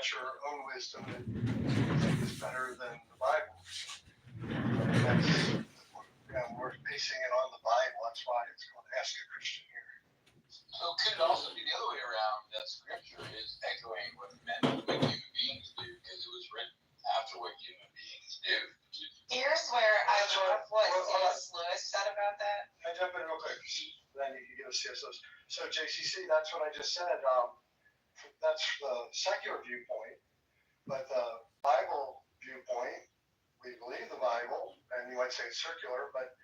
your own wisdom that you think is better than the Bible. We're basing it on the Bible. That's why it's called Ask a Christian here. So could it also be the other way around, that Scripture is echoing what human beings do, because it was written after what human beings do? Here's where I love what C.S. Lewis said about that. I jump in real quick, then you can give us C.S. Lewis. So JCC, that's what I just said. That's the secular viewpoint, but the Bible viewpoint, we believe the Bible, and you might say it's circular, but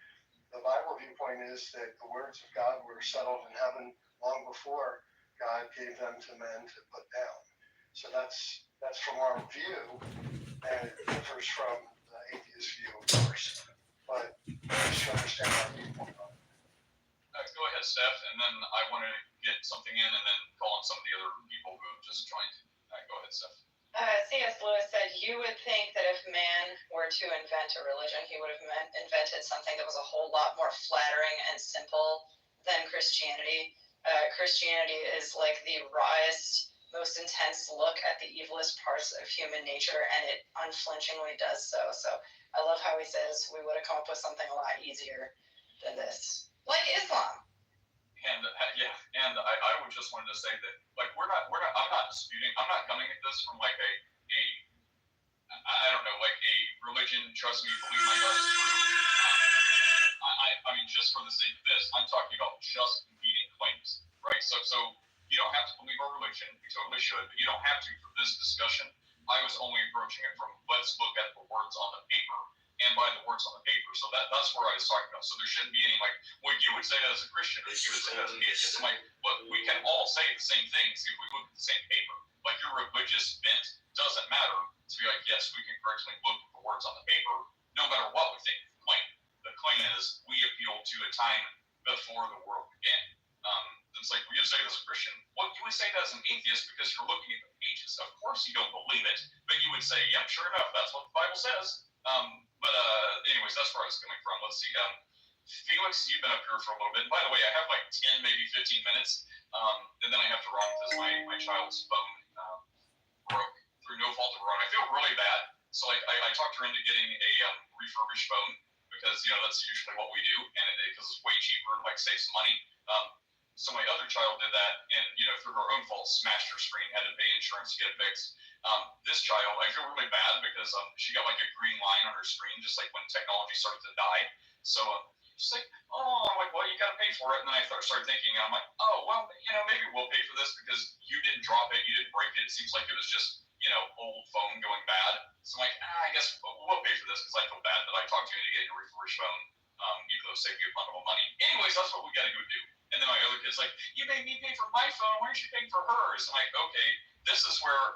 the Bible viewpoint is that the words of God were settled in heaven long before God gave them to men to put down. So that's from our view, and it differs from the atheist view, of course. But you should understand our viewpoint on it. Go ahead, Steph, and then I want to get something in and then call on some of the other people who have just joined. Go ahead, Steph. C.S. Lewis said, you would think that if man were to invent a religion, he would have invented something that was a whole lot more flattering and simple than Christianity. Christianity is like the rawest, most intense look at the evilest parts of human nature, and it unflinchingly does so. So I love how he says we would have come up with something a lot easier than this. Like Islam. And I would just wanted to say that, like, I'm not disputing, I'm not coming at this from like I don't know, like a religion, trust me, believe my God is true. I mean, just for the sake of this, I'm talking about just competing claims, right? So you don't have to believe our religion, you totally should, but you don't have to for this discussion. I was only approaching it from, let's look at the words on the paper, and by the words on the paper. So that's where I was talking about. So there shouldn't be any, like, well, you would say that as a Christian, or you would say that as an atheist. I'm like, look, we can all say the same things if we look at the same paper. Like, your religious bent doesn't matter. To be like, yes, we can correctly look at the words on the paper, no matter what we think of the claim. The claim is we appeal to a time before the world began. It's like, we would say that as a Christian. Well, you would say that as an atheist because you're looking at the pages. Of course you don't believe it, but you would say, yeah, sure enough, that's what the Bible says. But anyways, that's where I was coming from. Let's see. Felix, you've been up here for a little bit. And by the way, I have like 10, maybe 15 minutes, and then I have to run because my child's phone broke through no fault of her own. I feel really bad. So like, I talked her into getting a refurbished phone because, that's usually what we do, and because it's way cheaper and like save some money. So my other child did that, and through her own fault, smashed her screen, had to pay insurance to get it fixed. This child, I feel really bad because she got like a green line on her screen, just like when technology started to die. So she's like, oh, I'm like, well, you got to pay for it. And then I started thinking, and I'm like, oh, well, maybe we'll pay for this because you didn't drop it, you didn't break it. It seems like it was just, old phone going bad. So I'm like, I guess we'll pay for this because I feel bad that I talked to you to get your refurbished phone, even though it saved you a bunch of money. Anyways, that's what we got to go do. And then my other kid's like, you made me pay for my phone. Why aren't you paying for hers? I'm like, okay, this is where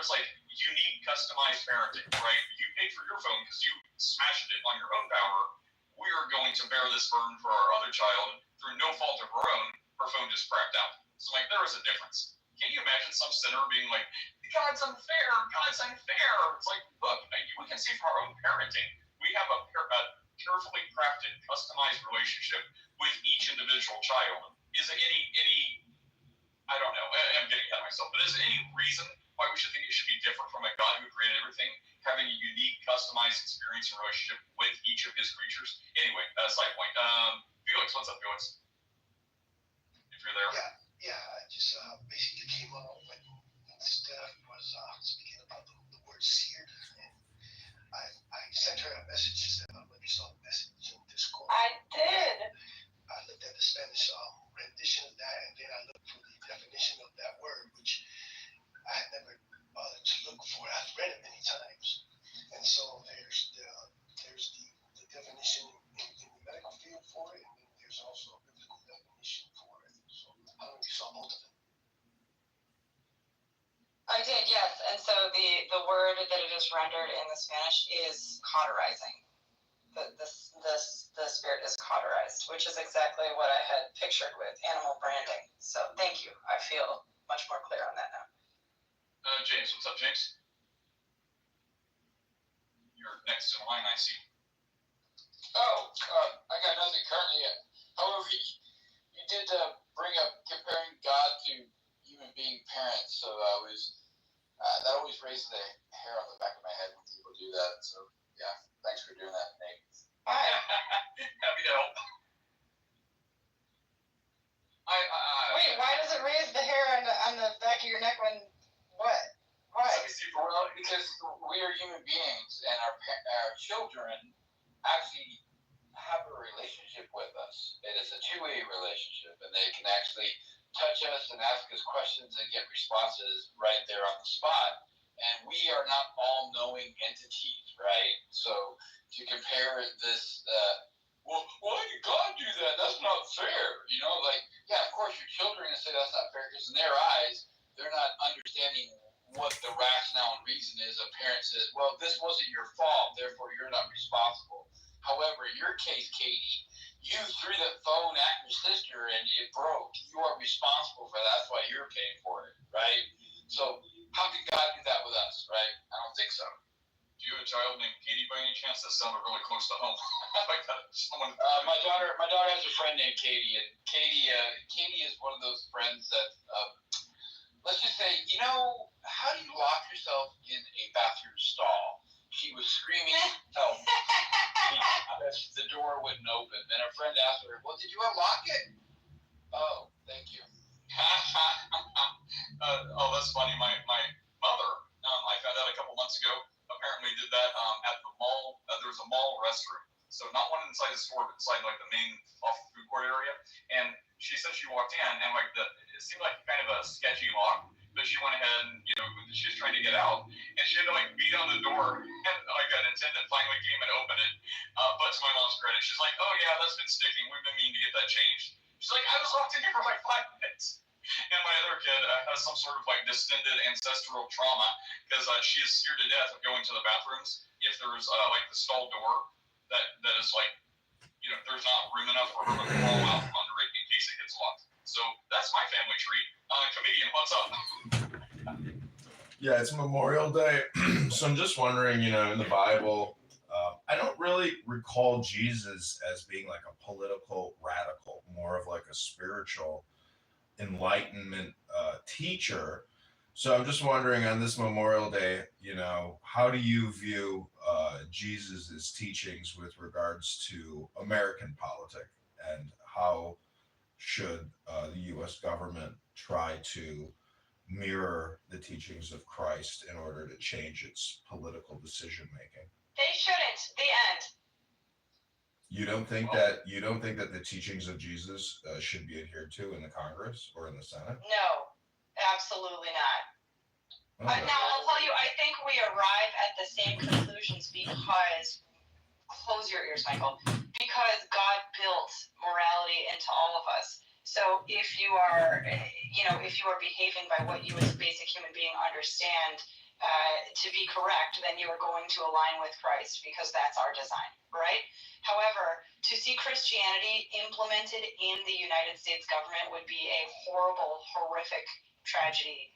it's like unique, customized parenting, right? You paid for your phone because you smashed it on your own power. We are going to bear this burden for our other child through no fault of her own. Her phone just cracked out. So like, there is a difference. Can you imagine some sinner being like, God's unfair, God's unfair? It's like, look, we can see from our own parenting, we have a carefully crafted, customized relationship with each individual child. Is there any I don't know, I'm getting ahead of myself, but is there any reason why we should think it should be different from a God who created everything, having a unique, customized experience and relationship with each of his creatures? Anyway, side point. Felix, what's up, Felix? If you're there. Yeah, I just basically came up when Steph was speaking about the word seared, and I sent her a message. I don't know if you saw the message in Discord. I did. I looked at the Spanish rendition of that, and then I looked for the definition of that word, which I had never bothered to look for. I've read it many times, and so there's the definition in the medical field for it, and then there's also a biblical definition for it. So I don't know if you saw both of them. I did, yes. And so the word that it is rendered in the Spanish is cauterizing. The spirit is cauterized, which is exactly what I had pictured with animal branding. So thank you. I feel much more clear on that now. James, what's up, James? You're next in line, I see. Oh, I got nothing currently yet. However, you did bring up comparing God to human being parents, so I was raise the hair on the back of my head when people do that. So yeah, thanks for doing that, Nate. Hi. Happy to help. Wait, why does it raise the hair on the back of your neck when what? Why? Let me see for Well, because we are human beings, and our children actually have a relationship with us. It is a two-way relationship, and they can actually touch us and ask us questions and get responses right there on the spot. And we are not all-knowing entities, right? So to compare this, well, why did God do that? That's not fair. You know, like, yeah, of course your children are going to say that's not fair because in their eyes, they're not understanding what the rationale and reason is. A parent says, well, this wasn't your fault, therefore you're not responsible. However, in your case, Katie, you threw that phone at your sister and it broke. You are responsible for that. That's why you're paying for it, right? So how can God do that with us, right? I don't think so. Do you have a child named Katie by any chance? That sounded really close to home. Like that, someone. My daughter has a friend named Katie, and Katie is one of those friends that, let's just say, you know, how do you lock yourself in a bathroom stall? She was screaming help. The door wouldn't open. Then her friend asked her, well, did you unlock it? Oh, thank you. Oh, that's funny. My mother, I found out a couple months ago, apparently did that at the mall. There's a mall restroom. So not one inside the store, but inside like the main off the food court area. And she said she walked in and like it seemed like kind of a sketchy lock. But she went ahead and, you know, she was trying to get out. And she had to like beat on the door. And like an attendant finally came and opened it. But to my mom's credit, she's like, oh yeah, that's been sticking. We've been meaning to get that changed. She's like, I was locked in here for like 5 minutes. And my other kid has some sort of like distended ancestral trauma because she is scared to death of going to the bathrooms if there's like the stall door that is like, you know, there's not room enough for her to crawl out from under it in case it gets locked. So that's my family tree. Comedian, what's up? Yeah, it's Memorial Day. So I'm just wondering, you know, in the Bible, I don't really recall Jesus as being like a political radical, more of like a spiritual enlightenment teacher. So I'm just wondering on this Memorial Day, you know, how do you view Jesus's teachings with regards to American politics, and how should the U.S. government try to mirror the teachings of Christ in order to change its political decision making? They shouldn't. The end. You don't think that the teachings of Jesus should be adhered to in the Congress or in the Senate? No, absolutely not. Okay. Now, I'll tell you, I think we arrive at the same conclusions because, close your ears, Michael, because God built morality into all of us. So if you are, if you are behaving by what you as a basic human being understand to be correct, then you are going to align with Christ because that's our design, right? However, to see Christianity implemented in the United States government would be a horrible, horrific tragedy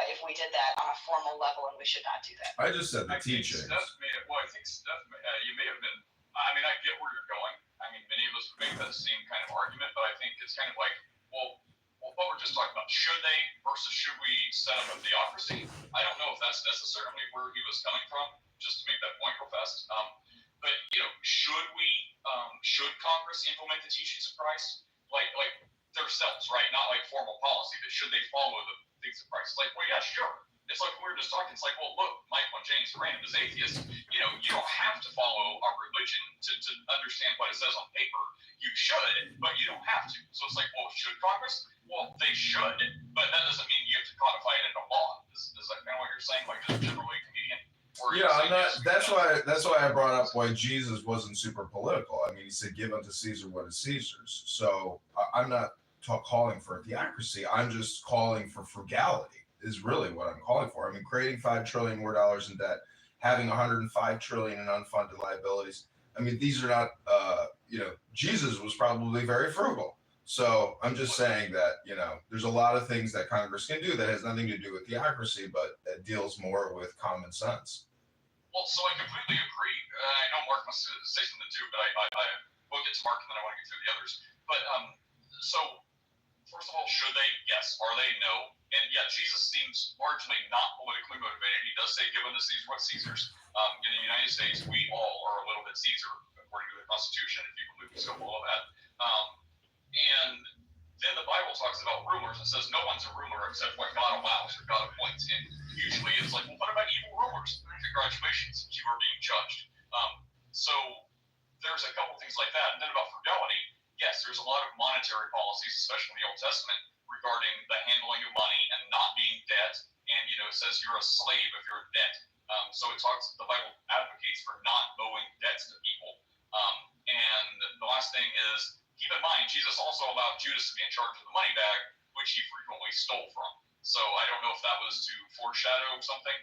if we did that on a formal level, and we should not do that. I just said the teachings. I think Steph, you may have been, I mean, I get where you're going. I mean, many of us would make that same kind of argument, but I think it's kind of like, well, what we're just talking about, should they versus should we set up a theocracy? I don't know if that's necessarily where he was coming from, just to make that point real fast. But, you know, should Congress implement the teachings of Christ? Like themselves, right? Not like formal policy, but should they follow the things of Christ? Like, well, yeah, sure. It's like we were just talking. It's like, well, look, Michael and James, random as atheists, you know, you don't have to follow our religion to understand what it says on paper. You should, but you don't have to. So it's like, well, should Congress? Well, they should, but that doesn't mean you have to codify it into law. Is that kind of what you're saying? Like, just generally, comedian? Yeah, I'm not. That's why I brought up why Jesus wasn't super political. I mean, he said, "Give unto Caesar what is Caesar's." So I'm not calling for a theocracy. I'm just calling for frugality. Is really what I'm calling for. I mean, creating $5 trillion more in debt, having $105 trillion in unfunded liabilities. I mean, these are not. Jesus was probably very frugal. So I'm just saying that, you know, there's a lot of things that Congress can do that has nothing to do with theocracy, but it deals more with common sense. Well, so I completely agree. I know Mark wants to say something too, but I will get to Mark and then I want to get to the others. But so first of all, should they? Yes. Are they? No. And yeah, Jesus seems largely not politically motivated. He does say give unto Caesar what Caesar's. In the United States, we all are a little bit Caesar, according to the Constitution, if you believe we still follow that. And then the Bible talks about rulers and says no one's a ruler except what God allows or God appoints. And usually it's like, well, what about evil rulers? Congratulations, you are being judged. So there's a couple things like that. And then about frugality, yes, there's a lot of monetary policies, especially in the Old Testament, regarding the handling of money and not being debt. And, it says you're a slave if you're in debt. So the Bible advocates for not owing debts to people. And the last thing is, keep in mind, Jesus also allowed Judas to be in charge of the money bag, which he frequently stole from. So I don't know if that was to foreshadow something,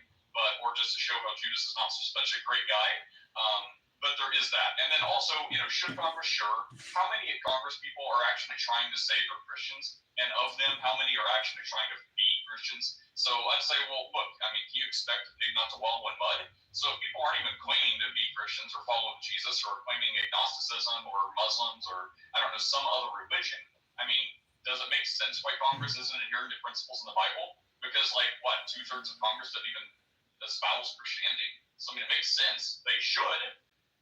or just to show how Judas is not such a great guy. But there is that. And then also, should Congress how many Congress people are actually trying to say they're Christians? And of them, how many are actually trying to be Christians? So I'd say, well, look, do you expect a pig not to wallow in mud? So if people aren't even claiming to be Christians or following Jesus or claiming agnosticism or Muslims or, some other religion, does it make sense why Congress isn't adhering to principles in the Bible? Because, 2/3 of Congress doesn't even espouse Christianity? So, it makes sense. They should.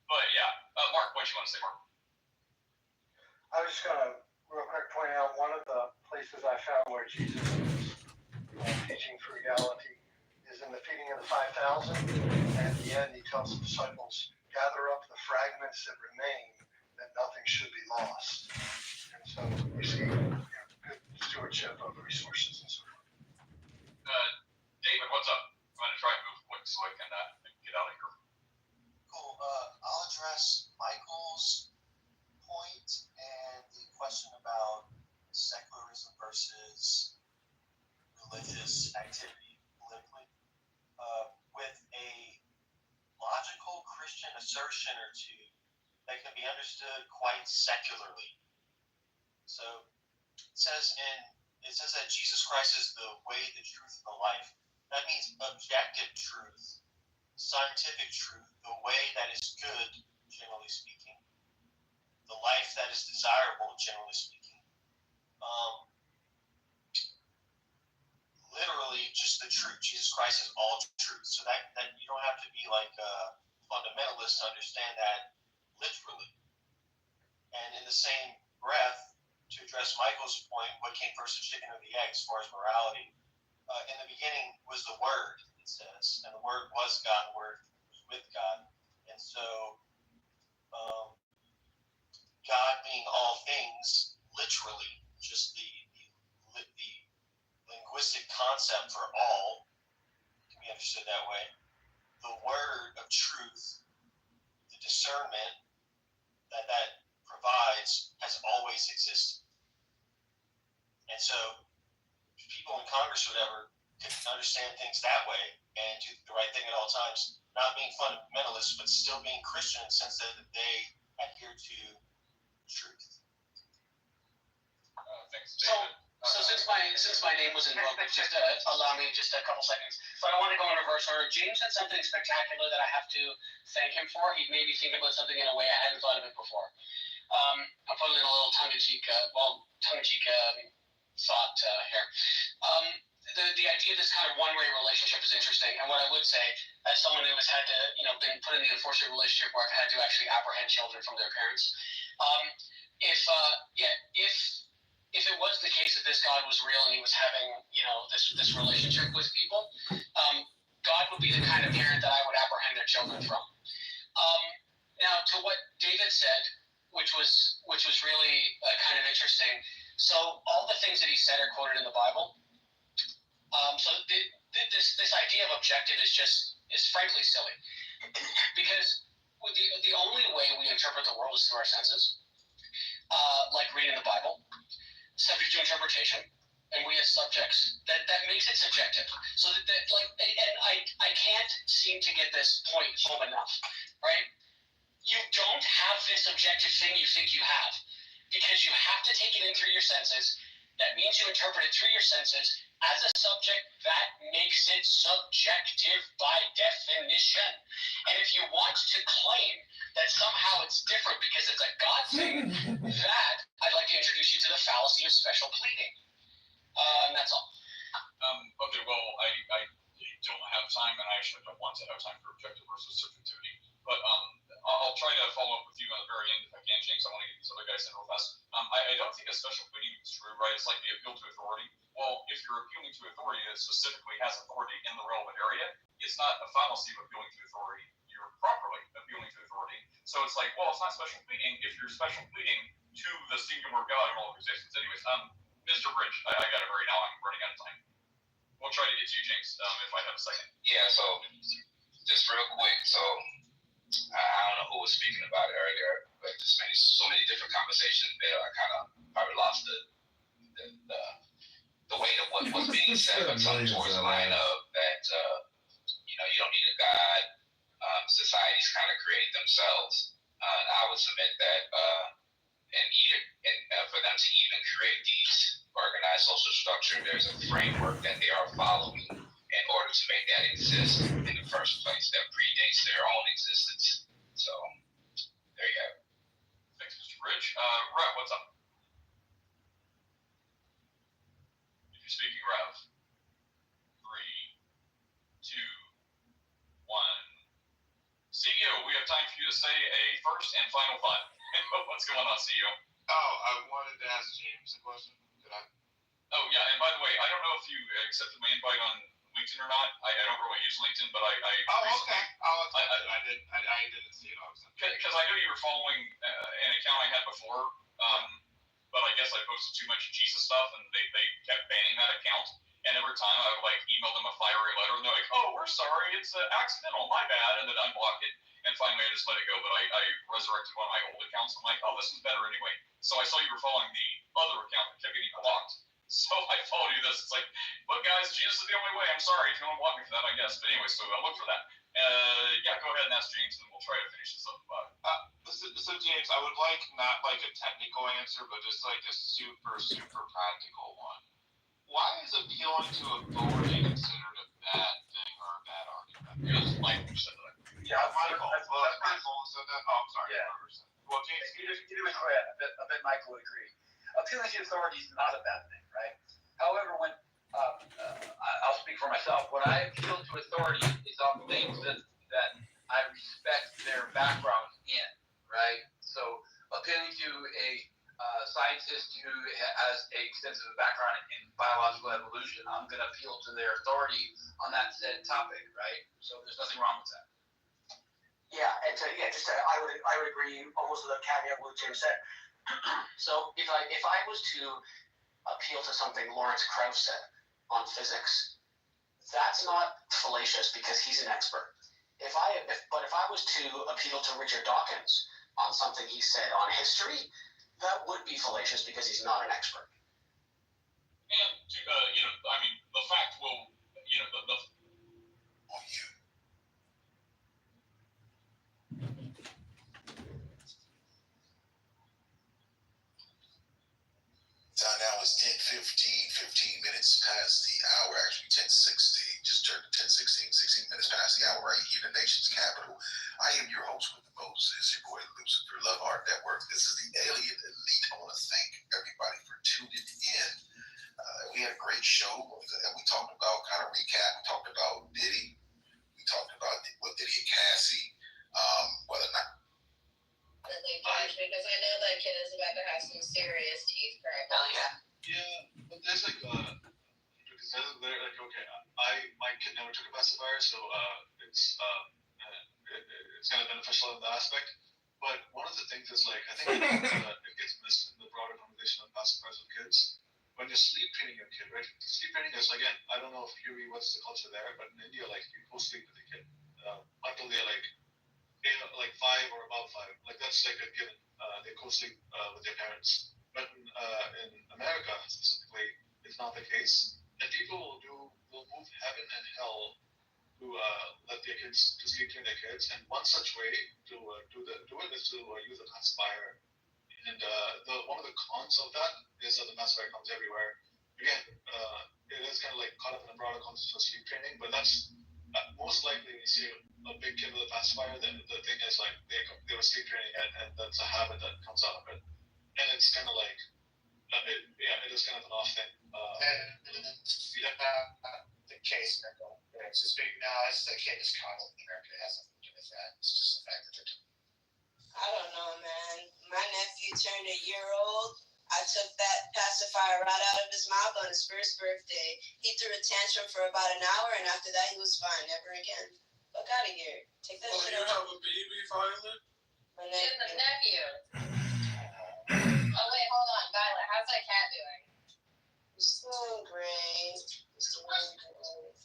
But, yeah. Mark, what do you want to say, Mark? I was just going to real quick point out one of the places I found where Jesus is teaching frugality is in the feeding of the 5,000. And at the end, he tells the disciples, gather up the fragments that remain, that nothing should be lost. And so we see good stewardship of the resources and so forth. David, what's up? I'm going to try and move quick so I can get out of here. Cool. I'll address Michael's point and the question about secularism versus religious activity politically, with a logical Christian assertion or two that can be understood quite secularly. So it says that Jesus Christ is the way, the truth, and the life. That means objective truth, scientific truth, the way that is good, generally speaking, the life that is desirable, generally speaking. Literally just the truth. Jesus Christ is all truth. So that you don't have to be like a fundamentalist to understand that literally. And in the same breath, to address Michael's point, what came first, the chicken or the egg as far as morality? In the beginning was the Word, it says, and the Word was God, the Word was with God. And so God being all things, literally, just the linguistic concept for all can be understood that way. The word of truth, the discernment that provides, has always existed. And so people in Congress or whatever can understand things that way and do the right thing at all times, not being fundamentalists, but still being Christian in the sense that they adhere to truth. Thanks, David. So since my name was invoked, just allow me just a couple seconds. But I want to go in reverse order. James said something spectacular that I have to thank him for. He made me think about something in a way I hadn't thought of it before. I'll put it in a little tongue-in-cheek thought here. The idea of this kind of one-way relationship is interesting. And what I would say, as someone who has had to, been put in the unfortunate relationship where I've had to actually apprehend children from their parents, if it was the case that this God was real and he was having, this relationship with people, God would be the kind of parent that I would apprehend their children from. Now, to what David said, which was really kind of interesting. So all the things that he said are quoted in the Bible. So this idea of objective is frankly silly, because the only way we interpret the world is through our senses, like reading the Bible, subject to interpretation, and we as subjects, that makes it subjective. So I can't seem to get this point home enough, right? You don't have this objective thing you think you have, because you have to take it in through your senses. That means you interpret it through your senses. As a subject, that makes it subjective by definition. And if you want to claim that somehow it's different because it's a God thing, that I'd like to introduce you to the fallacy of special pleading. That's all. Okay, well, I don't have time, and I actually don't want to have time for objective versus subjectivity. But I'll try to follow up with you on the very end if I can, James. I want to get these other guys in real fast. I don't think a special pleading is true, right? It's like the appeal to authority. Well, if you're appealing to authority that specifically has authority in the relevant area, it's not a fallacy of appealing to authority. You're properly appealing to authority. So it's like, well, it's not special pleading if you're special pleading to the singular God in all organizations. Anyways, Mr. Bridge, I got to hurry now. I'm running out of time. We'll try to get to you, James, if I have a second. Yeah, so just real quick. So I don't know who was speaking about it earlier, but just so many different conversations there. I kind of probably lost the weight of what was being said, but something towards the line of that, you don't need a God. Societies kind of create themselves. And I would submit that, and for them to even create these organized social structure, there's a framework that they are following in order to make that exist in the first place that predates their own existence. So there you go. Thanks, Mr. Bridge. Rev, what's up? If you're speaking, Rev. 3, 2, 1. CEO, we have time for you to say a first and final thought. What's going on, CEO? Oh, I wanted to ask James a question. Did I? Oh, yeah, and by the way, I don't know if you accepted my invite on LinkedIn or not. I don't really use LinkedIn, but I Oh, okay. I didn't see it. Because I knew you were following an account I had before, but I guess I posted too much Jesus stuff, and they kept banning that account. And every time I would email them a fiery letter, and they're like, "Oh, we're sorry, it's accidental, my bad," and then unblock it. And finally, I just let it go. But I resurrected one of my old accounts. I'm like, "Oh, this is better anyway." So I saw you were following the other account that kept getting blocked. So I followed you this. It's like, look, guys, Jesus is the only way. I'm sorry if you want to block me for that, I guess. But anyway, so look for that. Yeah, go ahead and ask James, and we'll try to finish this up. So James, I would like not a technical answer, but just a super practical one. Why is appealing to authority considered a bad thing or a bad argument? Because Michael said that. Yeah, Michael said that. Oh, I'm sorry. Yeah. Well, James, I bet Michael would agree. Appealing to authority is not a bad thing, right? However, when I'll speak for myself, when I appeal to authority, it's on things that I respect their background in, right? So appealing to a scientist who has an extensive background in biological evolution, I'm going to appeal to their authority on that said topic, right? So there's nothing wrong with that. Yeah, I would agree almost with a caveat what James said. So if I was to appeal to something Lawrence Krauss said on physics, that's not fallacious because he's an expert. If I was to appeal to Richard Dawkins on something he said on history, that would be fallacious because he's not an expert. And the fact will, the Time now is 10:15, 15 minutes past the hour, actually 10:16, just turned to 10:16, 16 minutes past the hour right here in the nation's capital. I am your host with the Moses, your boy Lucifer, Love Art Network. This is the Alien Elite. I want to thank everybody for tuning in. We had a great show, and we talked about, kind of recap, we talked about Diddy, we talked about what Diddy and Cassie, whether or not. Because I know that kid is about to have some serious teeth problems. Hell yeah. Yeah, but there's my kid never took a pacifier, so it's kind of beneficial in that aspect. But one of the things is I think it gets missed in the broader conversation on pacifiers with kids. When you're sleep training your kid, right? Sleep training is, again, I don't know if what's the culture there, but in India, you co-sleep with the kid until they're 5 or above 5. That's a given. They co-sleep with their parents. But in America specifically, it's not the case. And people will move heaven and hell to let their kids to sleep train their kids. And one such way to do it is to use a pacifier. And one of the cons of that is that the pacifier comes everywhere. Again, it is kind of caught up in the broader concept of sleep training, but that's most likely when you see a big kid with a pacifier, then the thing is they were sleep training and that's a habit that comes out of it. And it's kind of it is kind of an off thing. And the case, It's just big. No, it's the kid is coddled in America. It has nothing to do with that. It's just the fact that they're. I don't know, man. My nephew turned a year old. I took that pacifier right out of his mouth on his first birthday. He threw a tantrum for about an hour, and after that, he was fine. Never again. Fuck out of here. Take that shit out. Have a baby, Violet? My nephew. Oh wait, hold on, Violet. How's that cat doing? He's doing great. He's doing great.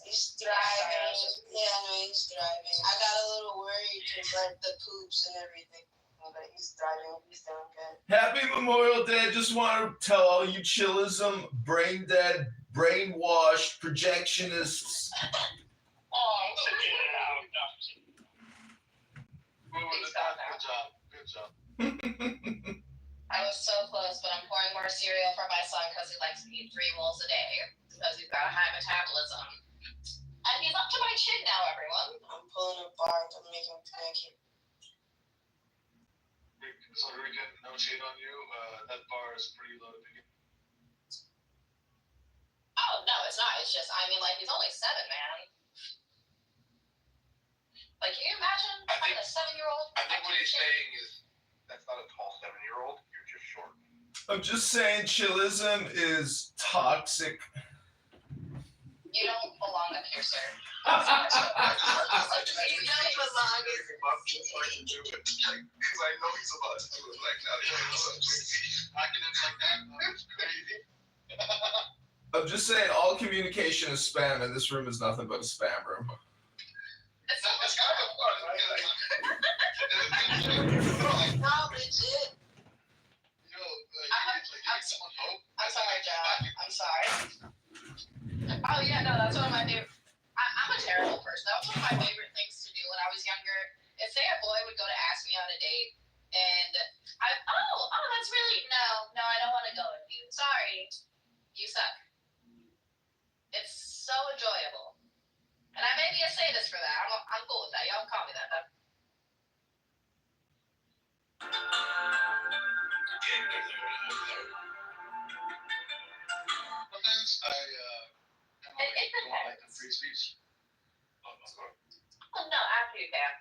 He's thriving. Yeah, no, he's thriving. I got a little worried because like the poops and everything. But he's thriving. He's doing good. Happy Memorial Day. Just want to tell all you chillism, brain dead, brainwashed projectionists. Oh, check it out. Good job. I was so close, but I'm pouring more cereal for my son because he likes to eat 3 bowls a day because he's got a high metabolism. And he's up to my chin now, everyone. I'm pulling apart. I'm making pancakes. So Rican, no shade on you. That bar is pretty low to begin. Oh no, it's not. It's just, I mean, like he's only 7, man. Like, can you imagine having a 7-year-old? I think what he's saying is that's not a tall 7-year-old. You're just short. I'm just saying chillism is toxic. You don't belong up here, sir. You don't belong. Because I know he's about to do it like that. Accidents like that. That's crazy. I'm just saying all communication is spam, and this room is nothing but a spam room. It's kind of fun. No, legit. Yo, give someone hope. I'm sorry, John. I'm sorry. Oh yeah, no, that's one of my favorite. I'm a terrible person. That was one of my favorite things to do when I was younger. If say a boy would go to ask me on a date, and that's really no, I don't want to go with you. Sorry, you suck. It's so enjoyable, and I may be a sadist for that. I'm cool with that. Y'all can call me that. Sometimes I don't like the free speech. Oh no, after you can.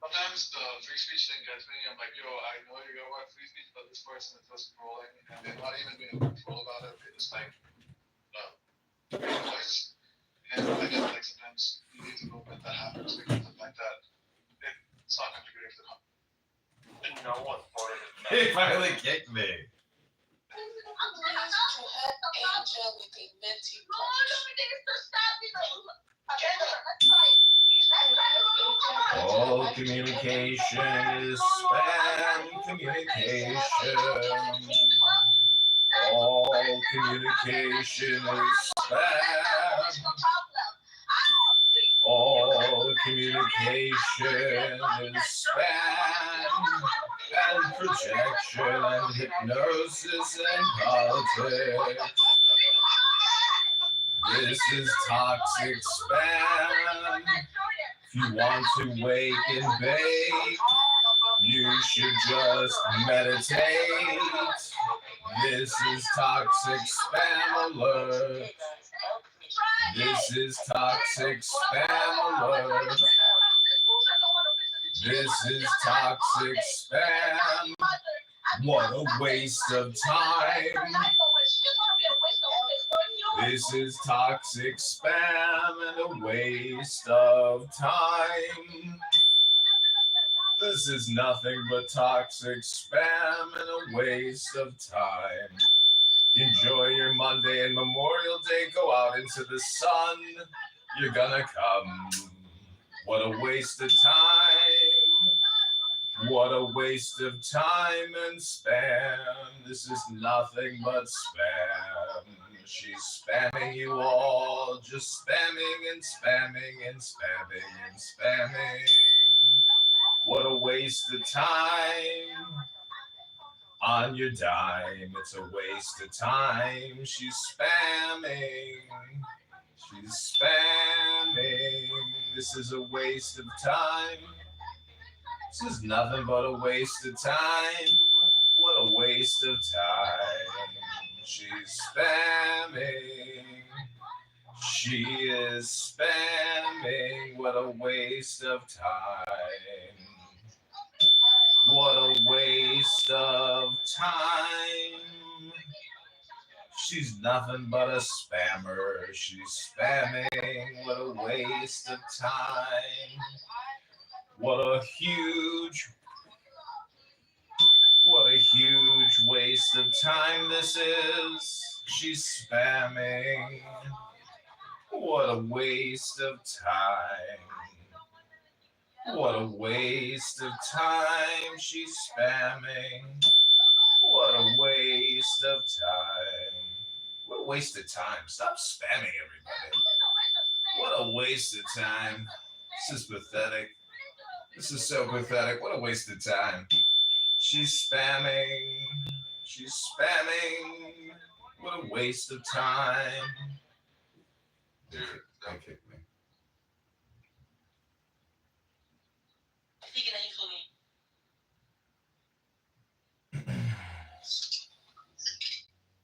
Sometimes the free speech thing gets me. I'm like, yo, I know you're gonna want free speech, but this person is just scrolling and they're not even being control about it. They just like voice. And I get like sometimes you need to know when that happens because of the fact that it's not contributing to the content. No one for it. He finally kicked me. Angel with a minty All communication is spam communication. All communication is spam. All communication is spam and projection and hypnosis and politics. This is toxic spam. If you want to wake and bake, you should just meditate. This is toxic spam alert. This is toxic spam alert. This is toxic spam. What a waste of time. This is toxic spam and a waste of time. This is nothing but toxic spam and a waste of time. Enjoy your Monday and Memorial Day. Go out into the sun. You're gonna come. What a waste of time. What a waste of time and spam. This is nothing but spam. She's spamming you all. Just spamming and spamming and spamming and spamming. What a waste of time. On your dime, it's a waste of time. She's spamming. She's spamming. This is a waste of time. This is nothing but a waste of time. What a waste of time. She's spamming. She is spamming. What a waste of time. What a waste of time. She's nothing but a spammer. She's spamming. What a waste of time. What a huge waste of time this is. She's spamming. What a waste of time. What a waste of time. She's spamming. What a waste of time. What a waste of time. Stop spamming, everybody. What a waste of time. This is pathetic. This is so pathetic. What a waste of time. She's spamming. She's spamming. What a waste of time. Don't kick me.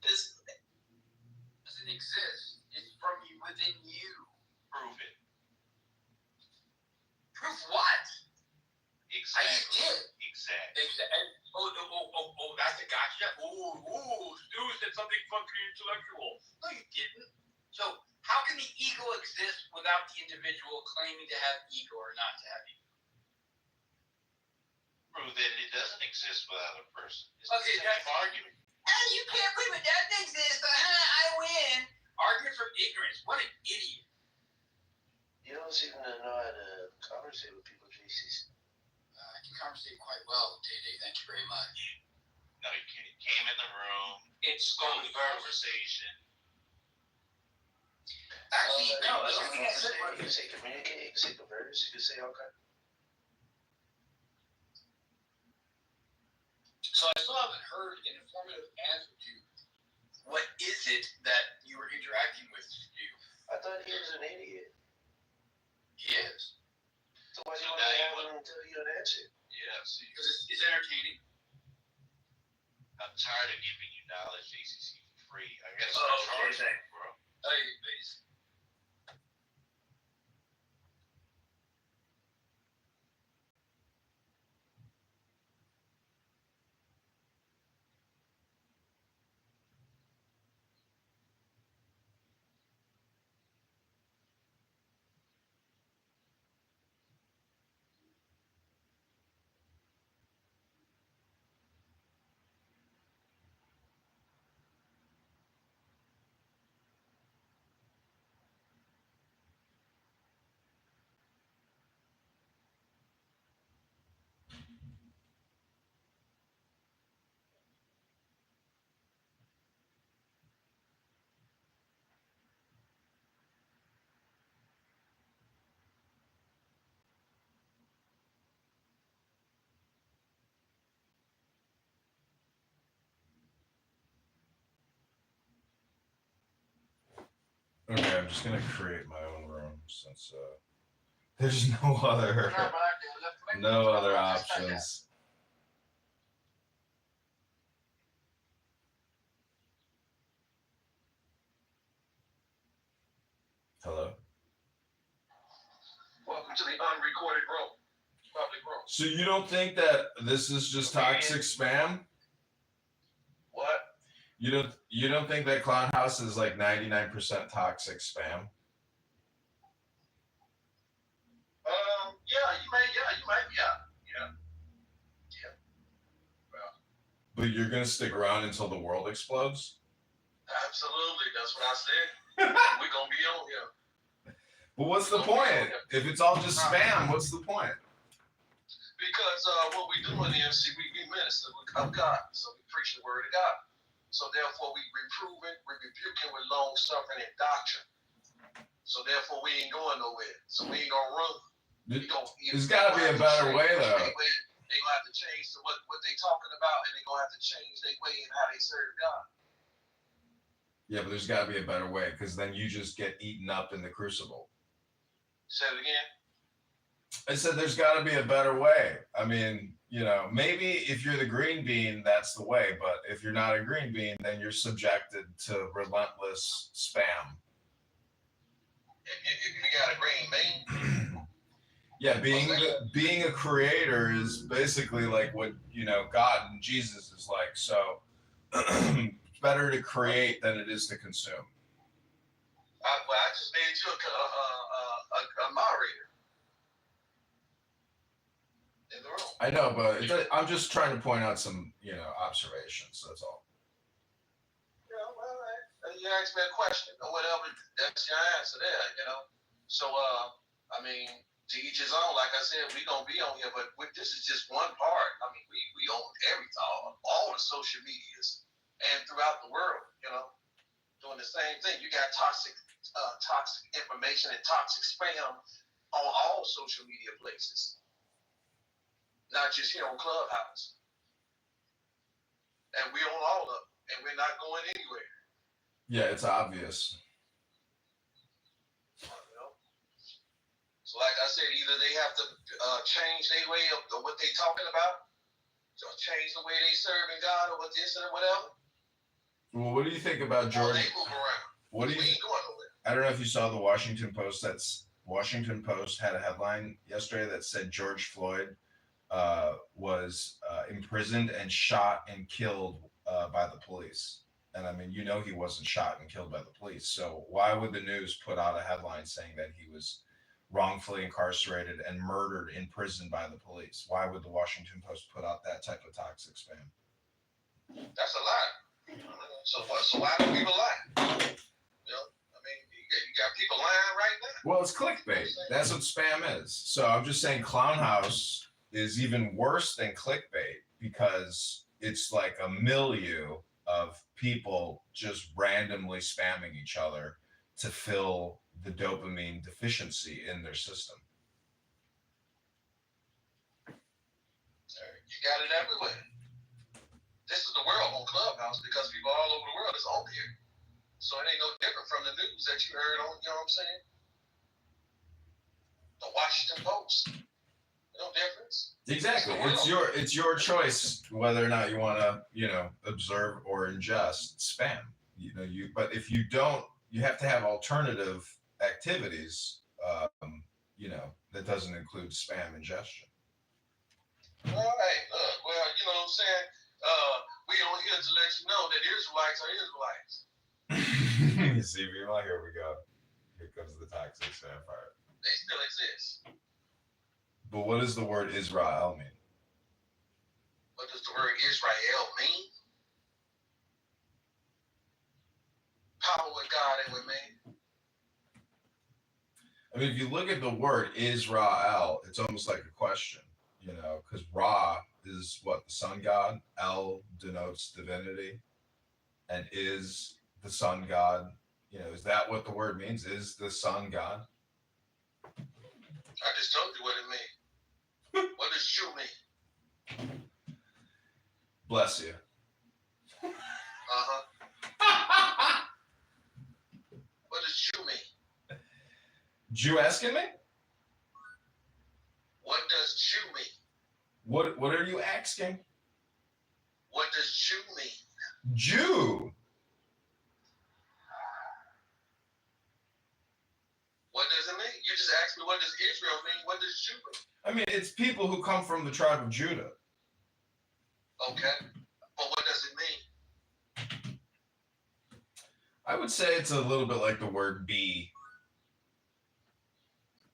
This doesn't exist. It's from you, within you. Prove it. Prove what? Exactly. I just did. Exactly. Oh, that's a gotcha. Stu said something fucking intellectual. No, you didn't. So, how can the ego exist without the individual claiming to have ego or not to have ego? Prove that it doesn't exist without a person. It's Okay, the same argument. Hey, you can't prove it doesn't exist. I win. Argument from ignorance. What an idiot. You don't seem to know how to conversate with people, JC. I can conversate quite well, Day-Day. Thank you very much. No, you came in the room. It's Stole the conversation. Actually, no. You Everything I said was... can say communicate, you can say converse, you can say okay. So I still haven't heard an informative answer to what is it that you were interacting with you. I thought he was an idiot. He is. So why do you want to have him tell you an answer? Yeah, see. Because it's entertaining. I'm tired of giving you knowledge, JCC, for free. I gotta Oh, start okay, charging you, bro. Hey, please. Okay, I'm just gonna create my own room since there's no other options. Hello? Welcome to the unrecorded room. Public room. So you don't think that this is just toxic spam? What? You don't think that Clown House is like 99% toxic spam? You might, yeah. Well, But you're gonna stick around until the world explodes? absolutely, that's what I said. We're gonna be on here. But what's the point? If it's all just spam, what's the point? Because what we do in the MC, we minister of God. So we preach the word of God. So therefore we reprove it, we rebuke it with long suffering and doctrine. So therefore we ain't going nowhere. So we ain't gonna run. There's gotta be a better way though. They gonna have to change to what they talking about, and they gonna have to change their way and how they serve God. Yeah, but there's gotta be a better way, because then you just get eaten up in the crucible. Say it again. I said there's gotta be a better way. I mean, maybe if you're the green bean, that's the way, but if you're not a green bean, then you're subjected to relentless spam. If you got a green bean. Yeah, being a creator is basically like what God and Jesus is like. So it's better to create than it is to consume. I just made you a moderator in the room. I know, but I'm just trying to point out some observations. That's all. Yeah, well, you asked me a question or whatever. That's your answer there. So I mean. To each his own, like I said, we gonna be on here, but this is just one part. I mean, we own everything, all the social medias, and throughout the world, doing the same thing. You got toxic information and toxic spam on all social media places, not just here on Clubhouse. And we own all of them, and we're not going anywhere. Yeah, it's obvious. So like I said, either they have to change their way of what they talking about, or change the way they serving God, or what this or whatever. Well, what do you think about George? They move around. What do you? We ain't going nowhere. I don't know if you saw the Washington Post. Washington Post had a headline yesterday that said George Floyd was imprisoned and shot and killed by the police. And I mean, he wasn't shot and killed by the police. So why would the news put out a headline saying that he was wrongfully incarcerated and murdered in prison by the police? Why would the Washington Post put out that type of toxic spam? That's a lie. So why do people lie? I mean, you got people lying right now. Well, it's clickbait. That's what spam is. So I'm just saying Clown House is even worse than clickbait because it's like a milieu of people just randomly spamming each other to fill the dopamine deficiency in their system. You got it everywhere. This is the world on Clubhouse because people all over the world is on here. So it ain't no different from the news that you heard on, you know what I'm saying? The Washington Post. No difference. Exactly. It's your choice whether or not you want to, observe or ingest spam. But if you don't, you have to have alternative activities, that doesn't include spam ingestion. All right. Well, you know what I'm saying? We on here to let you know that Israelites are Israelites. You see, well, here we go. Here comes the toxic spam part. They still exist. But what does the word Israel mean? What does the word Israel mean? Power with God and with man. I mean, if you look at the word Israel, it's almost like a question, because Ra is what, the sun god? El denotes divinity, and is the sun god. Is that what the word means? Is the sun god? I just told you what it means. What does Jew mean? Bless you. Uh-huh. What does Jew mean? Jew asking me? What does Jew mean? What are you asking? What does Jew mean? Jew. What does it mean? You just asked me what does Israel mean? What does Jew mean? I mean, it's people who come from the tribe of Judah. Okay. But what does it mean? I would say it's a little bit like the word bee.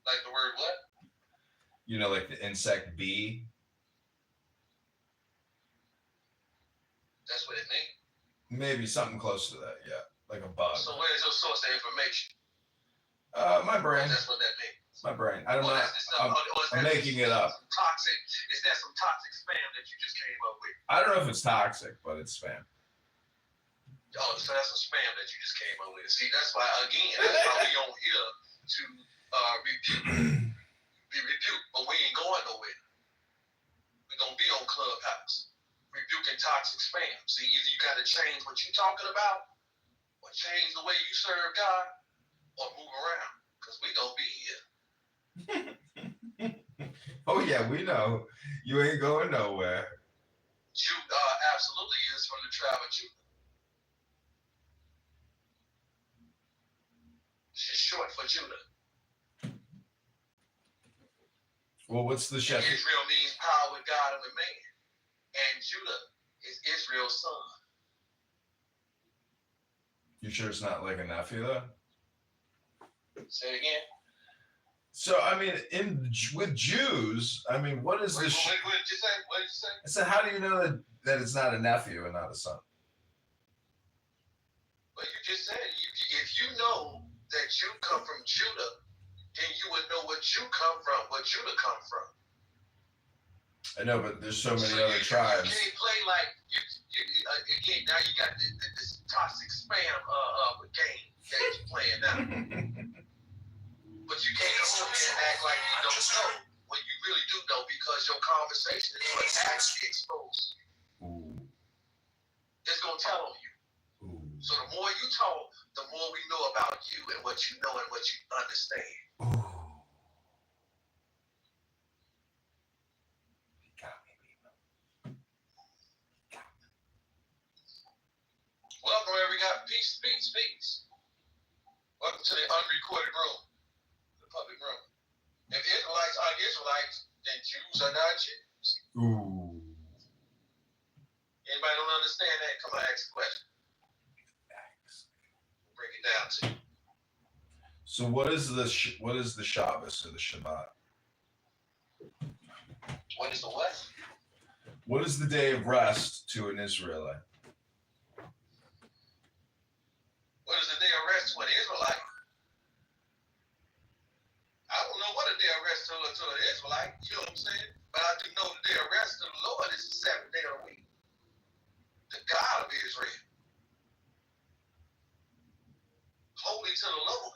Like the word what? Like the insect bee. That's what it means? Maybe something close to that, yeah. Like a bug. So where's your source of information? My brain. That's what that means. My brain. I don't know. I'm making it up. Toxic. Is that some toxic spam that you just came up with? I don't know if it's toxic, but it's spam. Oh, so that's a spam that you just came up with. See, that's why we on here to be rebuked, but we ain't going nowhere. We're gonna be on Clubhouse, rebuking toxic spam. See, either you got to change what you're talking about, or change the way you serve God, or move around, because we gonna be here. Oh yeah, we know. You ain't going nowhere. Judah absolutely is from the tribe of Judah. It's just short for Judah. Well, what's the shepherd? Israel means power with God and with man. And Judah is Israel's son. You sure it's not like a nephew though? Say it again. So I mean, with Jews, I mean, what is this? What did you say? What did you say? I said, how do you know that it's not a nephew and not a son? Well, you just said if you know that you come from Judah, then you would know what you come from, what Judah come from. I know, but there's so many other tribes. You can't play like you again. Now you got this toxic spam game that you're playing now. But you can't come over here and act like you don't know when you really do know, because your conversation is what actually exposed. It's gonna tell on you. So the more you talk, the more we know about you and what you know and what you understand. Welcome, everybody. Peace. Welcome to the unrecorded room, the public room. If Israelites are Israelites, then Jews are not Jews. Ooh. Anybody don't understand that? Come on, ask a question. Break it down to you. So what is the Shabbos or the Shabbat? What is the what? What is the day of rest to an Israelite? What is the day of rest to an Israelite? I don't know what a day of rest to an Israelite. You know what I'm saying? But I do know the day of rest to the Lord is the seventh day of the week. The God of Israel. Holy to the Lord.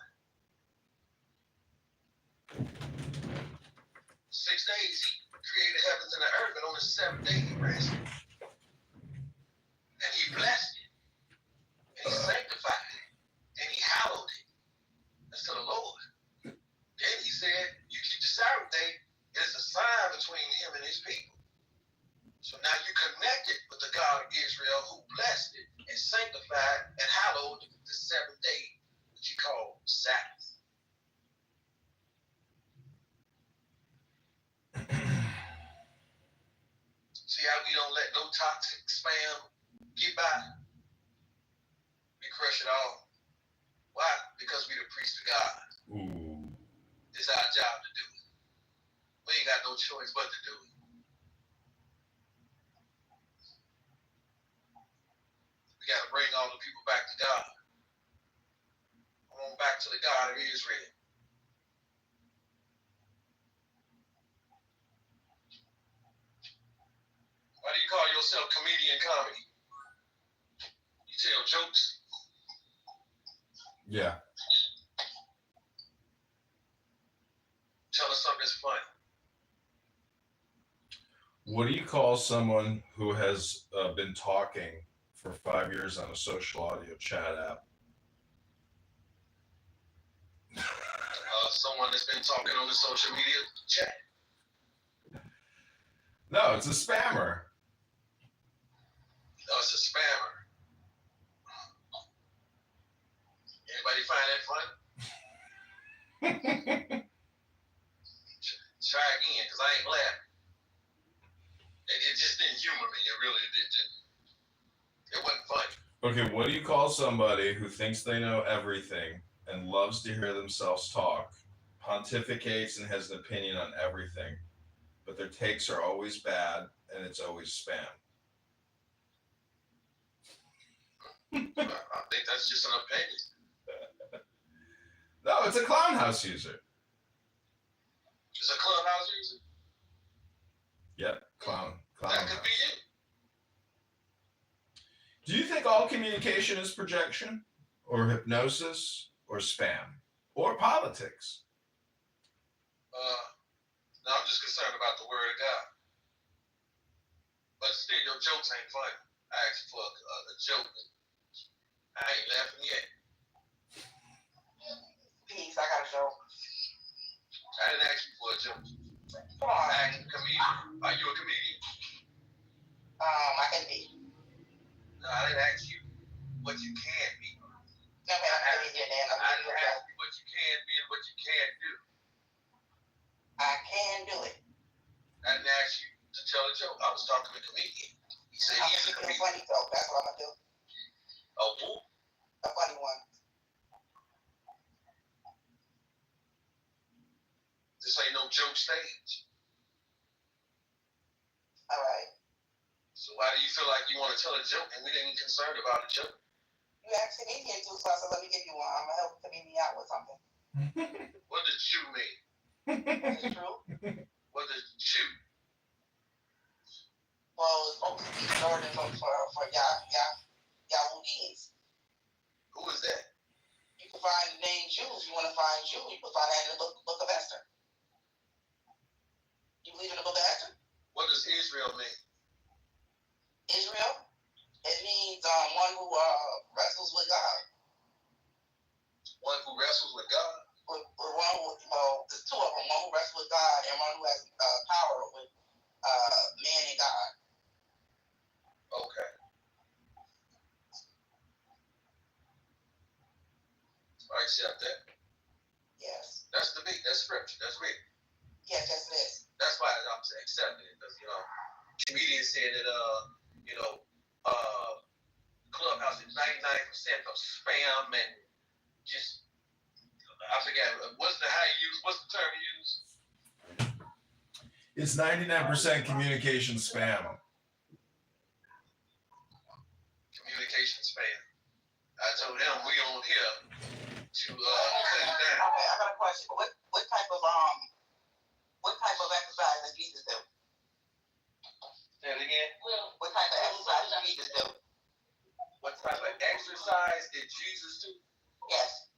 6 days he created the heavens and the earth, and on the seventh day he rested. And he blessed it. And he sanctified it. And he hallowed it. That's to the Lord. Then he said, you keep the Sabbath day, it's a sign between him and his people. So now you connected with the God of Israel who blessed it and sanctified and hallowed the seventh day, which he called Sabbath. See how we don't let no toxic spam get by? We crush it all. Why? Because we the priest of God. Ooh. It's our job to do it. We ain't got no choice but to do it. We got to bring all the people back to God. Come on back to the God of Israel. Why do you call yourself comedian comedy? You tell jokes? Yeah. Tell us something that's funny. What do you call someone who has been talking for 5 years on a social audio chat app? Someone that's been talking on the social media chat. No, it's a spammer. No, it's a spammer. Anybody find that funny? Try again, because I ain't laughing. It just didn't humor me. It really didn't. It wasn't funny. Okay, what do you call somebody who thinks they know everything and loves to hear themselves talk, pontificates and has an opinion on everything, but their takes are always bad and it's always spam? I think that's just an opinion. No, it's a clown house user. It's a clubhouse user? Yep, clown That house. could be it. Do you think all communication is projection or hypnosis or spam or politics? No, I'm just concerned about the word of God. But still, your jokes ain't funny. I asked for a joke. I ain't laughing yet. Peace, I got a joke. I didn't ask you for a joke. Come on. I asked you a comedian. Are you a comedian? I can be. No, I didn't ask you what you can be. No, man, I didn't ask you what you can be and what you can't do. I I can do it. I didn't ask you to tell a joke. I was talking to a comedian. He said I'm he's a gonna do a comedian. funny joke. That's what I'm gonna do. Oh, who? A funny one. This ain't no joke stage. All right. So why do you feel like you want to tell a joke and we ain't concerned about a joke? You asked comedian too, so I said, let me give you one. I'm gonna help comedian out with something. What does chew mean? Is it true? What does chew? Well, it's supposed to be started for Yahoudis. Who is that? You can find the name Jew if you want to find Jew. You can find that in the book of Esther. You believe in the book of Esther? What does Israel mean? Israel? It means one who wrestles with God. One who wrestles with God? There's two of them. One who wrestles with God and one who has power with man and God. Okay. I accept that. Yes. That's the beat. That's scripture. That's real. Yes, yes, it is. That's why I'm accepting it. Because, comedians said that, Clubhouse is 99% of spam and just, I forget, what's the term you use? It's 99% communication spam. Communication spam. I told them we on here to cut it down. Okay, I got a question. What type of exercise does Jesus do? Say it again. What type of exercise does Jesus do? What type of exercise did Jesus do? Yes.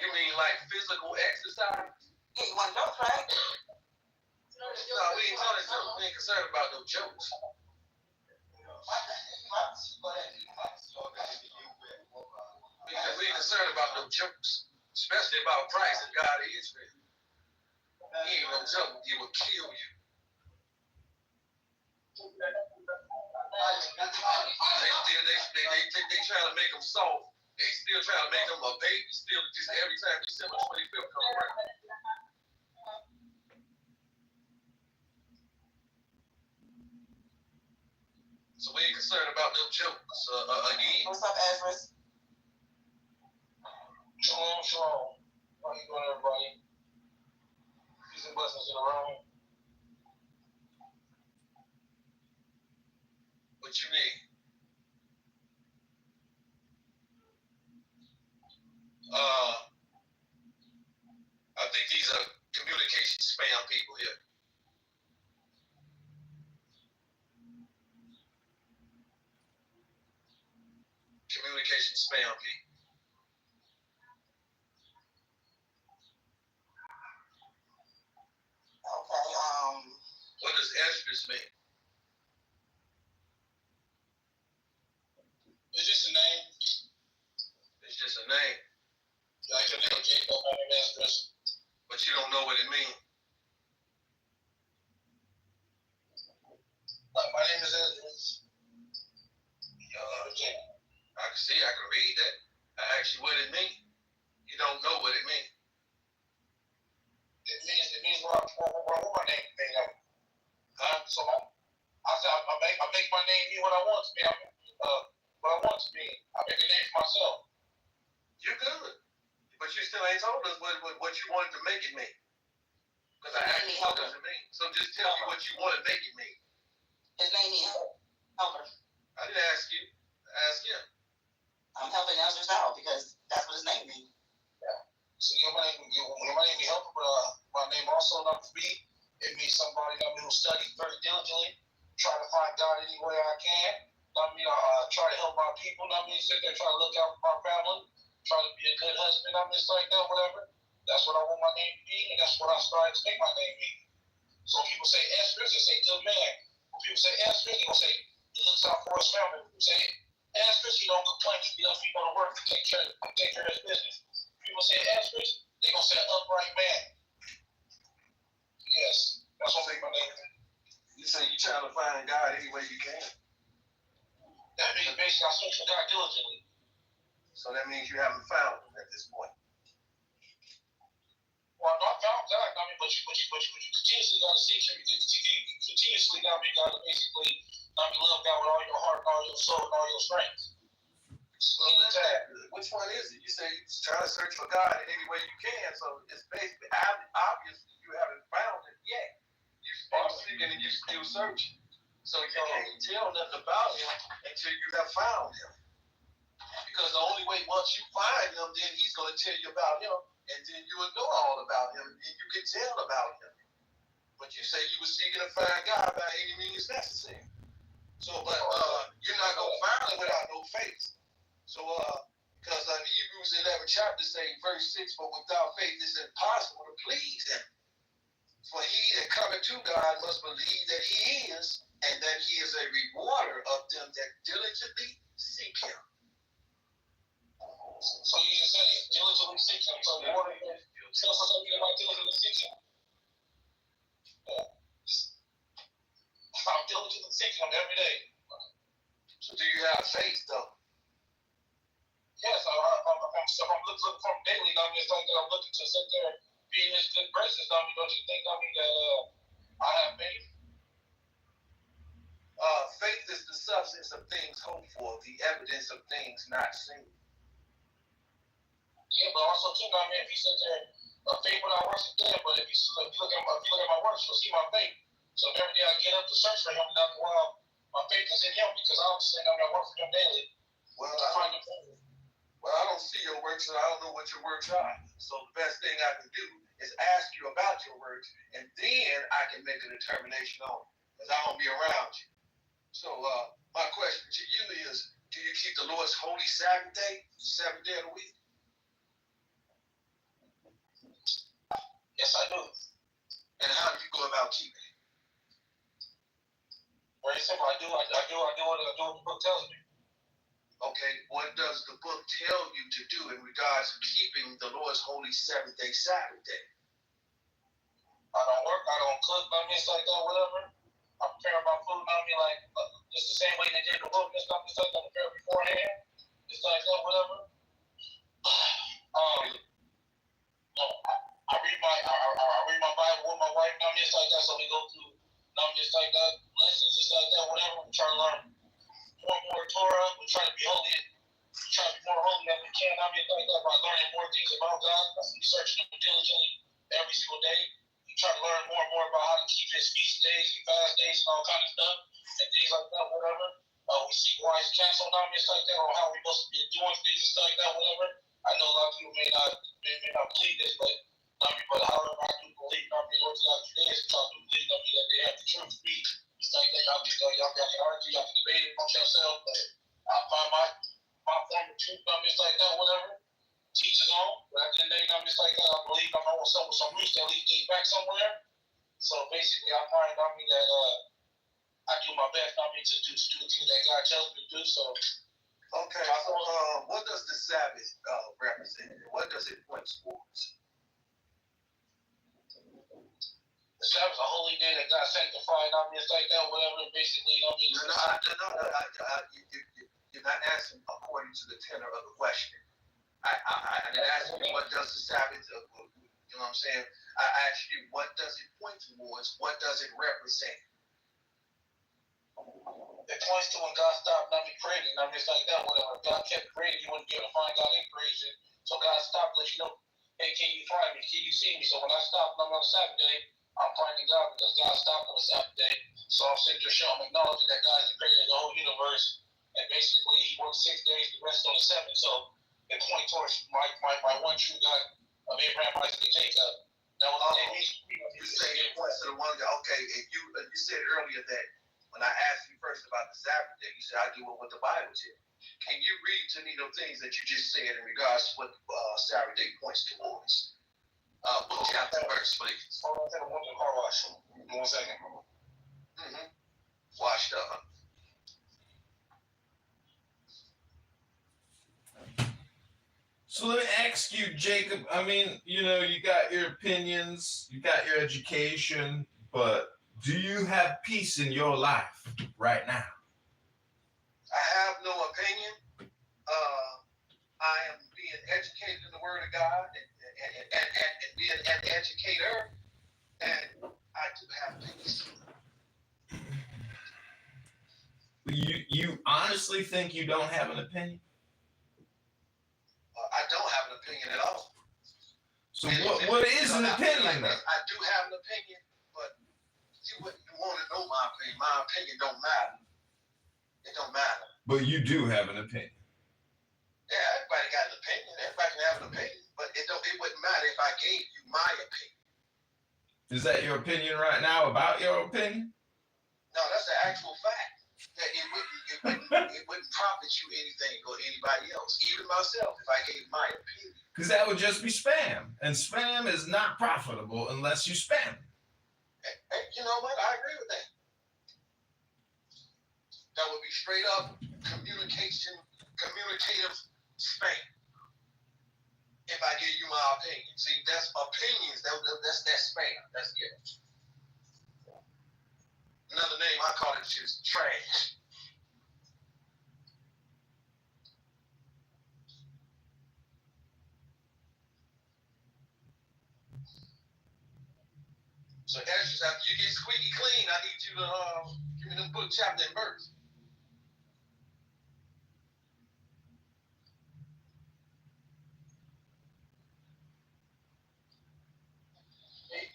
You mean like physical exercise? Yeah, you want jokes, right? No, we ain't telling jokes. We ain't concerned about no jokes. Because we ain't concerned about no jokes, especially about Christ and God of Israel. He ain't no joke. He will kill you. They trying to make him soft. They still trying to make him a baby. Still, just every time December 25th come around. So we ain't concerned about no jokes again. What's up, Ezra? Shalom. How you doing, everybody? Peace and blessings in the room. What you need? I think these are communication spam people here. Communication spam people. Okay, What does estrus mean? It's just a name. It's just a name. Like your name, Jacob, my name is Ezra. But you don't know what it means. My name is Ezra. I can see, I can read that. I asked you what it means. You don't know what it means. It means what my name means. So I make my name mean what I want to be. What I want to be. I make a name for myself. You're good. But you still ain't told us what you wanted to make it mean. Because I asked you what does it mean. So just tell me what you want to make it mean. his name is Helper. I didn't ask you. I asked him. I'm helping Ezra out because that's what his name means. Yeah. So my name be Helper, but my name also not to be. It means somebody who studies very diligently, try to find God any way I can. Try to help my people. Sit there, try to look out for my family, try to be a good husband. Just like that, whatever. That's what I want my name to be, and that's what I started to make my name be. So when people say Ezra, they say good man. When people say Ezra, they gonna say he looks out for his family. When people say Ezra, he don't complain. He does people to work to take care of his business. People say Ezra, they gonna say upright man. Yes, that's what make my name. You say you trying to find God any way you can. That means basically I search for God diligently. So that means you haven't found him at this point. Well, I found God, but you continuously gotta seek him. You continuously gotta basically love God with all your heart, all your soul, and all your strength. Which one is it? You say you're trying to search for God in any way you can, so it's basically obviously you haven't found it yet. You're still seeking and you're still searching. So you can't tell nothing about him until you have found him. Because the only way, once you find him, then he's going to tell you about him, and then you will know all about him, and you can tell about him. But you say you were seeking to find God by any means necessary. So, but you're not going to find him without no faith. So, because Hebrews 11 chapter say, verse 6, but without faith it's impossible to please him. For he that cometh to God must believe that he is, and that he is a rewarder of them that diligently seek him. So you just said he's diligently seek him. So the word tell us something about diligently seek him. I'm diligently seeking him every day. So do you have faith though? Yes, I'm looking for him daily. It's like that I'm looking to sit there, be in his good presence. Don't you think that I have faith? Faith is the substance of things hoped for, the evidence of things not seen. Yeah, but also too, if you sit there, faith without works is dead. But if you look at my works, you'll see my faith. So every day I get up to search for him, and after a while, my faith is in him because obviously I work for him daily. Well, I don't see your works, and I don't know what your works are. So the best thing I can do is ask you about your works, and then I can make a determination on it, because I don't be around you. So my question to you is, do you keep the Lord's holy Sabbath day, 7th day of the week? Yes, I do. And how do you go about keeping it? Very simple. I do what the book tells me. Okay, what does the book tell you to do in regards to keeping the Lord's holy 7th day Sabbath day? I don't work, I don't cook, it's like that, whatever. I prepare my food, like just the same way they did the book, it's like that, prepare beforehand. It's like that, whatever. I read my Bible with my wife, it's like that, so we go through, just like that, lessons, just like that, whatever. We try to learn more Torah. We try to be holy. We try to be more holy as we can. It's like that by learning more things about God. We searching him diligently every single day. We try to learn more and more about how to keep his feast days, and fast days, and all kind of stuff, and things like that, whatever. We see wise counsel, it's like that, on how we supposed to be doing things, and like that, whatever. I know a lot of people may not believe this, but however I do believe, Orthodox Judaism, I do believe, that they have the truth to speak. It's like that, y'all can argue, y'all can debate it amongst yourselves, but I find my form of truth, it's like that, whatever. Teach his own, but at the end of the day, it's like that, I believe I'm on some roots that lead me back somewhere. So basically, I find, that I do my best, to do the things that God tells me to do, so. Okay, so what does the Sabbath represent? What does it point towards? The Sabbath is a holy day that God sanctified, it's like that, whatever, basically, you're not answering according to the tenor of the question. I didn't ask you what does the Sabbath, you know what I'm saying? I asked you what does it point towards? What does it represent? It points to when God stopped creating, it's like that, whatever. If God kept creating, you wouldn't be able to find God in creation. So God stopped, let you know, hey, can you find me? Can you see me? So when I stopped on the Sabbath day, I'm finding God because God stopped on the Sabbath day. So I'm sitting there showing, acknowledging that God is the creator of the whole universe. And basically, he worked 6 days, the rest on the 7th. So it points towards my one true God of Abraham, Isaac, and Jacob. That was you say it points to the one God. Okay, and you said earlier that when I asked you first about the Sabbath day, you said I do what the Bible said. Can you read to me the things that you just said in regards to what Sabbath day points towards? Book, chapter, verse, please. Hold on, I'm going to the car wash. 1 second. Washed up. So let me ask you, Jacob. You got your opinions, you got your education, but do you have peace in your life right now? I have no opinion. I am being educated in the Word of God and being an educator. And I do have opinions. You honestly think you don't have an opinion? I don't have an opinion at all. So what is an opinion then? I do have an opinion, but you wouldn't want to know my opinion. My opinion don't matter. It don't matter. But you do have an opinion. Yeah, everybody got an opinion. Everybody can have an opinion, but it wouldn't matter if I gave you my opinion. Is that your opinion right now about your opinion? No, that's the actual fact. That it wouldn't profit you anything or anybody else, even myself, if I gave my opinion. Because that would just be spam, and spam is not profitable unless you spam. And you know what? I agree with that. That would be straight up communicative spam. If I give you my opinion, see, that's opinions. That's spam. That's it. Another name I call it is trash. So Ezra, after you get squeaky clean, I need you to give me them book, chapter, and verse.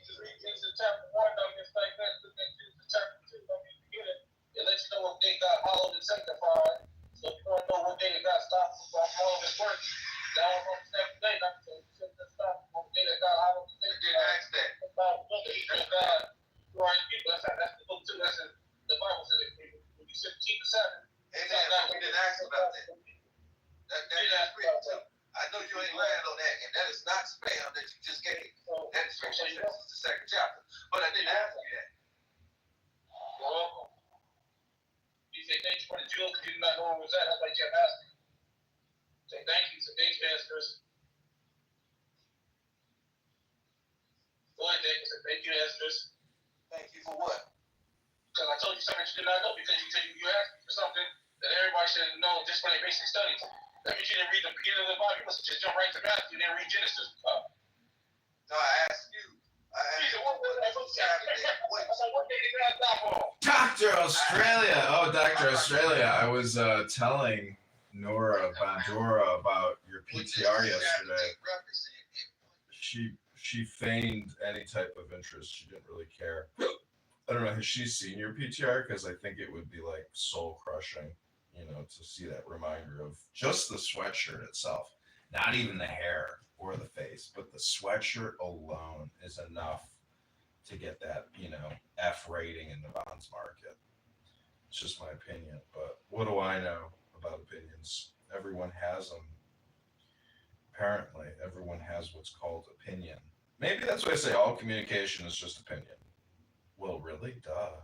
Just read Genesis chapter 1, don't get like that. Look at Genesis chapter 2, don't get forget it. It lets you know what day God hallowed and sanctified. So if you want to know what day that God stopped from all of his work, that was on the seventh day, not the stop on the day that God hallowed and sanctified. Didn't ask that. That's God. You already people. That's the book too. That's in the Bible said it. When you said keep the Sabbath. Amen. We didn't ask about that. That is real too. I know you ain't lying on that, and that is not spam that you just gave. That is from Genesis, the second chapter. But I didn't ask you that. You're welcome. You say thank you for the jewel because you did not know where it was at. That's why you kept asking. Say thank you. Say thanks, Masters. Go ahead, Dave. Say thank you, Masters. Thank you for what? Because I told you something you did not know because you asked me for something that everybody should know just for their basic studies. That means you didn't read the beginning of the Bible. You must just jump right to Matthew. You didn't read Genesis. No, I asked you. Dr. Australia. Oh, Dr. Australia. I was telling Nora Bandura about your PTR yesterday. She feigned any type of interest. She didn't really care. I don't know. Has she seen your PTR? Because I think it would be like soul crushing, to see that reminder of just the sweatshirt itself, not even the hair or the face, but the sweatshirt alone is enough to get that, F rating in the bonds market. It's just my opinion, but what do I know about opinions? Everyone has them. Apparently, everyone has what's called opinion. Maybe that's why I say all communication is just opinion. Well, really? Duh.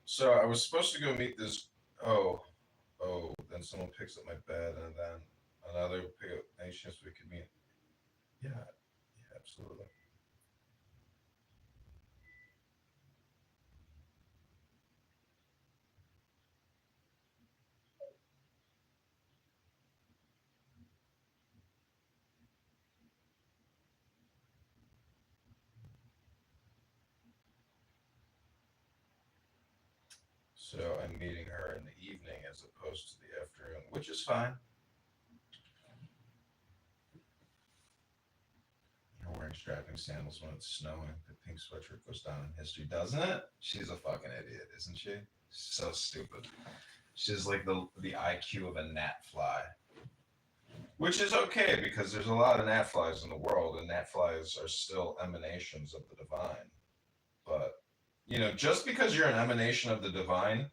So I was supposed to go meet this. Then someone picks up my bed, and then another pick up. Any chance we could meet? Yeah, absolutely. So I'm meeting her in the evening as opposed to the afternoon, which is fine. You're wearing strapping sandals when it's snowing. The pink sweatshirt goes down in history, doesn't it? She's a fucking idiot, isn't she? She's so stupid. She's like the IQ of a gnat fly. Which is okay because there's a lot of gnat flies in the world, and gnat flies are still emanations of the divine. But, just because you're an emanation of the divine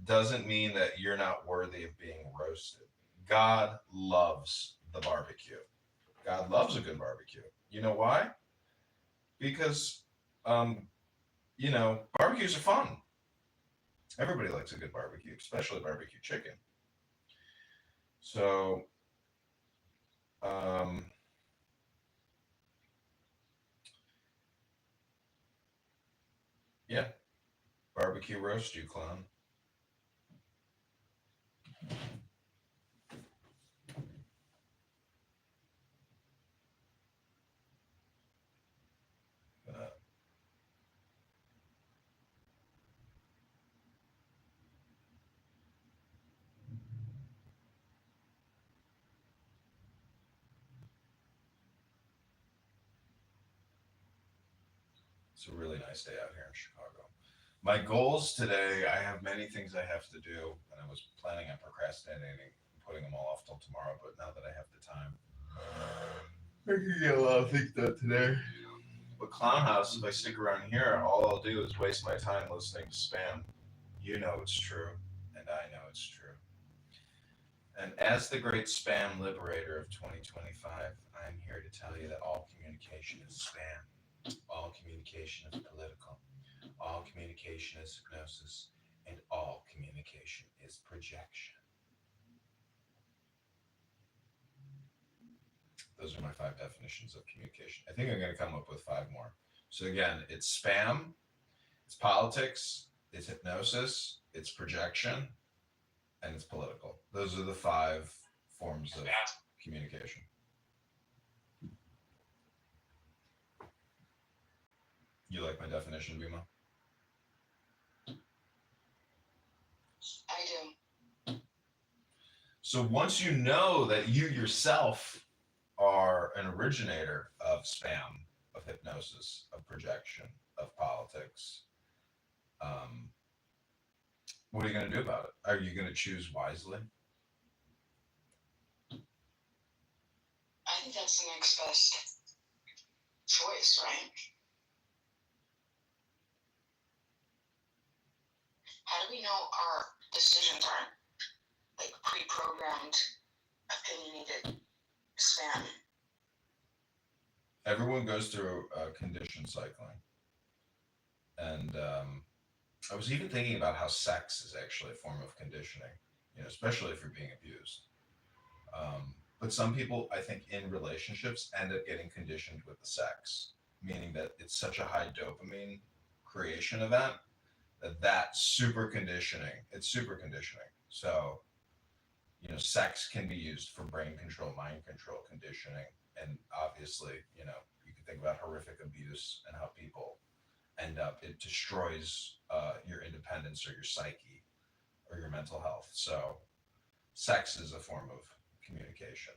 doesn't mean that you're not worthy of being roasted. God loves the barbecue. God loves a good barbecue. You know why? Because, barbecues are fun. Everybody likes a good barbecue, especially barbecue chicken. So, yeah, barbecue roast, you clown. It's a really nice day out here in Chicago. My goals today, I have many things I have to do, and I was planning on procrastinating and putting them all off till tomorrow, but now that I have the time, I can get a lot of things done today. But Clown House, if I stick around here, all I'll do is waste my time listening to spam. You know it's true, and I know it's true. And as the great spam liberator of 2025, I'm here to tell you that all communication is spam. All communication is political. All communication is hypnosis. And all communication is projection. Those are my 5 definitions of communication. I think I'm going to come up with 5 more. So again, it's spam, it's politics, it's hypnosis, it's projection, and it's political. Those are the 5 forms of communication. You like my definition, Bima? I do. So once you know that you yourself are an originator of spam, of hypnosis, of projection, of politics, what are you going to do about it? Are you going to choose wisely? I think that's the next best choice, right? How do we know our decisions aren't like pre-programmed, opinionated spam? Everyone goes through condition cycling. And I was even thinking about how sex is actually a form of conditioning, especially if you're being abused. But some people, I think, in relationships end up getting conditioned with the sex, meaning that it's such a high dopamine creation event that's super conditioning. It's super conditioning. So, sex can be used for brain control, mind control, conditioning. And obviously, you can think about horrific abuse and how people end up, it destroys your independence or your psyche or your mental health. So sex is a form of communication.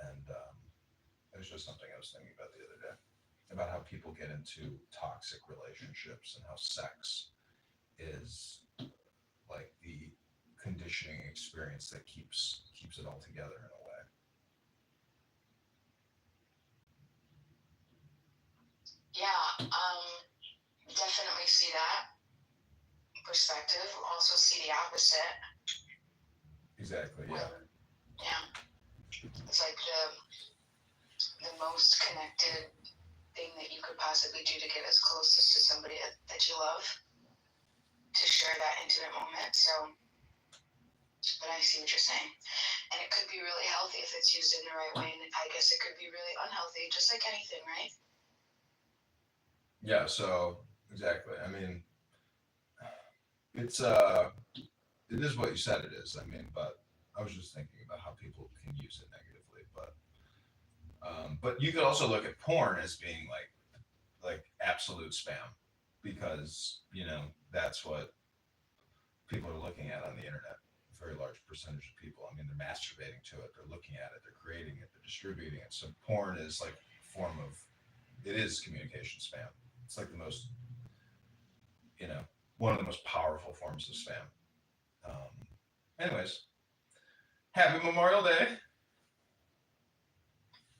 And it was just something I was thinking about the other day, about how people get into toxic relationships and how sex is like the conditioning experience that keeps it all together in a way. Yeah, definitely see that perspective. Also see the opposite. Exactly, yeah. Yeah. It's like the most connected thing that you could possibly do to get as closest to somebody that you love, to share that intimate moment. So, but I see what you're saying. And it could be really healthy if it's used in the right way. And I guess it could be really unhealthy, just like anything, right? Yeah, so exactly. I mean, it is what you said it is. I mean, but I was just thinking about how people can use it negatively. But you could also look at porn as being like absolute spam, because that's what people are looking at on the internet. A very large percentage of people. I mean, they're masturbating to it. They're looking at it. They're creating it. They're distributing it. So porn is like a form of, it is communication spam. It's like the most, one of the most powerful forms of spam. Anyways, happy Memorial Day.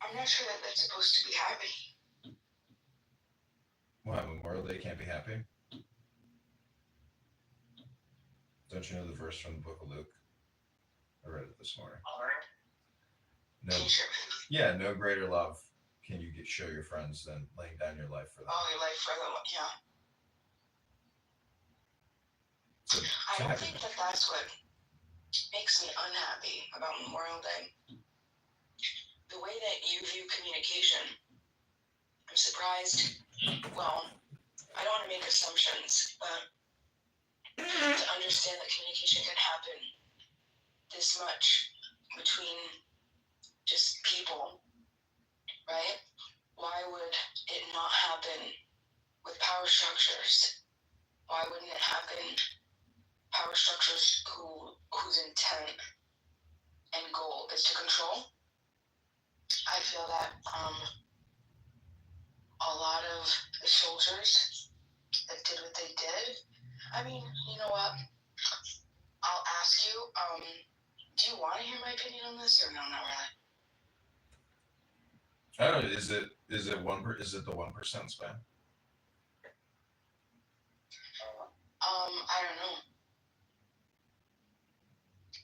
I'm not sure that that's supposed to be happy. Why, Memorial Day can't be happy? Don't you know the verse from the book of Luke? I read it this morning. No, yeah, no greater love can you show your friends than laying down your life for them. Oh, your life for them, yeah. So, I don't think that that's what makes me unhappy about Memorial Day. The way that you view communication, I'm surprised. Well, I don't want to make assumptions, but to understand that communication can happen this much between just people, right? Why would it not happen with power structures? Why wouldn't it happen power structures whose intent and goal is to control? I feel that a lot of the soldiers did what they did. I mean, you know what? I'll ask you. Do you want to hear my opinion on this, or no? Not really. Oh, is it the 1% spam? I don't know.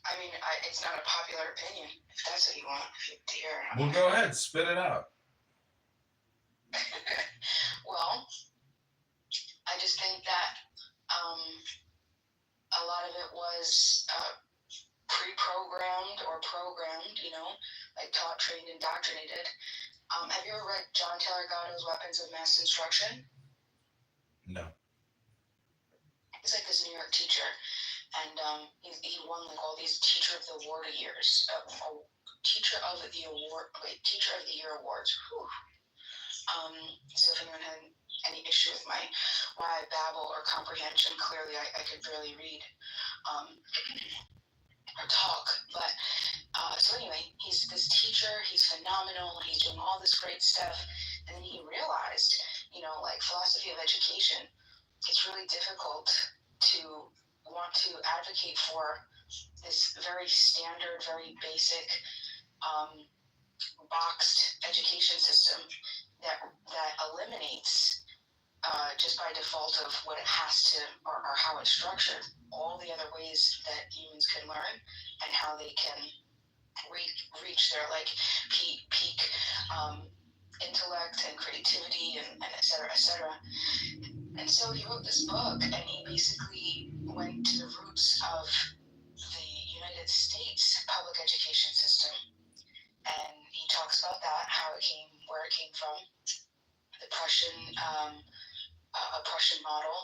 I mean, it's not a popular opinion. If that's what you want, if you dare. Well, go ahead, spit it out. Well, I just think that a lot of it was pre-programmed or programmed, like taught, trained, indoctrinated. Have you ever read John Taylor Gatto's Weapons of Mass Destruction? No. He's like this New York teacher, and he won like all these Teacher of the Year awards. Whew. So if anyone had any issue with why I babble or comprehension, clearly I could barely read or talk. But so anyway, he's this teacher. He's phenomenal. He's doing all this great stuff, and then he realized, like philosophy of education, it's really difficult to want to advocate for this very standard, very basic, boxed education system that eliminates just by default of what it has to or how it's structured, all the other ways that humans can learn and how they can reach their like peak intellect and creativity and et cetera, et cetera. And so he wrote this book, and he basically went to the roots of the United States public education system. And he talks about that, how it came, where it came from, the Prussian model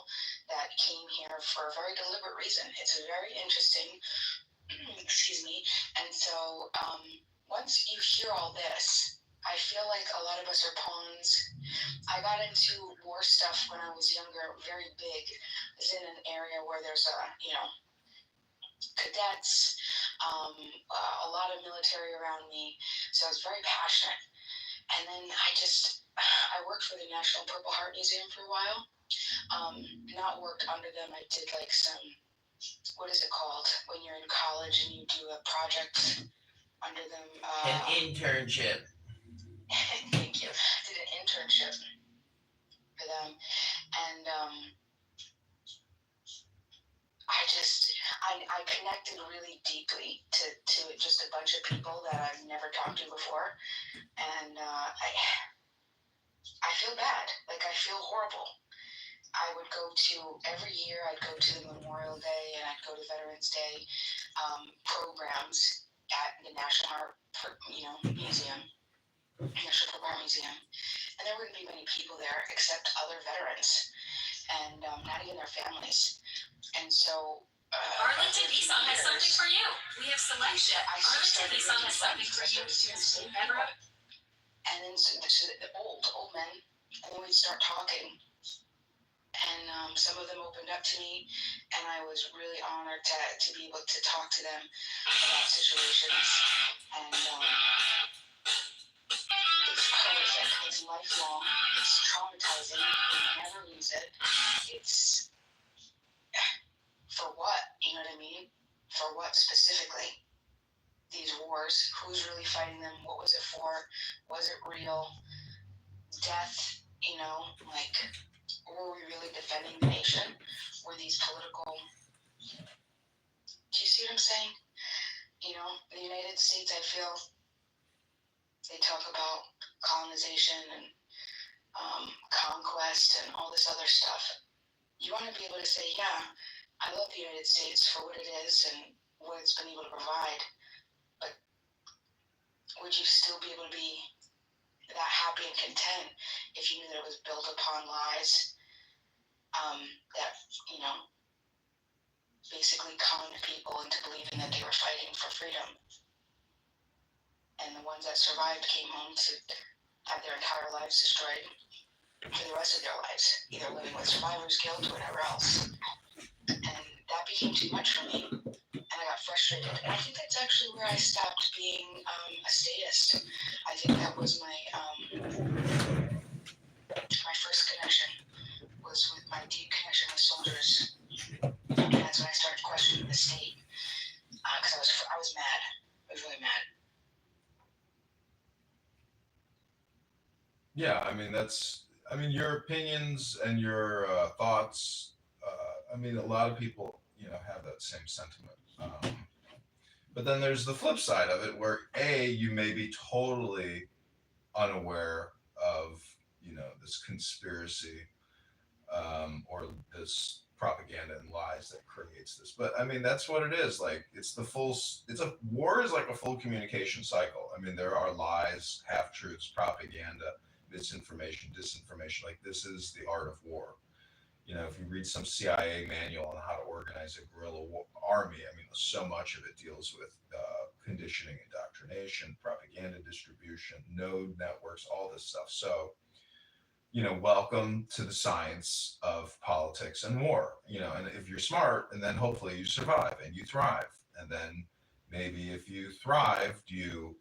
that came here for a very deliberate reason. It's very interesting. Excuse me. And so once you hear all this, I feel like a lot of us are pawns. I got into war stuff when I was younger, very big. I was in an area where there's cadets, a lot of military around me, so I was very passionate. And then I worked for the National Purple Heart Museum for a while. Not worked under them. I did like some, what is it called when you're in college and you do a project under them? An internship. Thank you. I did an internship for them, and I connected really deeply to just a bunch of people that I've never talked to before, and I feel bad. Like, I feel horrible. I would go to, every year I'd go to the Memorial Day and I'd go to Veterans Day programs at the National Heart Museum, National Purple Heart Museum, and there wouldn't be many people there except other veterans and not even their families. And so Arlington Nissan has something for you. We have selection. Arlington Nissan has something for you. And then so the old men, and then we'd start talking. And some of them opened up to me, and I was really honored to be able to talk to them about situations. And it's horrific. It's lifelong. It's traumatizing. You never lose it. It's for what? You know what I mean? For what specifically? These wars. Who's really fighting them? What was it for? Was it real? Death. Like, were we really defending the nation? Were these political? Do you see what I'm saying? The United States, I feel, they talk about colonization and conquest and all this other stuff. You want to be able to say, yeah, I love the United States for what it is and what it's been able to provide, but would you still be able to be that happy and content if you knew that it was built upon lies that, basically conned people into believing that they were fighting for freedom? And the ones that survived came home to have their entire lives destroyed for the rest of their lives, either living with survivor's guilt or whatever else. And that became too much for me, and I got frustrated. And I think that's actually where I stopped being a statist. I think that was my first connection, was with my deep connection connection with soldiers. And that's when I started questioning the state. Because I was mad. I was really mad. Yeah, I mean, your opinions and your thoughts. I mean, a lot of people, have that same sentiment. But then there's the flip side of it, where you may be totally unaware of, this conspiracy or this propaganda and lies that creates this. But I mean, that's what it is. Like, war is like a full communication cycle. I mean, there are lies, half truths, propaganda, misinformation, disinformation. Like, this is the art of war. If you read some CIA manual on how to organize a guerrilla army, I mean, so much of it deals with conditioning, indoctrination, propaganda distribution, node networks, all this stuff. So, welcome to the science of politics and war, and if you're smart, and then hopefully you survive and you thrive. And then maybe if you thrive, you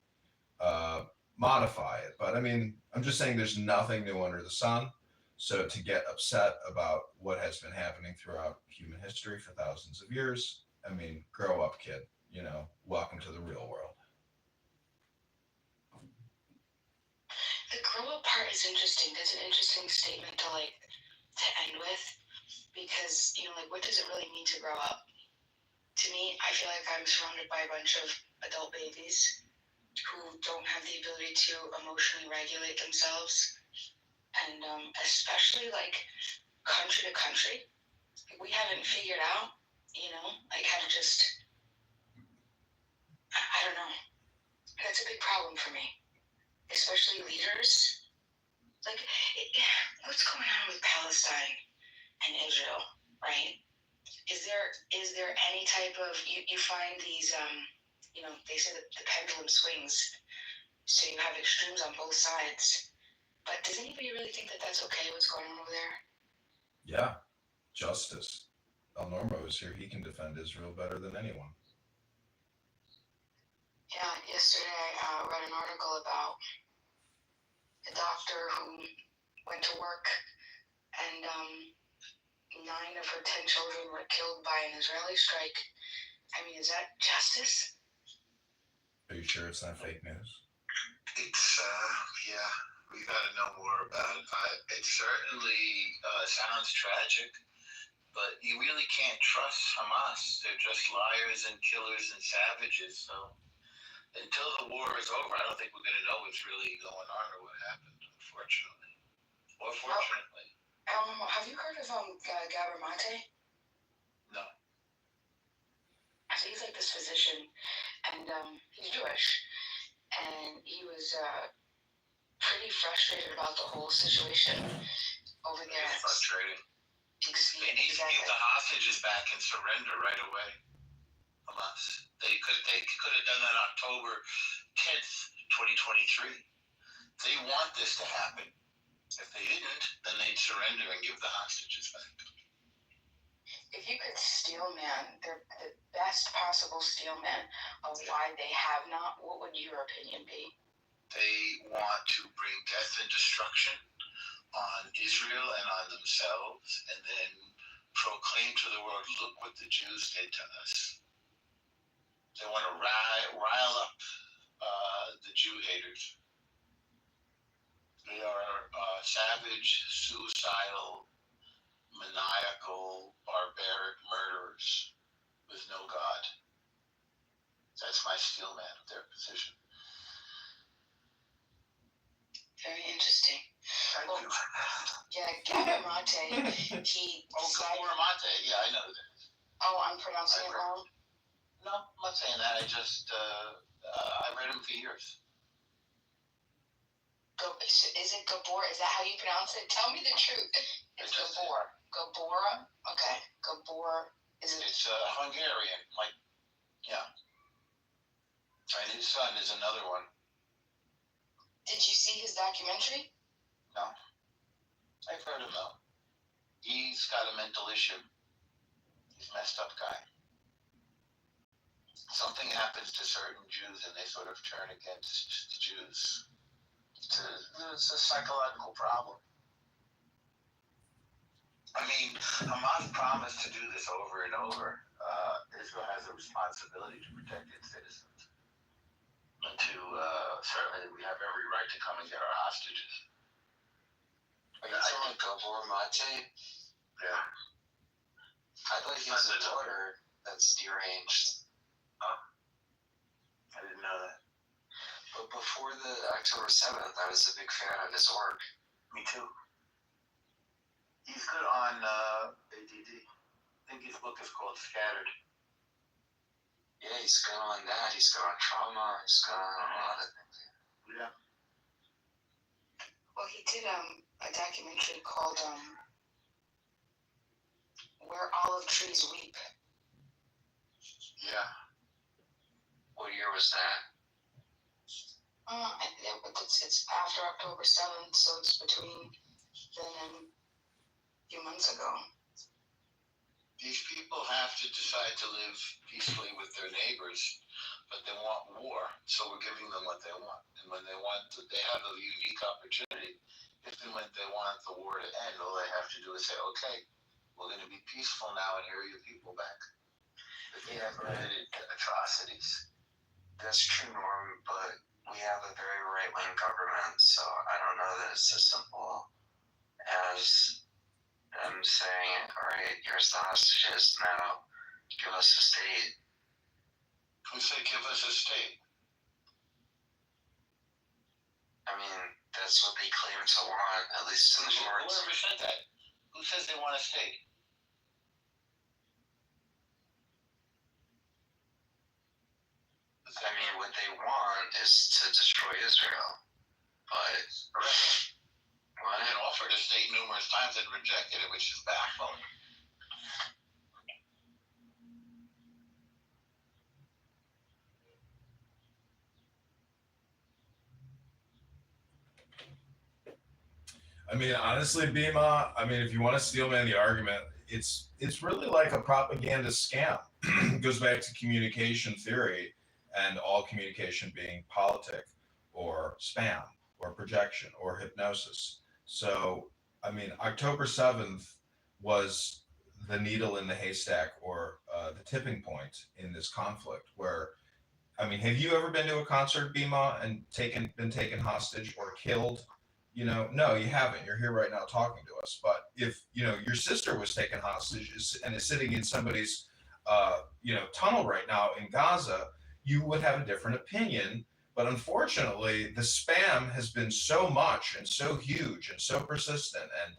modify it. But I mean, I'm just saying there's nothing new under the sun. So to get upset about what has been happening throughout human history for thousands of years, I mean, grow up, kid. Welcome to the real world. The grow up part is interesting. That's an interesting statement to end with, because what does it really mean to grow up? To me, I feel like I'm surrounded by a bunch of adult babies who don't have the ability to emotionally regulate themselves, and especially country to country, we haven't figured out, how to just, I don't know. That's a big problem for me, especially leaders. What's going on with Palestine and Israel, right? Is there any type of, you find these, they say that the pendulum swings, so you have extremes on both sides. But does anybody really think that that's okay, what's going on over there? Yeah, justice. El Normo is here. He can defend Israel better than anyone. Yeah, yesterday I read an article about a doctor who went to work and 9 of her 10 children were killed by an Israeli strike. I mean, is that justice? Are you sure it's not fake news? It's, yeah, we got to know more about it. It certainly sounds tragic, but you really can't trust Hamas. They're just liars and killers and savages. So until the war is over, I don't think we're going to know what's really going on or what happened, unfortunately. Or fortunately. Have you heard of Gabor Mate? No. So he's like this physician, and he's Jewish, and he was pretty frustrated about the whole situation over there. It's frustrating. They need to give the hostages back and surrender right away. Hamas. They could have done that October 10th, 2023. They want this to happen. If they didn't, then they'd surrender and give the hostages back. If you could steel man the best possible steel man of why they have not, what would your opinion be? They want to bring death and destruction on Israel and on themselves, and then proclaim to the world, look what the Jews did to us. They want to rile up the Jew haters. They are savage, suicidal, maniacal, barbaric murderers with no God. That's my steel man of their position. Very interesting. Thank you. Yeah, Gabor Mate, he... Gabor Mate, yeah, I know that. Oh, I'm pronouncing it wrong? No, I'm not saying that. I just, I read him for years. Is it Gabor? Is that how you pronounce it? Tell me the truth. It's Gabor. Gabor? Okay. Gabor. Is it? It's Hungarian. Yeah. And his son is another one. Did you see his documentary? No. I've heard him though. He's got a mental issue. He's a messed up guy. Something happens to certain Jews and they sort of turn against the Jews. It's a psychological problem. I mean, Hamas promised to do this over and over. Israel has a responsibility to protect its citizens. And certainly we have every right to come and get our hostages. Are you talking Gabor Mate? Yeah. I thought he has a daughter that's deranged. I didn't know that. But before the October 7th, I was a big fan of his work. Me too. He's good on ADD. I think his book is called Scattered. Yeah, he's good on that. He's good on trauma. He's good on a lot of things. Yeah. Well, he did a documentary called Where Olive Trees Weep. Yeah. What year was that? It's after October 7th, so it's between then and a few months ago. These people have to decide to live peacefully with their neighbors, but they want war, so we're giving them what they want. And when they want to, they have a unique opportunity. If and when they want the war to end, all they have to do is say, okay, we're going to be peaceful now and here are your people back. But they have committed atrocities. That's true, Norm, but we have a very right-wing government, so I don't know that it's as simple as them saying, all right, here's the hostages, now give us a state. Who said give us a state? I mean, that's what they claim to want, at least in the shorts. Whoever said that? Who says they want a state? I mean, what they want is to destroy Israel, but Well, they offered a state numerous times and rejected it, which is baffling. I mean, honestly, Bima, I mean, if you want to steelman the argument, it's really like a propaganda scam. It goes back to communication theory and all communication being politic or spam or projection or hypnosis. So, I mean, October 7th was the needle in the haystack or the tipping point in this conflict where, I mean, have you ever been to a concert, Bima, and been taken hostage or killed? No, you haven't. You're here right now talking to us. But if your sister was taken hostage and is sitting in somebody's tunnel right now in Gaza, you would have a different opinion. But unfortunately, the spam has been so much and so huge and so persistent and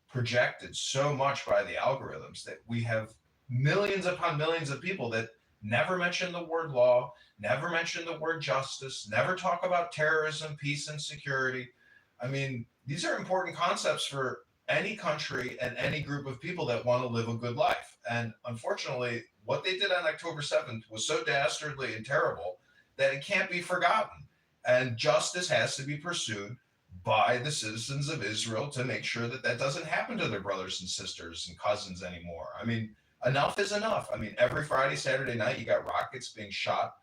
projected so much by the algorithms that we have millions upon millions of people that never mention the word law, never mention the word justice, never talk about terrorism, peace, and security. I mean, these are important concepts for any country and any group of people that want to live a good life. And unfortunately, what they did on October 7th was so dastardly and terrible that it can't be forgotten. And justice has to be pursued by the citizens of Israel to make sure that that doesn't happen to their brothers and sisters and cousins anymore. I mean, enough is enough. I mean, every Friday, Saturday night, you got rockets being shot,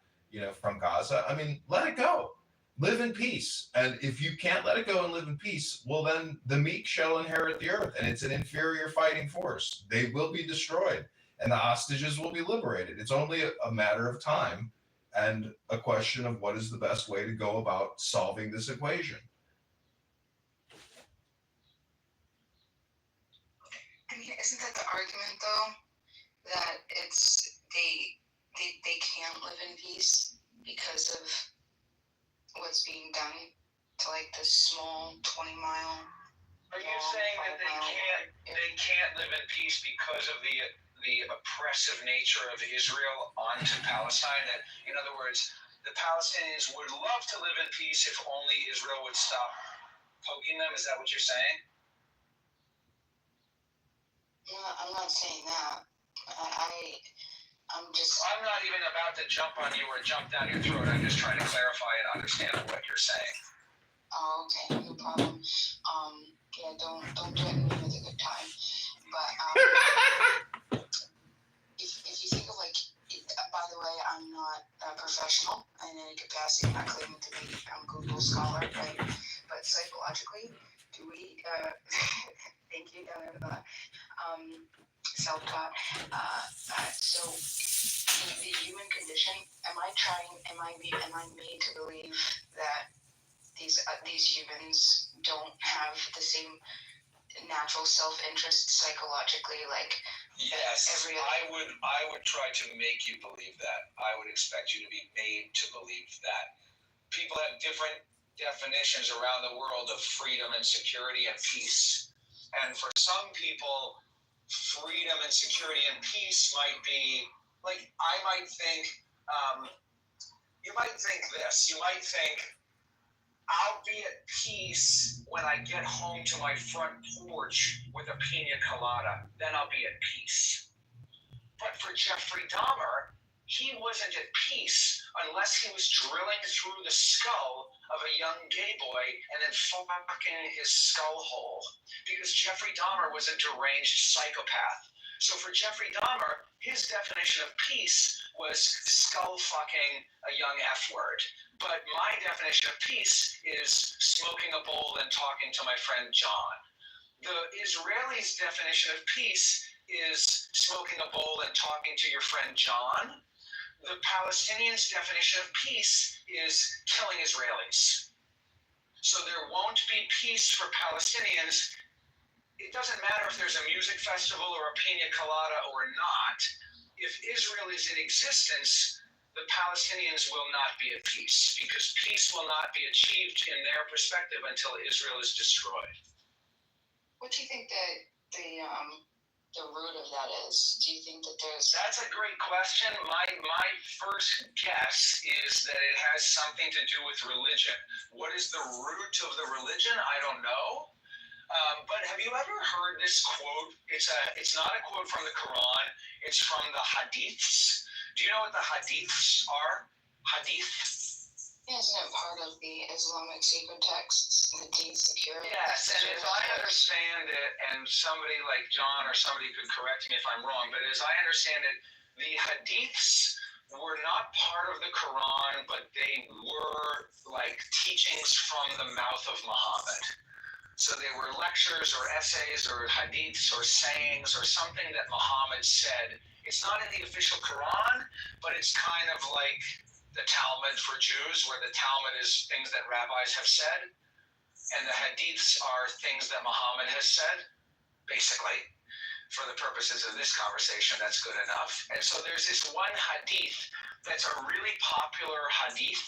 from Gaza. I mean, let it go. Live in peace. And if you can't let it go and live in peace, well, then the meek shall inherit the earth, and it's an inferior fighting force. They will be destroyed, and the hostages will be liberated. It's only a matter of time and a question of what is the best way to go about solving this equation. I mean, isn't that the argument, though, that it's they can't live in peace because of what's being done to like this small 20-mile. Are you saying that they can't live in peace because of the oppressive nature of Israel onto Palestine? That, in other words, the Palestinians would love to live in peace if only Israel would stop poking them? Is that what you're saying? No, I'm not saying that. I'm not even about to jump on you or jump down your throat. I'm just trying to clarify and understand what you're saying. Oh, okay, no problem. Yeah, don't threaten me with a good time. But if you think of by the way, I'm not a professional in any capacity. I'm not claiming to be a Google scholar, right? But psychologically, do we? Thank you. self-taught. So the human condition. Am I made to believe that these humans don't have the same natural self-interest psychologically, like yes, every other? I would try to make you believe that. I would expect you to be made to believe that. People have different definitions around the world of freedom and security and peace. And for some people, freedom and security and peace might be like, I might think, you might think this. You might think, I'll be at peace when I get home to my front porch with a pina colada. Then I'll be at peace. But for Jeffrey Dahmer, he wasn't at peace unless he was drilling through the skull of a young gay boy and then fucking his skull hole. Because Jeffrey Dahmer was a deranged psychopath. So for Jeffrey Dahmer, his definition of peace was skull fucking a young F word. But my definition of peace is smoking a bowl and talking to my friend John. The Israelis' definition of peace is smoking a bowl and talking to your friend John. The Palestinians' definition of peace is killing Israelis. So there won't be peace for Palestinians. It doesn't matter if there's a music festival or a pina colada or not. If Israel is in existence, the Palestinians will not be at peace, because peace will not be achieved in their perspective until Israel is destroyed. What do you think that the root of that is? Do you think that there's... That's a great question. My first guess is that it has something to do with religion. What is the root of the religion? I don't know. But have you ever heard this quote? It's not a quote from the Quran. It's from the Hadiths. Do you know what the Hadiths are? Hadith? Yeah, isn't it part of the Islamic sacred texts, the deed security? Yes, and if I understand it, and somebody like John or somebody could correct me if I'm wrong, but as I understand it, the Hadiths were not part of the Quran, but they were like teachings from the mouth of Muhammad. So they were lectures or essays or hadiths or sayings or something that Muhammad said. It's not in the official Quran, but it's kind of like the Talmud for Jews, where the Talmud is things that rabbis have said, and the hadiths are things that Muhammad has said, basically. For the purposes of this conversation, that's good enough. And so there's this one hadith that's a really popular hadith,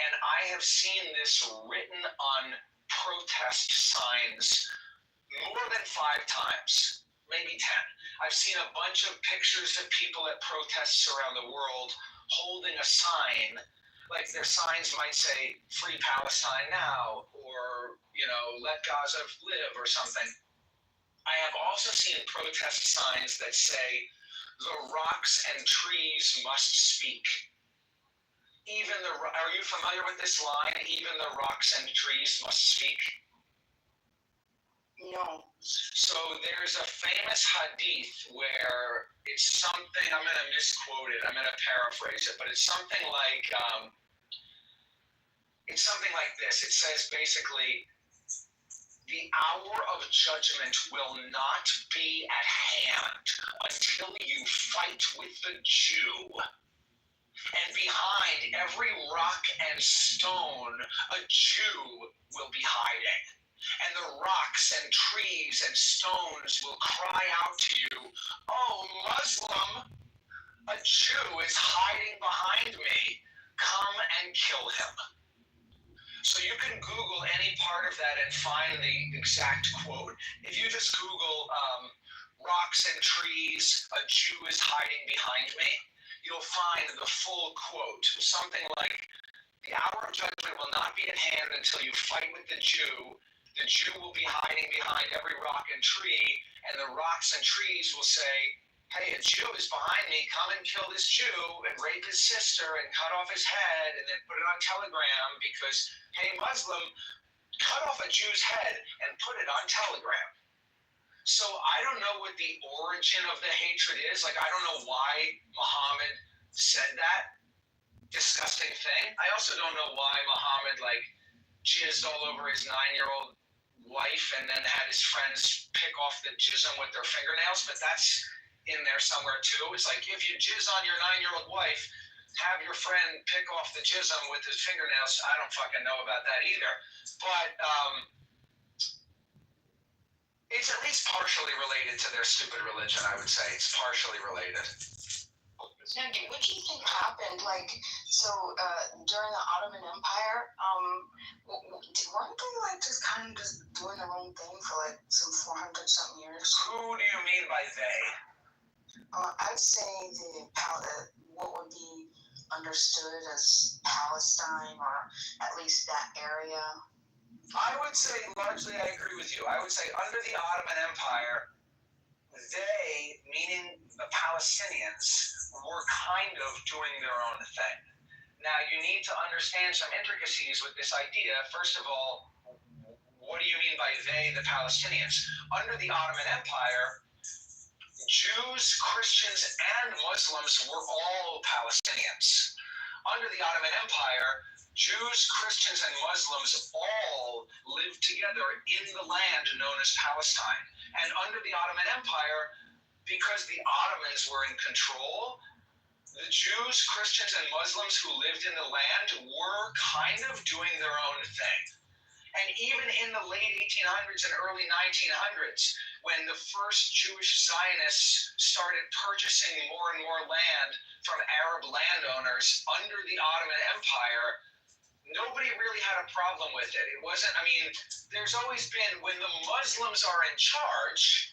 and I have seen this written on protest signs more than 5 times, maybe 10. I've seen a bunch of pictures of people at protests around the world holding a sign, like their signs might say, "Free Palestine now," or, "Let Gaza live," or something. I have also seen protest signs that say, "The rocks and trees must speak." Are you familiar with this line? Even the rocks and trees must speak. No. So there's a famous hadith where it's something, I'm going to misquote it, I'm going to paraphrase it, but it's something like this. It says basically, the hour of judgment will not be at hand until you fight with the Jew. And behind every rock and stone, a Jew will be hiding. And the rocks and trees and stones will cry out to you, "Oh, Muslim, a Jew is hiding behind me. Come and kill him." So you can Google any part of that and find the exact quote. If you just Google rocks and trees, a Jew is hiding behind me, you'll find the full quote. Something like, "The hour of judgment will not be at hand until you fight with the Jew. The Jew will be hiding behind every rock and tree, and the rocks and trees will say, 'Hey, a Jew is behind me. Come and kill this Jew and rape his sister and cut off his head and then put it on Telegram because, hey, Muslim, cut off a Jew's head and put it on Telegram.'" So I don't know what the origin of the hatred is. Like, I don't know why Muhammad said that disgusting thing. I also don't know why Muhammad, jizzed all over his 9-year-old wife and then had his friends pick off the jism with their fingernails, but that's in there somewhere too. It's like, if you jizz on your 9-year-old wife, have your friend pick off the jism with his fingernails. I don't fucking know about that either. But it's at least partially related to their stupid religion, I would say. It's partially related. Now, what do you think happened? Like, so during the Ottoman Empire, weren't they like just kind of just doing their own thing for like some 400-something years? Who do you mean by they? I'd say what would be understood as Palestine, or at least that area. I would say largely I agree with you. I would say under the Ottoman Empire, they, meaning the Palestinians, were kind of doing their own thing. Now, you need to understand some intricacies with this idea. First of all, what do you mean by they, the Palestinians? Under the Ottoman Empire, Jews, Christians, and Muslims were all Palestinians. Under the Ottoman Empire, Jews, Christians, and Muslims all lived together in the land known as Palestine. And under the Ottoman Empire, because the Ottomans were in control, the Jews, Christians, and Muslims who lived in the land were kind of doing their own thing. And even in the late 1800s and early 1900s, when the first Jewish Zionists started purchasing more and more land from Arab landowners under the Ottoman Empire, nobody really had a problem with it. It wasn't, there's always been, when the Muslims are in charge,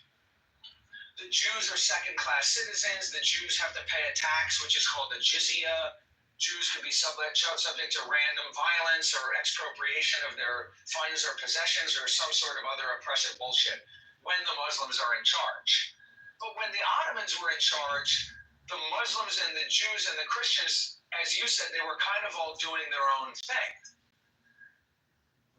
the Jews are second-class citizens. The Jews have to pay a tax, which is called the jizya. Jews can be subject to random violence or expropriation of their funds or possessions or some sort of other oppressive bullshit when the Muslims are in charge. But when the Ottomans were in charge, the Muslims and the Jews and the Christians, as you said, they were kind of all doing their own thing.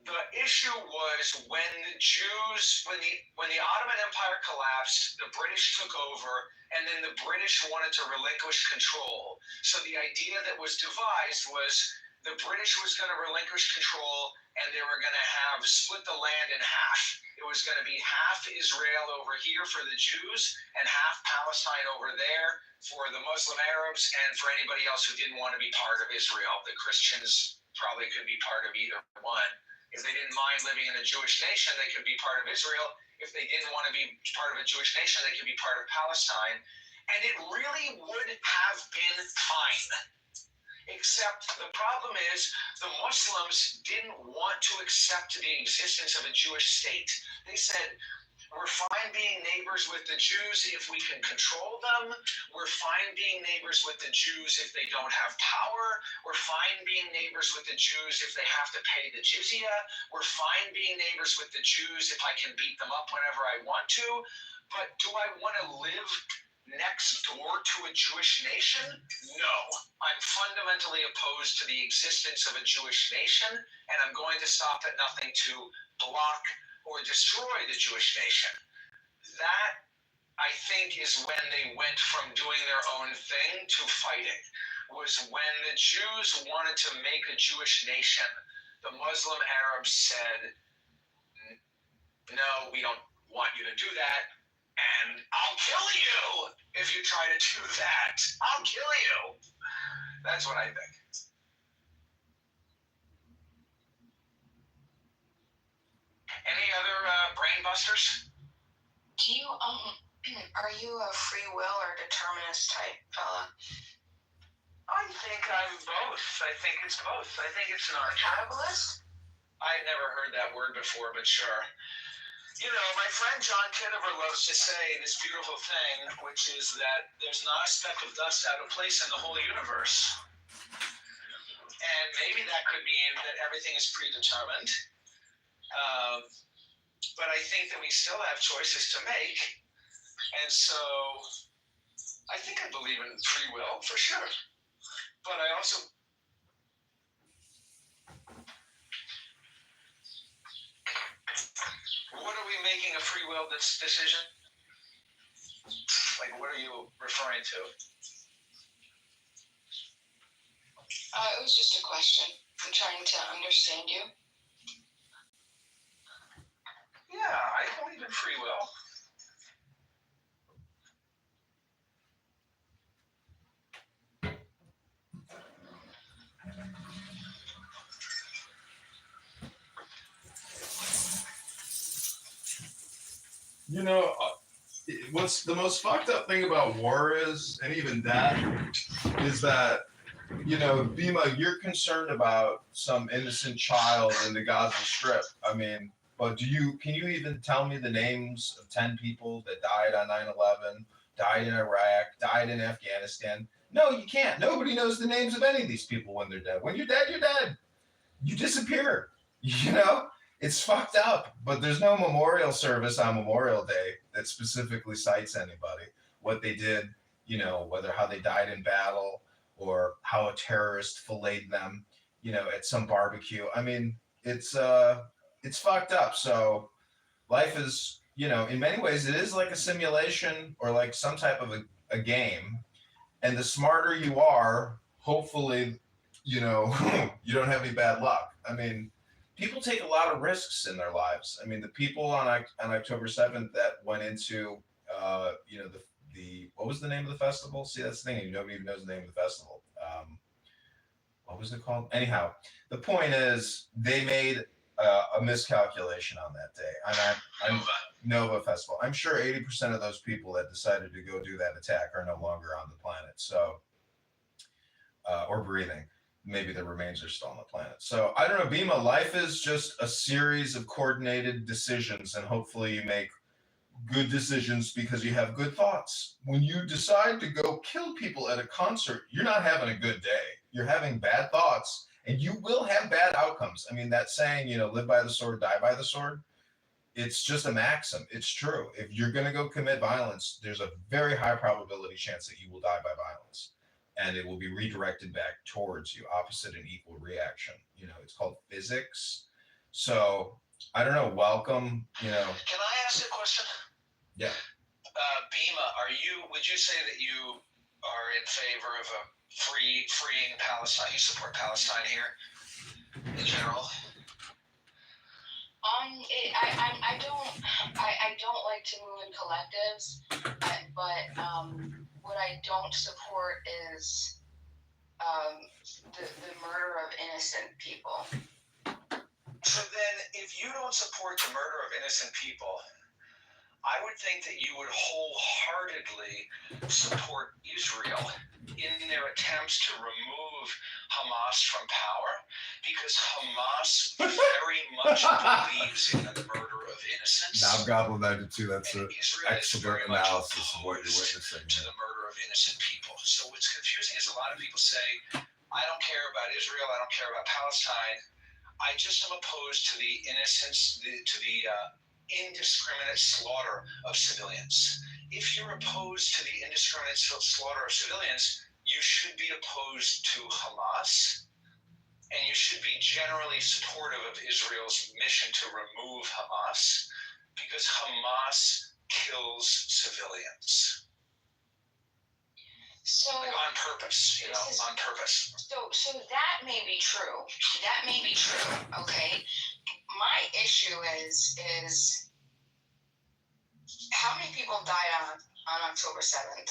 The issue was when the Ottoman Empire collapsed, the British took over, and then the British wanted to relinquish control. So the idea that was devised was the British was going to relinquish control, and they were going to split the land in half. It was going to be half Israel over here for the Jews and half Palestine over there for the Muslim Arabs and for anybody else who didn't want to be part of Israel. The Christians probably could be part of either one. If they didn't mind living in a Jewish nation, they could be part of Israel. If they didn't want to be part of a Jewish nation, they could be part of Palestine. And it really would have been fine. Except the problem is the Muslims didn't want to accept the existence of a Jewish state. They said, we're fine being neighbors with the Jews if we can control them. We're fine being neighbors with the Jews if they don't have power. We're fine being neighbors with the Jews if they have to pay the jizya. We're fine being neighbors with the Jews if I can beat them up whenever I want to. But do I want to live next door to a Jewish nation? No. I'm fundamentally opposed to the existence of a Jewish nation, and I'm going to stop at nothing to block or destroy the Jewish nation. That, I think, is when they went from doing their own thing to fighting, was when the Jews wanted to make a Jewish nation. The Muslim Arabs said, no, we don't want you to do that, and I'll kill you if you try to do that. I'll kill you. That's what I think. Any other brain busters? Do you are you a free will or determinist type fella? I think I'm both. I think it's both. I think it's an art. Compatibilist? I've never heard that word before, but sure. You know, my friend John Kitover loves to say this beautiful thing, which is that there's not a speck of dust out of place in the whole universe. And maybe that could mean that everything is predetermined. But I think that we still have choices to make. And so I think I believe in free will, for sure. But I also... What are we making a free will decision? Like, what are you referring to? It was just a question. I'm trying to understand you. free will. You know, what's the most fucked up thing about war is, and even that, is that, you know, Bima, you're concerned about some innocent child in the Gaza Strip. I mean, but can you even tell me the names of 10 people that died on 9/11, died in Iraq, died in Afghanistan? No, you can't. Nobody knows the names of any of these people when they're dead. When you're dead, you're dead. You disappear. You know? It's fucked up, but there's no memorial service on Memorial Day that specifically cites anybody, what they did, you know, whether how they died in battle or how a terrorist filleted them, you know, at some barbecue. I mean, it's fucked up. So life is, you know, in many ways, it is like a simulation or like some type of a game. And the smarter you are, hopefully, you know, you don't have any bad luck. I mean, people take a lot of risks in their lives. I mean, the people on October 7th that went into, you know, the what was the name of the festival? See, that's the thing. Nobody even knows the name of the festival. What was it called? Anyhow, the point is they made a miscalculation on that day. I'm Nova Festival. I'm sure 80% of those people that decided to go do that attack are no longer on the planet. So, or breathing. Maybe the remains are still on the planet. So I don't know, Bima, life is just a series of coordinated decisions, and hopefully you make good decisions because you have good thoughts. When you decide to go kill people at a concert, you're not having a good day. You're having bad thoughts, and you will have bad outcomes. I mean, that saying, you know, live by the sword, die by the sword, it's just a maxim. It's true. If you're going to go commit violence, there's a very high probability chance that you will die by violence. And it will be redirected back towards you, opposite and equal reaction. You know, it's called physics. So I don't know. Welcome. You know. Can I ask a question? Yeah. Bima, would you say that you are in favor of a freeing Palestine? You support Palestine here in general? I don't like to move in collectives, but what I don't support is the murder of innocent people. So then, if you don't support the murder of innocent people, I would think that you would wholeheartedly support Israel in their attempts to remove Hamas from power, because Hamas very much believes in the murder of innocents. Now, Goblin 92, that's an Israel excellent analysis of what you're witnessing. To the murder of innocent people. So what's confusing is a lot of people say, I don't care about Israel, I don't care about Palestine. I just am opposed to the innocence, to the indiscriminate slaughter of civilians. If you're opposed to the indiscriminate slaughter of civilians, you should be opposed to Hamas, and you should be generally supportive of Israel's mission to remove Hamas, because Hamas kills civilians. So, like on purpose, you know, on purpose. So that may be true. That may be true. Okay. My issue is how many people died on October 7th?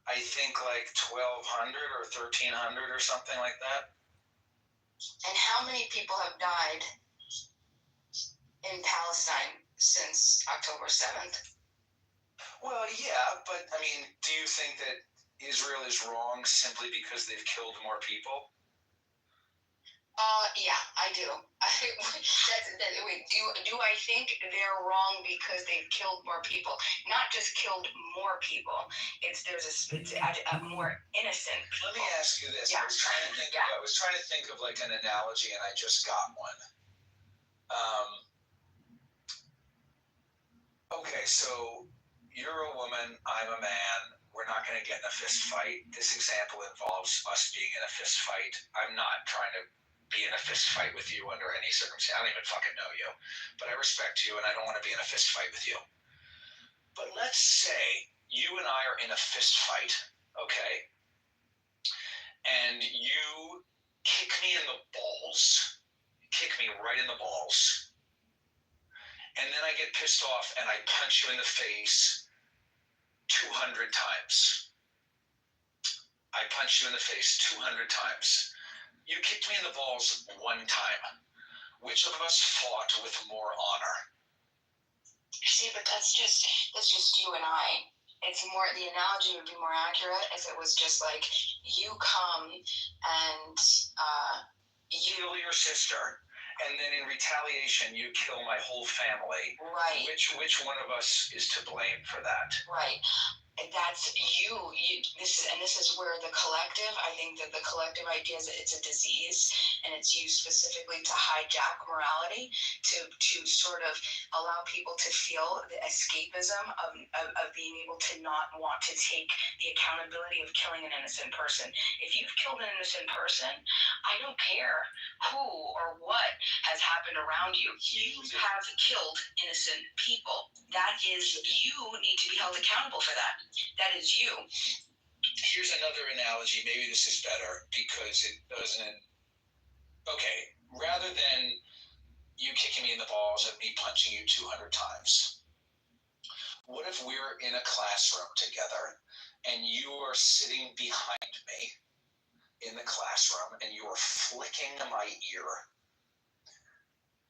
I think like 1,200 or 1,300 or something like that. And how many people have died in Palestine since October 7th? Well, yeah, but I mean, do you think that Israel is wrong simply because they've killed more people? Yeah, I do. Wait, do I think they're wrong because they've killed more people? Not just killed more people. There's a more innocent people. Let me ask you this. Yeah. I was trying to think of like an analogy, and I just got one. Okay, so you're a woman, I'm a man. We're not going to get in a fist fight. This example involves us being in a fist fight. I'm not trying to be in a fist fight with you under any circumstance. I don't even fucking know you, but I respect you, and I don't want to be in a fist fight with you. But let's say you and I are in a fist fight, okay? And you kick me in the balls, kick me right in the balls, and then I get pissed off and I punch you in the face 200 times. I punched you in the face 200 times. You kicked me in the balls one time. Which of us fought with more honor? See, but that's just you and I. It's more, the analogy would be more accurate if it was just like you come and you kill your sister, and then in retaliation you kill my whole family. Right. Which one of us is to blame for that? Right. That's you. This is where the collective. I think that the collective idea is that it's a disease, and it's used specifically to hijack morality, to sort of allow people to feel the escapism of being able to not want to take the accountability of killing an innocent person. If you've killed an innocent person, I don't care who or what has happened around you. You have killed innocent people. That is, you need to be held accountable for that. That is you. Here's another analogy. Maybe this is better because it doesn't. Okay, rather than you kicking me in the balls and me punching you 200 times, what if we're in a classroom together and you are sitting behind me in the classroom and you are flicking my ear?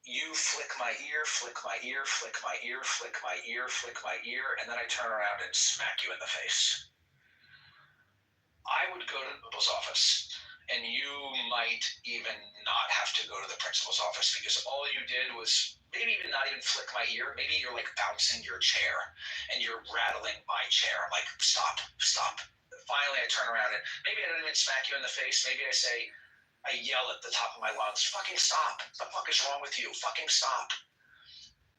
You flick my ear, flick my ear, flick my ear, flick my ear, flick my ear, and then I turn around and smack you in the face. I would go to the principal's office, and you might even not have to go to the principal's office because all you did was maybe even not even flick my ear. Maybe you're like bouncing your chair and you're rattling my chair. I'm like, stop, stop. Finally, I turn around and maybe I don't even smack you in the face. Maybe I yell at the top of my lungs, fucking stop. What the fuck is wrong with you? Fucking stop.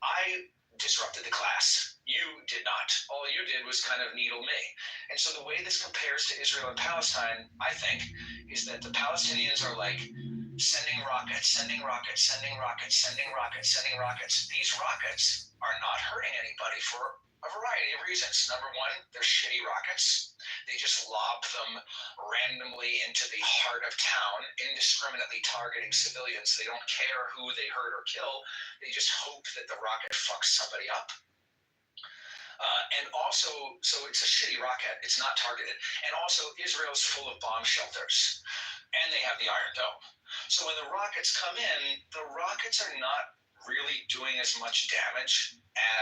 I disrupted the class. You did not. All you did was kind of needle me. And so the way this compares to Israel and Palestine, I think, is that the Palestinians are like sending rockets, sending rockets, sending rockets, sending rockets, sending rockets. These rockets are not hurting anybody for a variety of reasons. Number one, they're shitty rockets. They just lob them randomly into the heart of town, indiscriminately targeting civilians. They don't care who they hurt or kill. They just hope that the rocket fucks somebody up. And also, so it's a shitty rocket. It's not targeted. And also, Israel's full of bomb shelters. And they have the Iron Dome. So when the rockets come in, the rockets are not really doing as much damage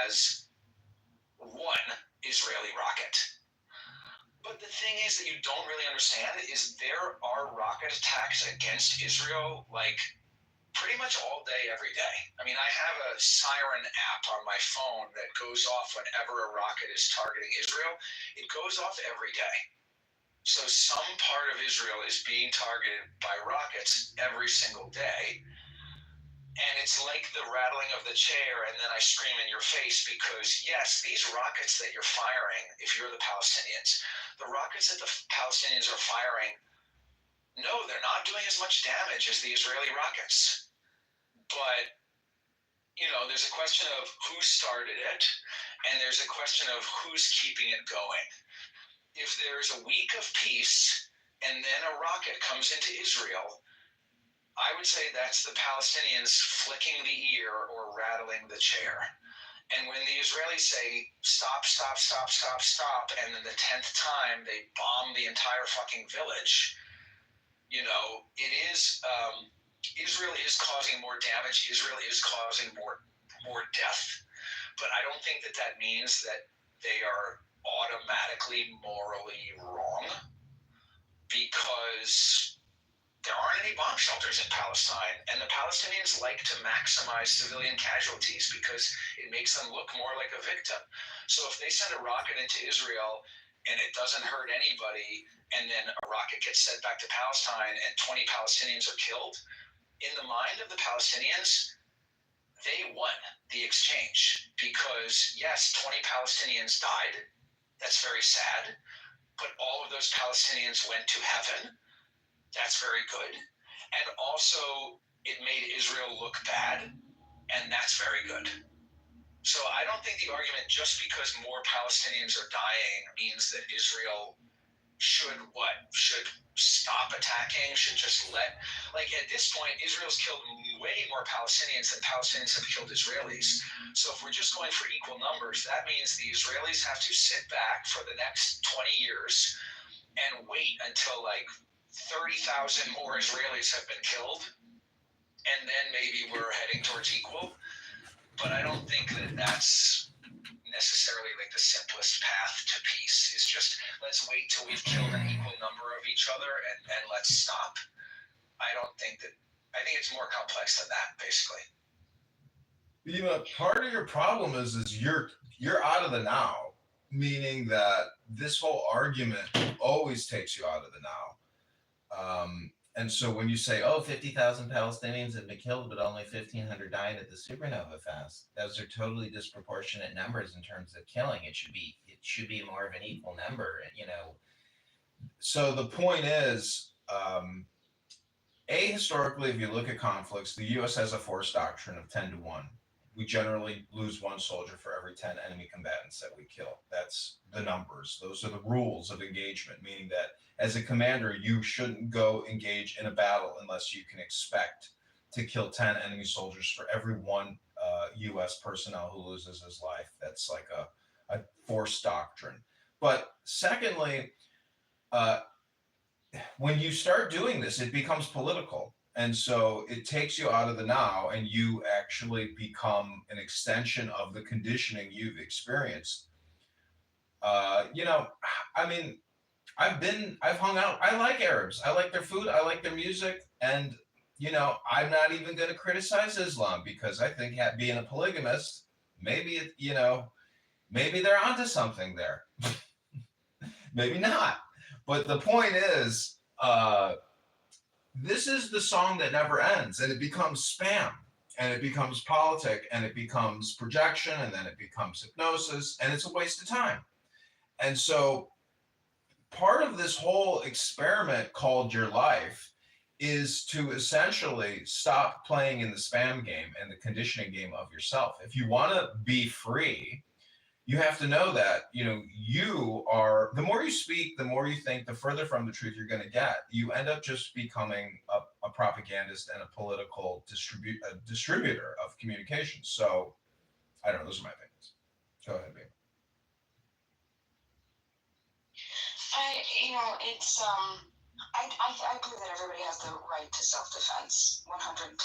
as one Israeli rocket. But the thing is that you don't really understand is there are rocket attacks against Israel like pretty much all day, every day. I mean, I have a siren app on my phone that goes off whenever a rocket is targeting Israel. It goes off every day. So some part of Israel is being targeted by rockets every single day. And it's like the rattling of the chair, and then I scream in your face because, yes, these rockets that you're firing, if you're the Palestinians, the rockets that the Palestinians are firing, no, they're not doing as much damage as the Israeli rockets. But, you know, there's a question of who started it, and there's a question of who's keeping it going. If there's a week of peace, and then a rocket comes into Israel, I would say that's the Palestinians flicking the ear or rattling the chair. And when the Israelis say, stop, stop, stop, stop, stop, and then the 10th time they bomb the entire fucking village, you know, it is, Israel is causing more damage. Israel is causing more death. But I don't think that that means that they are automatically morally wrong because there aren't any bomb shelters in Palestine, and the Palestinians like to maximize civilian casualties because it makes them look more like a victim. So if they send a rocket into Israel and it doesn't hurt anybody, and then a rocket gets sent back to Palestine and 20 Palestinians are killed, in the mind of the Palestinians, they won the exchange because, yes, 20 Palestinians died. That's very sad. But all of those Palestinians went to heaven. That's very good. And also, it made Israel look bad, and that's very good. So I don't think the argument just because more Palestinians are dying means that Israel should stop attacking, should just let, like at this point, Israel's killed way more Palestinians than Palestinians have killed Israelis. So if we're just going for equal numbers, that means the Israelis have to sit back for the next 20 years and wait until like 30,000 more Israelis have been killed, and then maybe we're heading towards equal. But I don't think that that's necessarily like the simplest path to peace. Is just let's wait till we've killed an equal number of each other and let's stop. I think it's more complex than that, basically. You know, part of your problem is you're out of the now, meaning that this whole argument always takes you out of the now. And so when you say, 50,000 Palestinians have been killed, but only 1,500 died at the supernova fast, those are totally disproportionate numbers in terms of killing. It should be more of an equal number, you know. So the point is, historically, if you look at conflicts, the U.S. has a force doctrine of 10 to 1. We generally lose one soldier for every 10 enemy combatants that we kill. That's the numbers. Those are the rules of engagement, meaning that as a commander, you shouldn't go engage in a battle unless you can expect to kill 10 enemy soldiers for every one U.S. personnel who loses his life. That's like a force doctrine. But secondly, when you start doing this, it becomes political. And so it takes you out of the now, and you actually become an extension of the conditioning you've experienced. You know, I mean, I've hung out. I like Arabs. I like their food. I like their music. And, you know, I'm not even going to criticize Islam because I think being a polygamist, maybe they're onto something there. Maybe not. But the point is, this is the song that never ends, and it becomes spam, and it becomes politic, and it becomes projection, and then it becomes hypnosis, and it's a waste of time. And so part of this whole experiment called your life is to essentially stop playing in the spam game and the conditioning game of yourself. If you want to be free, you have to know that, you know, you are, the more you speak, the more you think, the further from the truth you're going to get. You end up just becoming a propagandist and a political distributor of communication. So I don't know, those are my opinions. Go ahead, babe. It's I believe that everybody has the right to self-defense, 110%.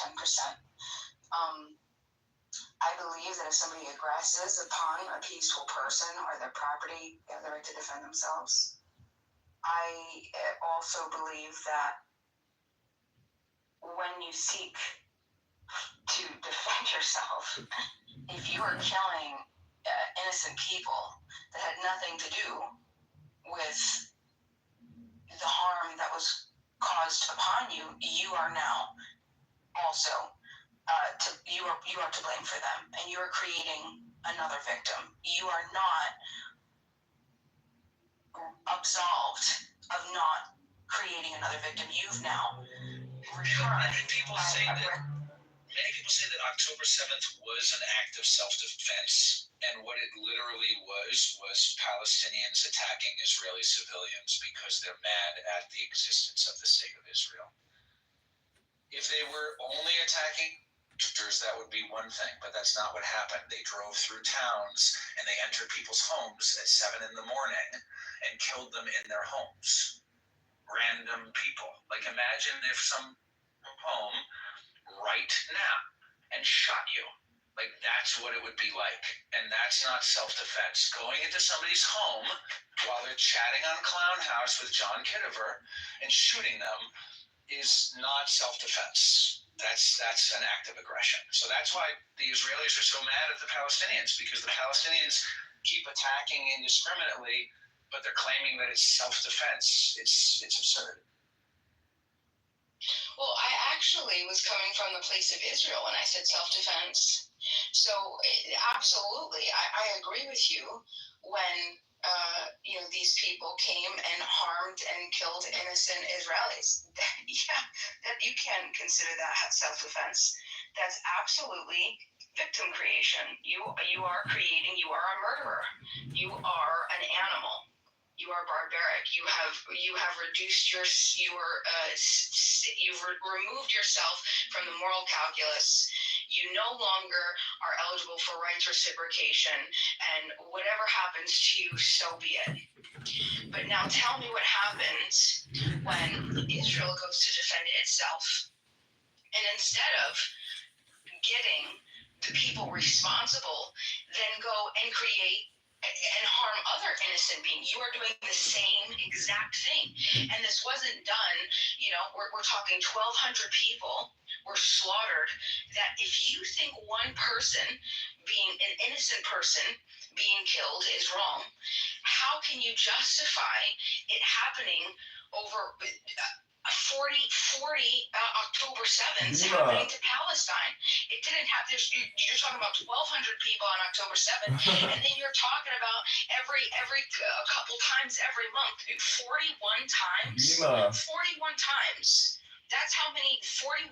I believe that if somebody aggresses upon a peaceful person or their property, they have the right to defend themselves. I also believe that when you seek to defend yourself, if you are killing innocent people that had nothing to do with the harm that was caused upon you, you are now also you are to blame for them, and you are creating another victim. You are not absolved of not creating another victim. You've now returned. Many people say that October 7th was an act of self-defense, and what it literally was Palestinians attacking Israeli civilians because they're mad at the existence of the state of Israel. If they were only attacking that would be one thing, but that's not what happened. They drove through towns and they entered people's homes at 7 a.m. and killed them in their homes. Random people. Like, imagine if some home right now and shot you. Like, that's what it would be like. And that's not self-defense. Going into somebody's home while they're chatting on Clown House with John Kitover and shooting them is not self-defense. That's an act of aggression. So that's why the Israelis are so mad at the Palestinians, because the Palestinians keep attacking indiscriminately, but they're claiming that it's self-defense. It's absurd. Well, I actually was coming from the place of Israel when I said self-defense. So absolutely, I agree with you when these people came and harmed and killed innocent Israelis. That you can consider that self-defense. That's absolutely victim creation. You are creating. You are a murderer. You are an animal. you are barbaric. You have reduced you've removed yourself from the moral calculus. You no longer are eligible for rights reciprocation, and whatever happens to you, so be it. But now tell me what happens when Israel goes to defend itself, and instead of getting the people responsible, then go and create and harm other innocent beings. You are doing the same exact thing. And this wasn't done, we're talking 1,200 people were slaughtered. That if you think one person, being an innocent person, being killed is wrong, how can you justify it happening over 40 October 7th happening to Palestine? It didn't happen. You're talking about 1,200 people on October 7th, and then you're talking about every a couple times every month. 41 times. 41 times. That's how many 41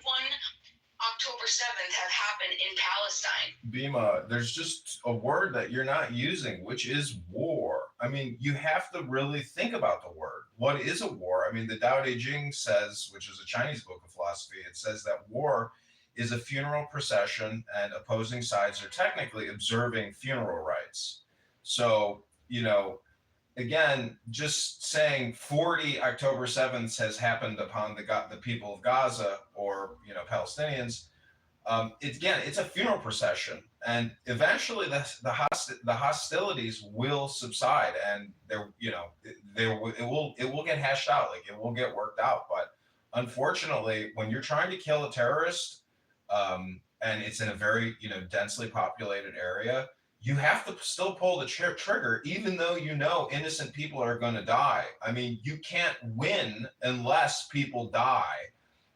October 7th have happened in Palestine. Bima, there's just a word that you're not using, which is war. I mean, you have to really think about the word. What is a war? I mean, the Tao Te Ching says, which is a Chinese book of philosophy, it says that war is a funeral procession and opposing sides are technically observing funeral rites. So, again, just saying 40 October 7th has happened upon the people of Gaza or, Palestinians. It's a funeral procession, and eventually the hostilities will subside, and it will get hashed out, like it will get worked out. But unfortunately, when you're trying to kill a terrorist, and it's in a very densely populated area, you have to still pull the trigger, even though innocent people are going to die. I mean, you can't win unless people die.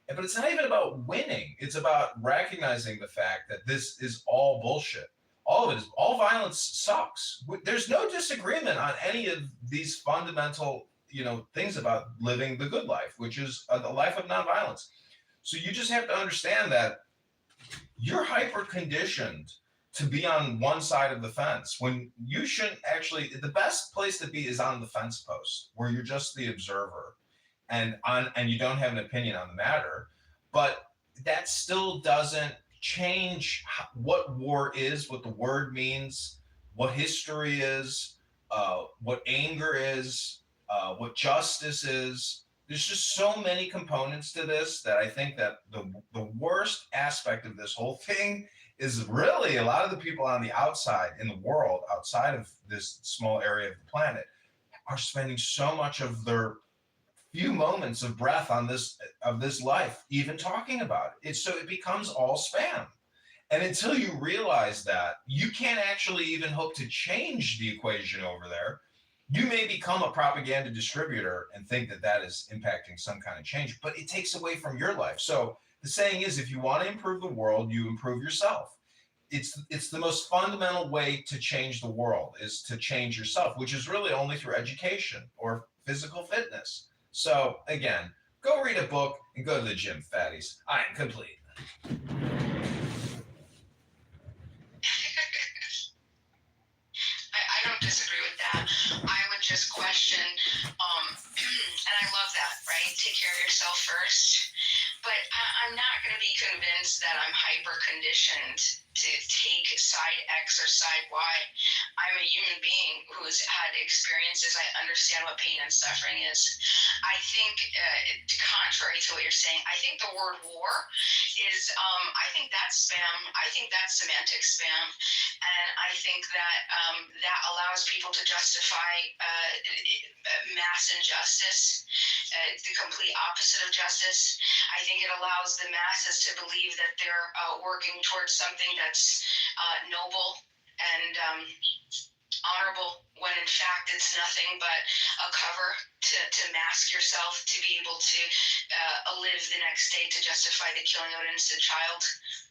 But it's not even about winning. It's about recognizing the fact that this is all bullshit. All violence sucks. There's no disagreement on any of these fundamental, things about living the good life, which is a life of nonviolence. So you just have to understand that you're hyper conditioned to be on one side of the fence when you shouldn't actually. The best place to be is on the fence post, where you're just the observer. And you don't have an opinion on the matter, but that still doesn't change what war is, what the word means, what history is, what anger is, what justice is. There's just so many components to this that I think that the worst aspect of this whole thing is really a lot of the people on the outside in the world, outside of this small area of the planet, are spending so much of their few moments of breath of this life even talking about it. So it becomes all spam. And until you realize that, you can't actually even hope to change the equation over there. You may become a propaganda distributor and think that is impacting some kind of change, but it takes away from your life. So the saying is, if you want to improve the world, you improve yourself. It's the most fundamental way to change the world, is to change yourself, which is really only through education or physical fitness. So again, go read a book and go to the gym, fatties. I am complete. I don't disagree with that. I would just question, and I love that, right? Take care of yourself first. But I'm not going to be convinced that I'm hyper conditioned to take side X or side Y. I'm a human being who's had experiences. I understand what pain and suffering is. I think, contrary to what you're saying, I think the word war is, I think that's spam. I think that's semantic spam. And I think that that allows people to justify mass injustice, the complete opposite of justice. I think it allows the masses to believe that they're working towards something that's noble and honorable, when in fact it's nothing but a cover to mask yourself, to be able to live the next day to justify the killing of an innocent child,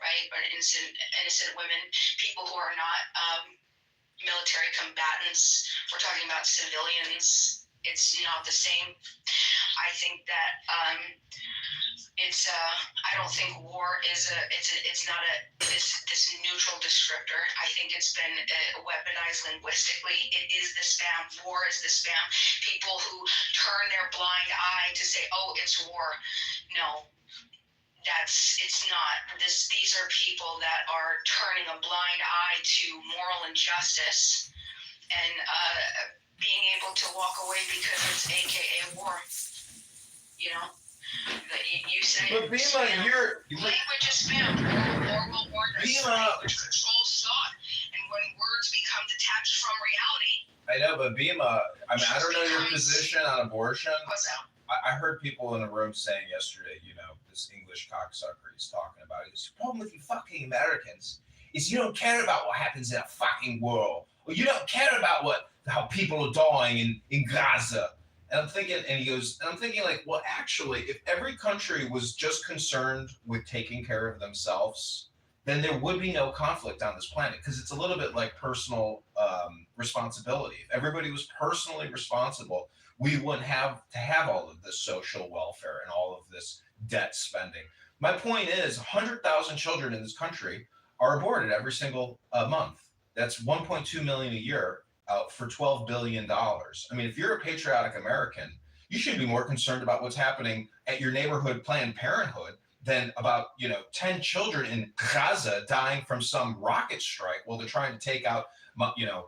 right? Or innocent women, people who are not military combatants. We're talking about civilians. it's not the same. I think that I don't think war is it's not this neutral descriptor. I think it's been weaponized linguistically. It is the spam. War is the spam. People who turn their blind eye to say, oh, it's war. No, it's not. These are people that are turning a blind eye to moral injustice and being able to walk away because it's AKA war. You know? You say, but Bima, language is spam. War will warn us. Language controls thought. And when words become detached from reality. I know, but Bima, I mean, I don't know your position on abortion. What's that? I heard people in the room saying yesterday, you know, this English cocksucker he's talking about. The problem with you fucking Americans is you don't care about what happens in a fucking world. Or you don't care about how people are dying in Gaza. And I'm thinking, like, well, actually, if every country was just concerned with taking care of themselves, then there would be no conflict on this planet, because it's a little bit like personal responsibility. If everybody was personally responsible, we wouldn't have to have all of this social welfare and all of this debt spending. My point is 100,000 children in this country are aborted every single month. That's 1.2 million a year for $12 billion. I mean, if you're a patriotic American, you should be more concerned about what's happening at your neighborhood Planned Parenthood than about, 10 children in Gaza dying from some rocket strike while they're trying to take out,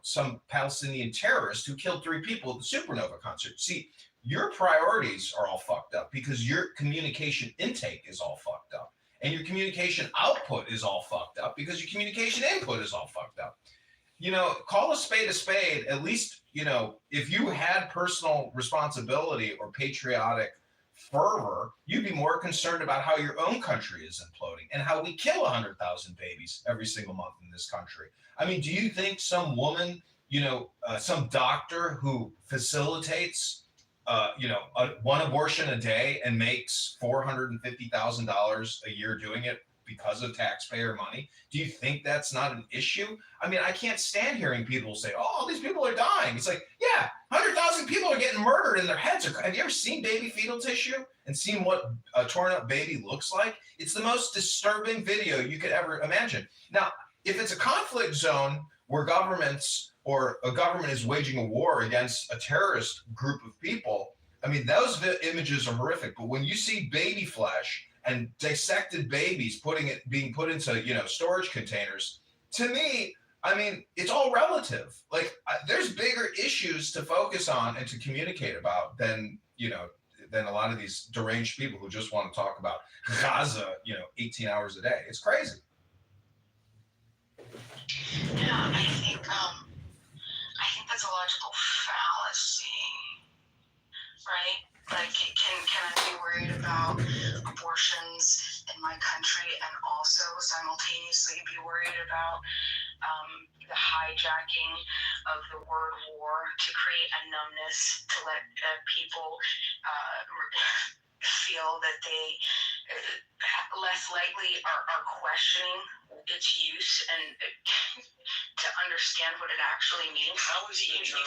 some Palestinian terrorist who killed 3 people at the Supernova concert. See, your priorities are all fucked up because your communication intake is all fucked up. And your communication output is all fucked up because your communication input is all fucked up. Call a spade, at least, if you had personal responsibility or patriotic fervor, you'd be more concerned about how your own country is imploding and how we kill 100,000 babies every single month in this country. I mean, do you think some woman, some doctor who facilitates, one abortion a day and makes $450,000 a year doing it because of taxpayer money, do you think that's not an issue? I mean, I can't stand hearing people say, oh, these people are dying. It's like, yeah, 100,000 people are getting murdered in their heads. Have you ever seen baby fetal tissue and seen what a torn up baby looks like? It's the most disturbing video you could ever imagine. Now, if it's a conflict zone where governments or a government is waging a war against a terrorist group of people, I mean, those images are horrific. But when you see baby flesh and dissected babies being put into, storage containers, to me, I mean, it's all relative. Like, there's bigger issues to focus on and to communicate about than a lot of these deranged people who just want to talk about Gaza, 18 hours a day. It's crazy. Yeah, I think that's a logical fallacy, right? Like, can I be worried about abortions in my country and also simultaneously be worried about the hijacking of the word war to create a numbness to let people feel that they less likely are questioning its use and to understand what it actually means? How is the term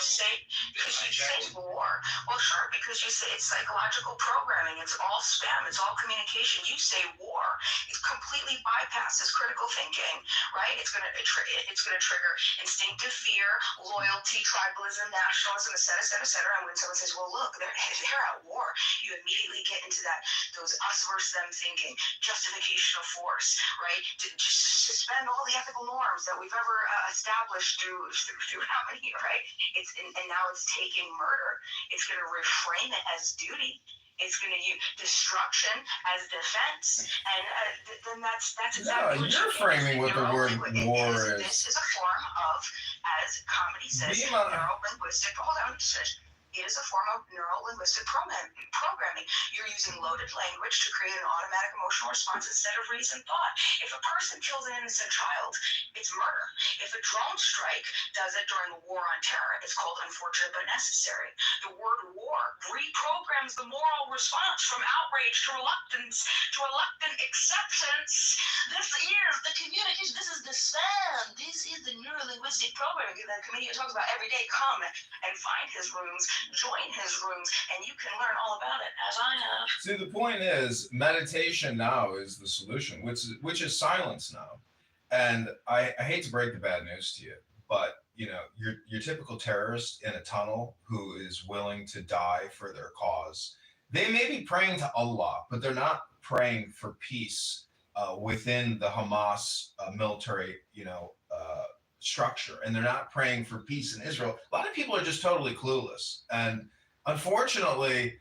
because you say war. Well, sure, because you say it's psychological programming. It's all spam. It's all communication. You say war. It completely bypasses critical thinking, right? It's gonna trigger instinctive fear, loyalty, tribalism, nationalism, et cetera. And when someone says, "Well, look, they're at war," you immediately get into those us versus them thinking, justification of force, right? To suspend all the ethical norms that we've ever established through how many, right? And now it's taking murder. It's going to reframe it as duty. It's going to use destruction as defense, and then that's exactly what you're framing what the word war is. This is a form of, as comedy says, neuro-linguistic. Hold on, it is a form of neuro-linguistic programming. You're using loaded language to create an automatic emotional response instead of reasoned thought. If a person kills an innocent child, it's murder. If a drone strike does it during the war on terror, it's called unfortunate but necessary. The word war reprograms the moral response from outrage to reluctance to reluctant acceptance. This is the communication. This is the SAM. This is the neuro-linguistic programming that the comedian talks about every day. Come and find his rooms join his rooms, and you can learn all about it, as I have. See, the point is, meditation now is the solution, which is silence now. And I hate to break the bad news to you, but your typical terrorist in a tunnel who is willing to die for their cause, they may be praying to Allah, but they're not praying for peace within the Hamas military, structure, and they're not praying for peace in Israel. A lot of people are just totally clueless, and unfortunately,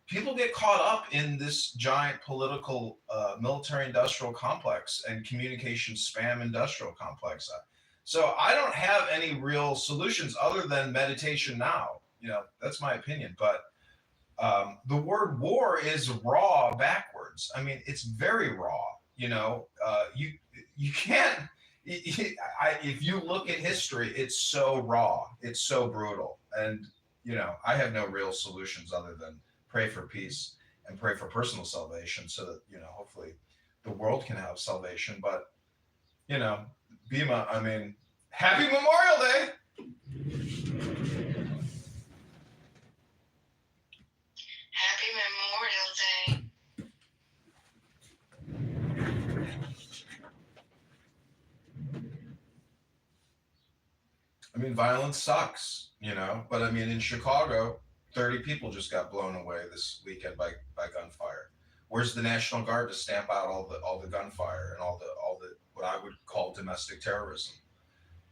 people get caught up in this giant political military-industrial complex and communication spam industrial complex. So I don't have any real solutions other than meditation now. That's my opinion. But the word war is raw backwards. I mean, it's very raw. You can't. If you look at history, it's so raw. It's so brutal. And I have no real solutions other than pray for peace and pray for personal salvation, so that hopefully the world can have salvation. But Bima, I mean, happy Memorial Day. Happy Memorial Day. I mean, violence sucks, but I mean, in Chicago, 30 people just got blown away this weekend by gunfire. Where's the National Guard to stamp out all the gunfire and all the what I would call domestic terrorism?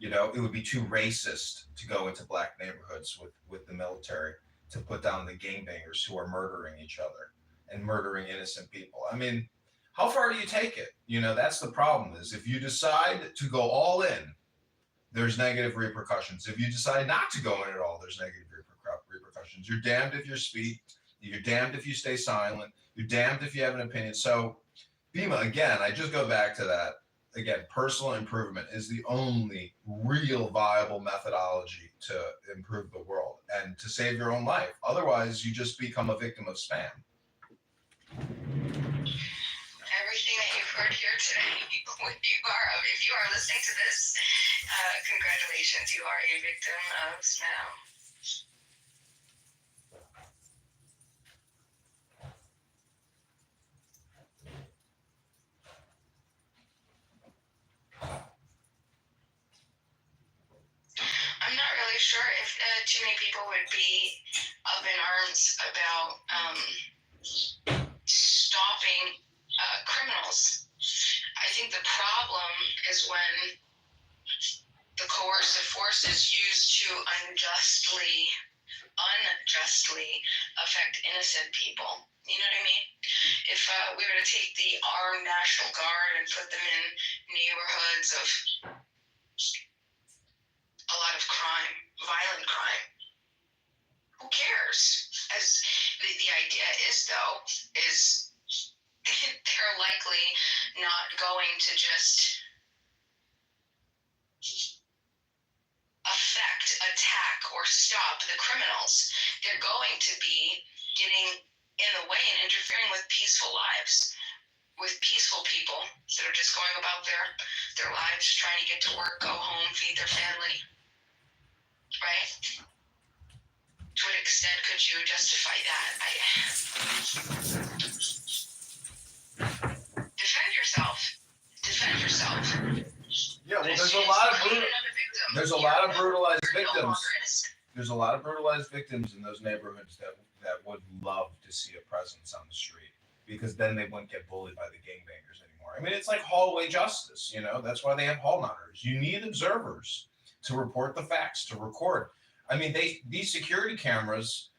It would be too racist to go into black neighborhoods with the military to put down the gangbangers who are murdering each other and murdering innocent people. I mean, how far do you take it? That's the problem, is if you decide to go all in, there's negative repercussions. If you decide not to go in at all, there's negative repercussions. You're damned if you speak. You're damned if you stay silent. You're damned if you have an opinion. So, Bima, again, I just go back to that. Again, personal improvement is the only real viable methodology to improve the world and to save your own life. Otherwise, you just become a victim of spam. Everything that you've heard here today, if you are listening to this, congratulations, you are a victim of spam. I'm not really sure if too many people would be up in arms about stopping criminals. I think the problem is when the coercive force is used to unjustly affect innocent people. You know what I mean? If we were to take the armed National Guard and put them in neighborhoods of a lot of crime, violent crime, who cares? As the idea is, though, is they're likely not going to just affect, attack, or stop the criminals. They're going to be getting in the way and interfering with peaceful lives, with peaceful people that are just going about their lives, just trying to get to work, go home, feed their family. Right? To what extent could you justify that? Defend yourself. Yeah, well, there's a lot of brutalized victims. There's a lot of brutalized victims in those neighborhoods that would love to see a presence on the street, because then they wouldn't get bullied by the gangbangers anymore. I mean, it's like hallway justice, that's why they have hall monitors. You need observers to report the facts, to record. I mean, these security cameras,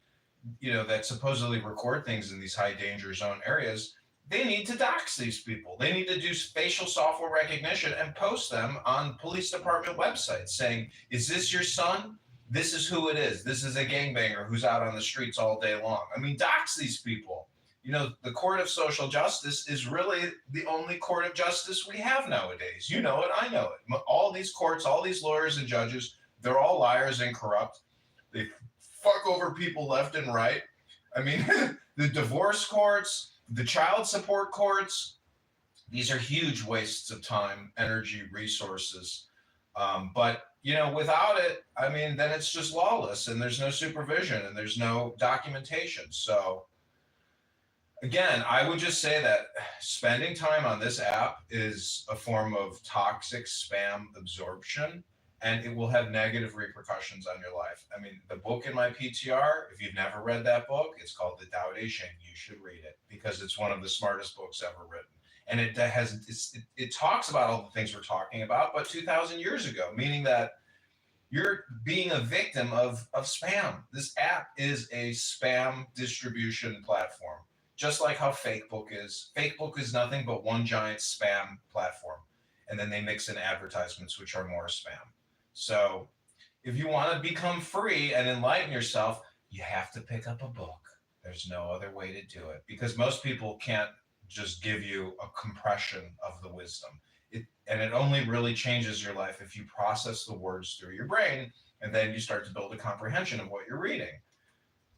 that supposedly record things in these high danger zone areas, they need to dox these people. They need to do facial software recognition and post them on police department websites saying, is this your son? This is who it is. This is a gangbanger who's out on the streets all day long. I mean, dox these people. The court of social justice is really the only court of justice we have nowadays. You know it, I know it. All these courts, all these lawyers and judges, they're all liars and corrupt. They fuck over people left and right. I mean, the divorce courts, the child support courts, these are huge wastes of time, energy, resources. But without it, I mean, then it's just lawless and there's no supervision and there's no documentation. So again, I would just say that spending time on this app is a form of toxic spam absorption, and it will have negative repercussions on your life. I mean, the book in my PTR, if you've never read that book, it's called The Tao Te Ching. You should read it because it's one of the smartest books ever written. And it talks about all the things we're talking about, but 2,000 years ago, meaning that you're being a victim of spam. This app is a spam distribution platform, just like how Facebook is. Facebook is nothing but one giant spam platform. And then they mix in advertisements, which are more spam. So if you want to become free and enlighten yourself, you have to pick up a book. There's no other way to do it because most people can't just give you a compression of the wisdom. And it only really changes your life if you process the words through your brain and then you start to build a comprehension of what you're reading.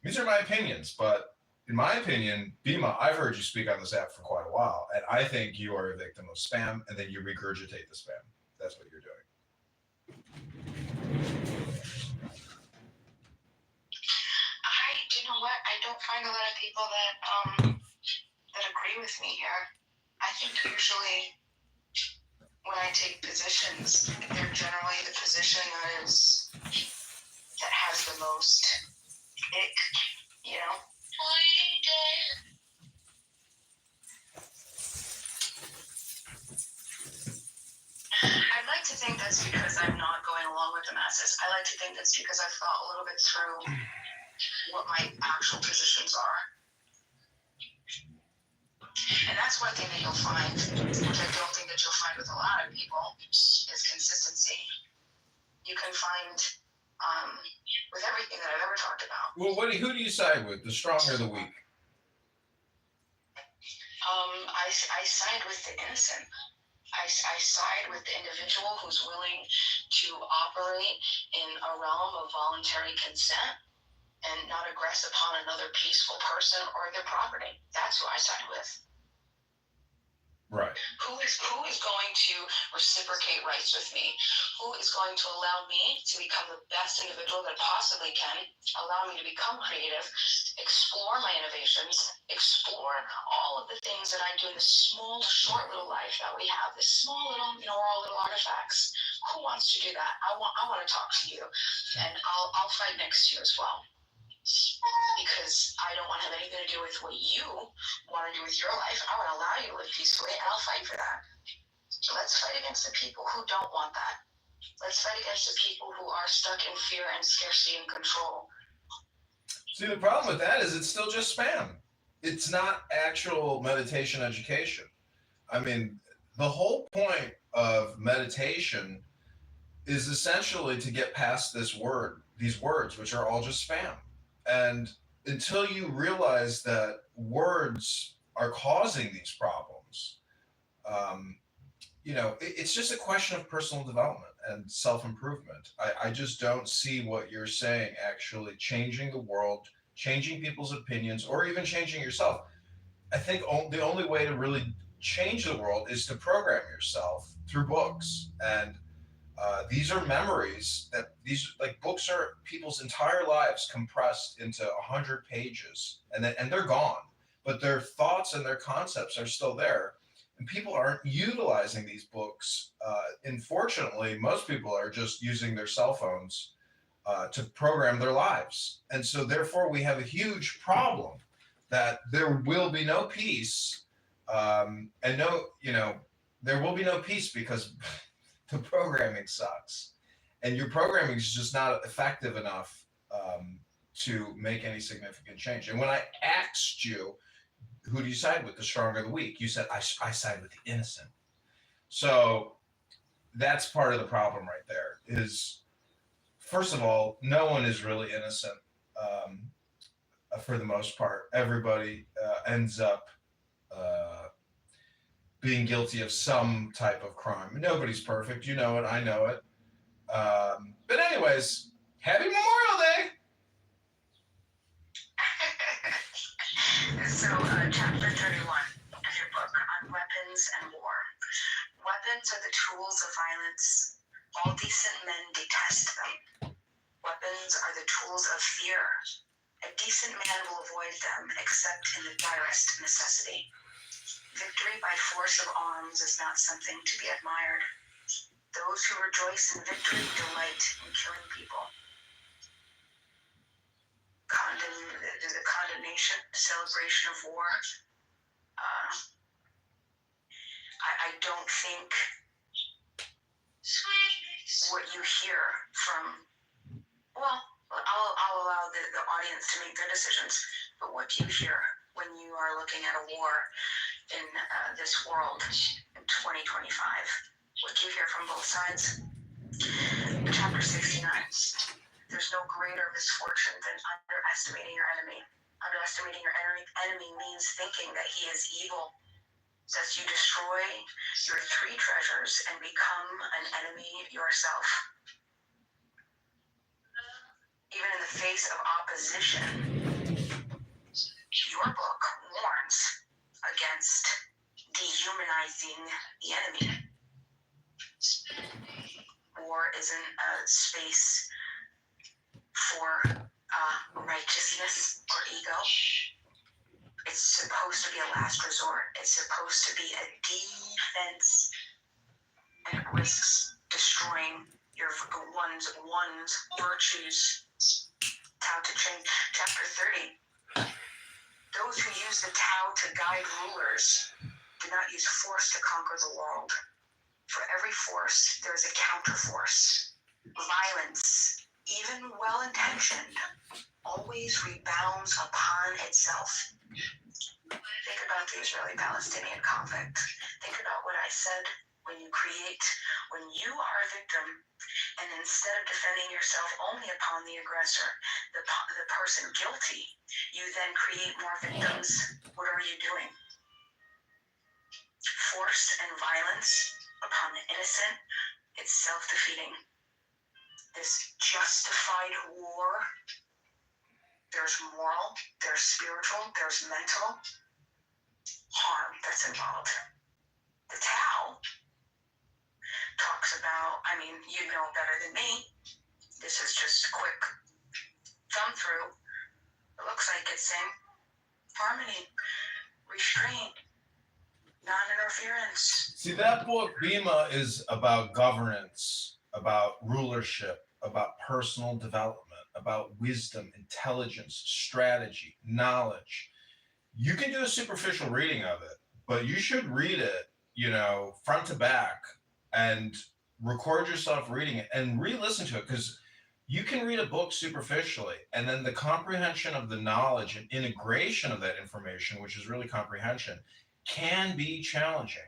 These are my opinions, but in my opinion, Bima, I've heard you speak on this app for quite a while, and I think you are a victim of spam, and then you regurgitate the spam. That's what you're doing. You know what? I don't find a lot of people that agree with me here. I think usually when I take positions, they're generally the position that has the most ick, I'd like to think that's because I'm not going along with the masses. I like to think that's because I've thought a little bit through what my actual positions are. And that's one thing that you'll find, which I don't think that you'll find with a lot of people, is consistency. You can find with everything that I've ever talked about. Well, who do you side with, the strong or the weak? I side with the innocent. I side with the individual who's willing to operate in a realm of voluntary consent and not aggress upon another peaceful person or their property. That's who I side with. Right. Who is going to reciprocate rights with me? Who is going to allow me to become the best individual that I possibly can, allow me to become creative, explore my innovations, explore all of the things that I do in this small, short little life that we have, this small little, we're all little artifacts. Who wants to do that? I want to talk to you, and I'll fight next to you as well. Because I don't want to have anything to do with what you want to do with your life. I want to allow you to live peacefully, and I'll fight for that. So let's fight against the people who don't want that. Let's fight against the people who are stuck in fear and scarcity and control. See, the problem with that is it's still just spam. It's not actual meditation education. I mean, the whole point of meditation is essentially to get past these words, which are all just spam. And until you realize that words are causing these problems, it's just a question of personal development and self-improvement. I just don't see what you're saying actually changing the world, changing people's opinions, or even changing yourself. I think the only way to really change the world is to program yourself through books. And these are memories books are people's entire lives compressed into 100 pages, and they're gone, but their thoughts and their concepts are still there, and people aren't utilizing these books. Unfortunately, most people are just using their cell phones to program their lives, and so therefore we have a huge problem that there will be no peace, there will be no peace because the programming sucks, and your programming is just not effective enough to make any significant change. And when I asked you, who do you side with, the strong or the weak? You said, I side with the innocent. So that's part of the problem right there is, first of all, no one is really innocent for the most part. Everybody ends up being guilty of some type of crime. Nobody's perfect. You know it. I know it. But anyways, happy Memorial Day. So, chapter 31 of your book on weapons and war. Weapons are the tools of violence. All decent men detest them. Weapons are the tools of fear. A decent man will avoid them except in the direst necessity. Victory by force of arms is not something to be admired. Those who rejoice in victory delight in killing people. The condemnation, celebration of war. I don't think what you hear from, well, I'll allow the audience to make their decisions, but what do you hear when you are looking at a war in this world in 2025? What do you hear from both sides? Chapter 69. There's no greater misfortune than underestimating your enemy. Underestimating your enemy means thinking that he is evil. Says you destroy your three treasures and become an enemy yourself. Even in the face of opposition, your book warns against dehumanizing the enemy. War isn't a space for righteousness or ego. It's supposed to be a last resort. It's supposed to be a defense, and it risks destroying your one's virtues. Tao Te Ching, chapter 30. Those who use the Tao to guide rulers do not use force to conquer the world. For every force, there is a counterforce. Violence, even well-intentioned, always rebounds upon itself. Think about the Israeli-Palestinian conflict. Think about what I said. When you are a victim, and instead of defending yourself only upon the aggressor, the person guilty, you then create more victims. What are you doing? Force and violence upon the innocent, it's self-defeating. This justified war, there's moral, there's spiritual, there's mental harm that's involved. The Tao talks about, you know better than me. This is just a quick thumb through. It looks like it's saying harmony, restraint, non-interference. See, that book, Bima, is about governance, about rulership, about personal development, about wisdom, intelligence, strategy, knowledge. You can do a superficial reading of it, but you should read it, front to back, and record yourself reading it and re-listen to it, because you can read a book superficially, and then the comprehension of the knowledge and integration of that information, which is really comprehension, can be challenging.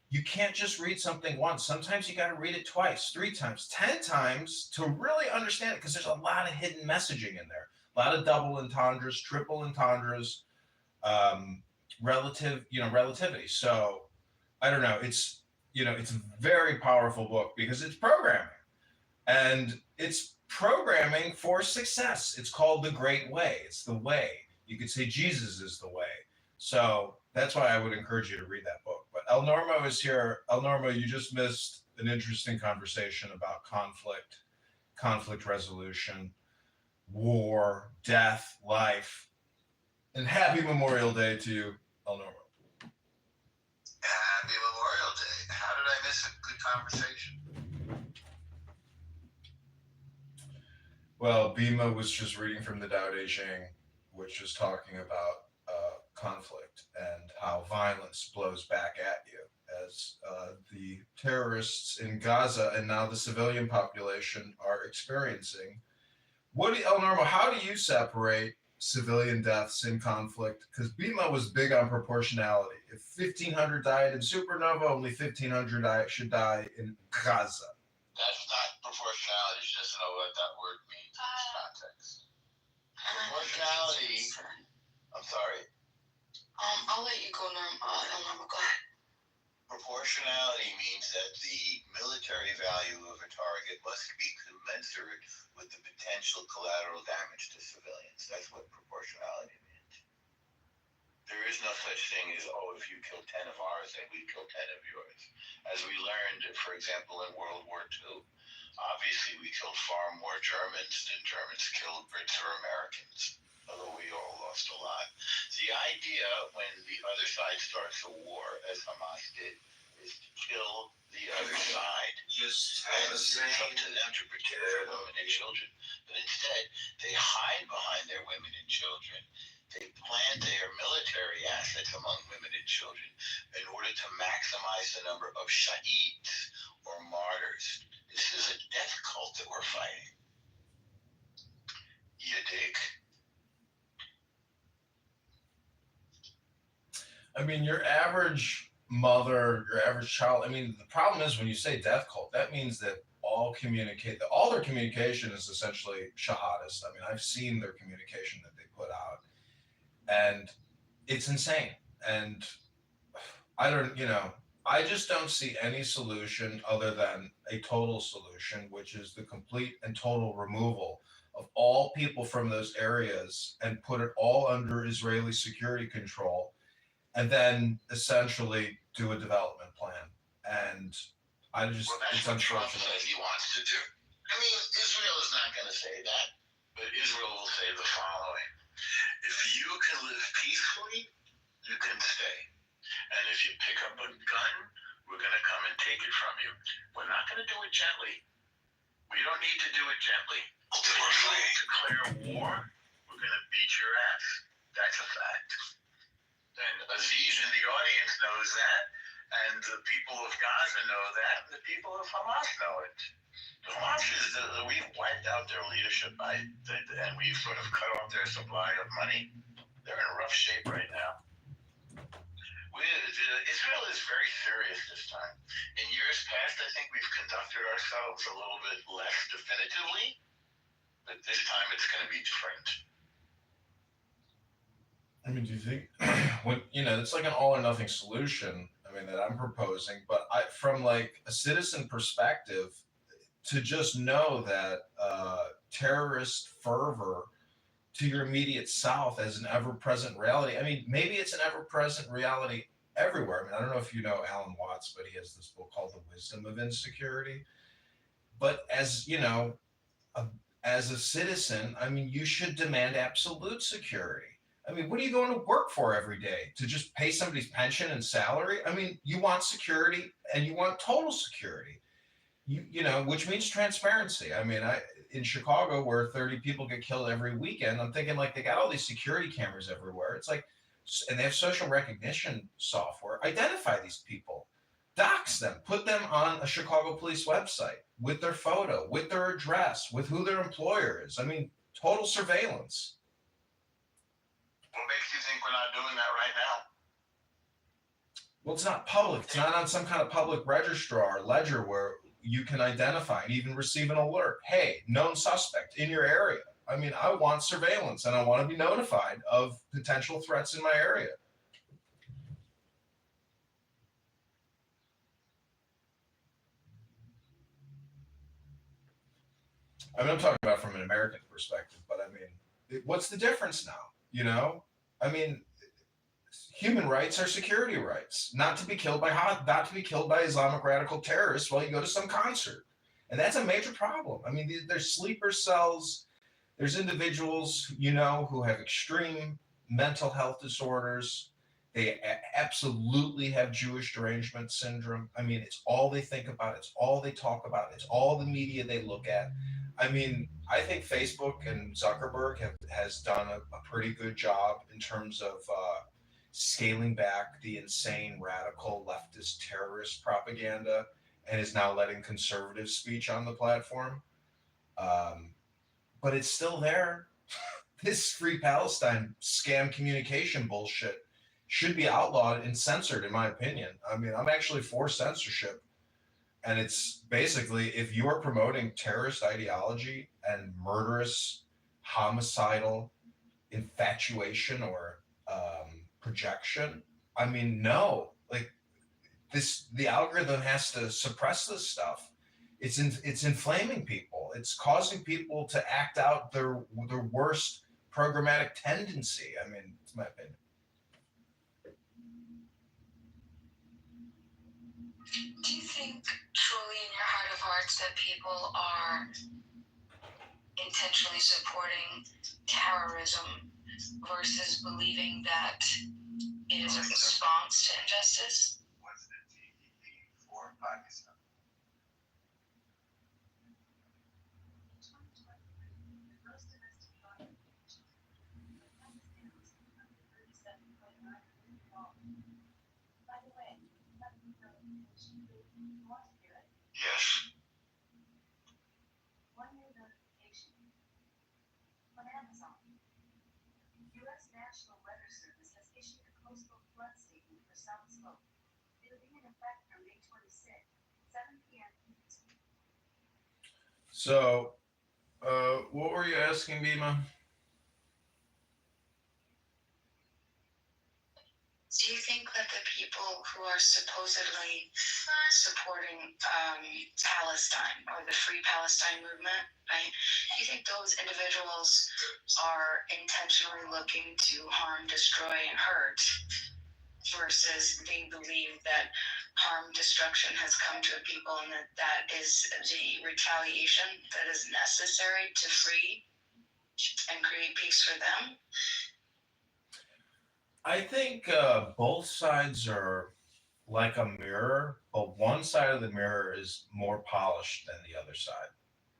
You can't just read something once. Sometimes you got to read it twice, 3 times, 10 times to really understand it, because there's a lot of hidden messaging in there, a lot of double entendres, triple entendres, relativity. So I don't know. It's a very powerful book because it's programming, and it's programming for success. It's called The Great Way. It's the way. You could say Jesus is the way. So that's why I would encourage you to read that book. But El Normo is here. El Normo, you just missed an interesting conversation about conflict resolution, war, death, life. And happy Memorial Day to you, El Normo. Happy Memorial Day. How did I miss a good conversation? Well, Bima was just reading from the Tao Te Ching, which is talking about conflict and how violence blows back at you as the terrorists in Gaza and now the civilian population are experiencing. El Normo, how do you separate civilian deaths in conflict? Because Bima was big on proportionality. If 1,500 died in Supernova, only 1,500 should die in Gaza. That's not proportionality. She doesn't know what that word means in this context. Proportionality. I'm sorry. I'll let you go, Norma. Go ahead. Proportionality means that the military value of a target must be commensurate with the potential collateral damage to civilians. That's what proportionality means. There is no such thing as, if you kill 10 of ours, then we kill 10 of yours. As we learned, for example, in World War II, killed far more Germans than Germans killed Brits or Americans, although we all lost a lot. The idea when the other side starts a war, as Hamas did, is to kill the other side. And it's up to them to protect their women and children. But instead, they hide behind their women and children. They plant their military assets among women and children in order to maximize the number of shaheeds or martyrs. This is a death cult that we're fighting. You dig? I mean, your average mother, your average child. I mean, the problem is when you say death cult, that means that all their communication is essentially shahadist. I mean, I've seen their communication that they put out, and it's insane. And I just don't see any solution other than a total solution, which is the complete and total removal of all people from those areas and put it all under Israeli security control, and then essentially do a development plan. And it's that's what Trump unfortunate. says he wants to do. I mean, Israel is not going to say that, but Israel will say the following: if you can live peacefully, you can stay. And if you pick up a gun, we're going to come and take it from you. We're not going to do it gently. We don't need to do it gently. If you declare war, we're going to beat your ass. That's a fact. And Aziz in the audience knows that, and the people of Gaza know that, and the people of Hamas know it. Hamas we've wiped out their leadership, and we've sort of cut off their supply of money. They're in rough shape right now. Israel is very serious this time. In years past, I think we've conducted ourselves a little bit less definitively, but this time it's going to be different. I mean, do you think it's like an all or nothing solution? I mean, that I'm proposing, but from like a citizen perspective, to just know that terrorist fervor to your immediate south as an ever-present reality. I mean, maybe it's an ever-present reality everywhere. I mean, I don't know if you know Alan Watts, but he has this book called The Wisdom of Insecurity. But as as a citizen, I mean, you should demand absolute security. I mean, what are you going to work for every day? To just pay somebody's pension and salary? I mean, you want security, and you want total security. Which means transparency. I mean, in Chicago, where 30 people get killed every weekend, I'm thinking like they got all these security cameras everywhere. It's like, and they have social recognition software. Identify these people, dox them, put them on a Chicago police website with their photo, with their address, with who their employer is. I mean, total surveillance. What makes you think we're not doing that right now? Well, it's not public. It's not on some kind of public registrar or ledger where you can identify and even receive an alert. Hey, known suspect in your area. I mean, I want surveillance, and I want to be notified of potential threats in my area. I mean, I'm talking about from an American perspective, but I mean, what's the difference now? I mean, human rights are security rights, not to be killed by Islamic radical terrorists while you go to some concert. And that's a major problem. I mean, there's sleeper cells. There's individuals, who have extreme mental health disorders. They absolutely have Jewish derangement syndrome. I mean, it's all they think about. It's all they talk about. It's all the media they look at. I mean, I think Facebook and Zuckerberg has done a pretty good job in terms of scaling back the insane, radical, leftist, terrorist propaganda, and is now letting conservative speech on the platform. But it's still there. This Free Palestine scam communication bullshit should be outlawed and censored, in my opinion. I mean, I'm actually for censorship. And it's basically, if you are promoting terrorist ideology and murderous, homicidal infatuation or projection, I mean, no. Like, the algorithm has to suppress this stuff. It's inflaming people. It's causing people to act out their worst programmatic tendency. I mean, it's my opinion. Do you think truly in your heart of hearts that people are intentionally supporting terrorism versus believing that it is a response to injustice? Was the TEP for Pakistan? Yes. So, what were you asking, Bima? Do you think that the people who are supposedly supporting Palestine or the Free Palestine movement, right? Do you think those individuals are intentionally looking to harm, destroy, and hurt versus they believe that harm, destruction has come to a people and that is the retaliation that is necessary to free and create peace for them? I think both sides are like a mirror, but one side of the mirror is more polished than the other side,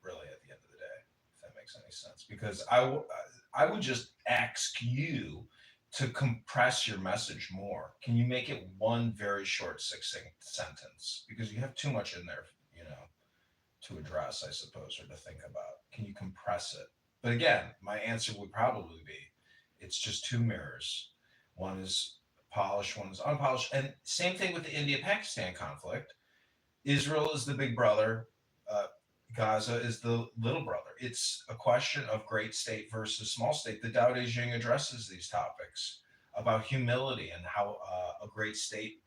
really, at the end of the day, if that makes any sense. Because I would just ask you to compress your message more. Can you make it one very short, succinct sentence? Because you have too much in there, to address, I suppose, or to think about. Can you compress it? But again, my answer would probably be it's just two mirrors. One is polished, one is unpolished. And same thing with the India Pakistan conflict. Israel is the big brother, uh, Gaza is the little brother. It's a question of great state versus small state. The Tao Te Ching addresses these topics about humility and how a great state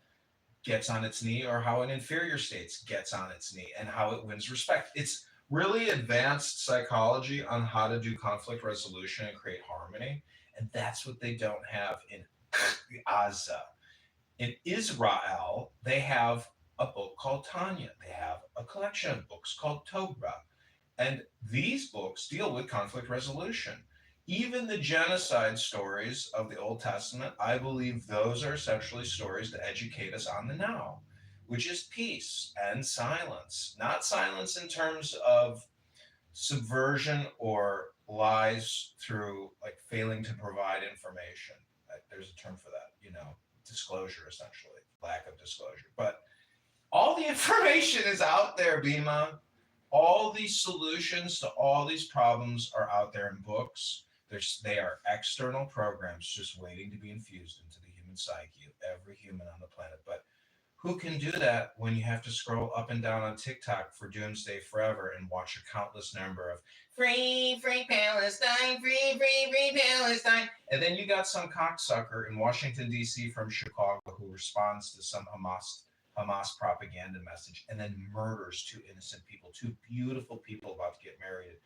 gets on its knee or how an inferior state gets on its knee and how it wins respect. It's really advanced psychology on how to do conflict resolution and create harmony. And that's what they don't have in Gaza. In Israel, they have a book called Tanya. They have a collection of books called Torah. And these books deal with conflict resolution. Even the genocide stories of the Old Testament, I believe those are essentially stories to educate us on the now, which is peace and silence. Not silence in terms of subversion or lies through like failing to provide information. There's a term for that, disclosure, essentially, lack of disclosure. But all the information is out there, Bima. All these solutions to all these problems are out there in books. They are external programs just waiting to be infused into the human psyche of every human on the planet. But who can do that when you have to scroll up and down on TikTok for Doomsday Forever and watch a countless number of free, free Palestine, free, free, free Palestine. And then you got some cocksucker in Washington, D.C. from Chicago who responds to some Hamas propaganda message and then murders two innocent people, two beautiful people about to get married.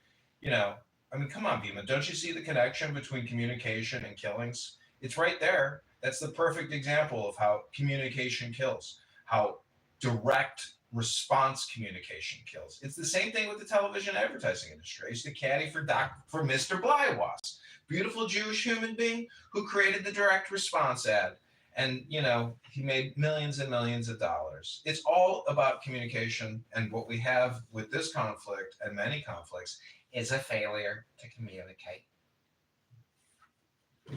Come on, Bima. Don't you see the connection between communication and killings? It's right there. That's the perfect example of how communication kills, how direct response communication kills. It's the same thing with the television advertising industry. I used to caddy for Mr. Blywas, beautiful Jewish human being who created the direct response ad. And, he made millions and millions of dollars. It's all about communication. And what we have with this conflict and many conflicts is a failure to communicate. I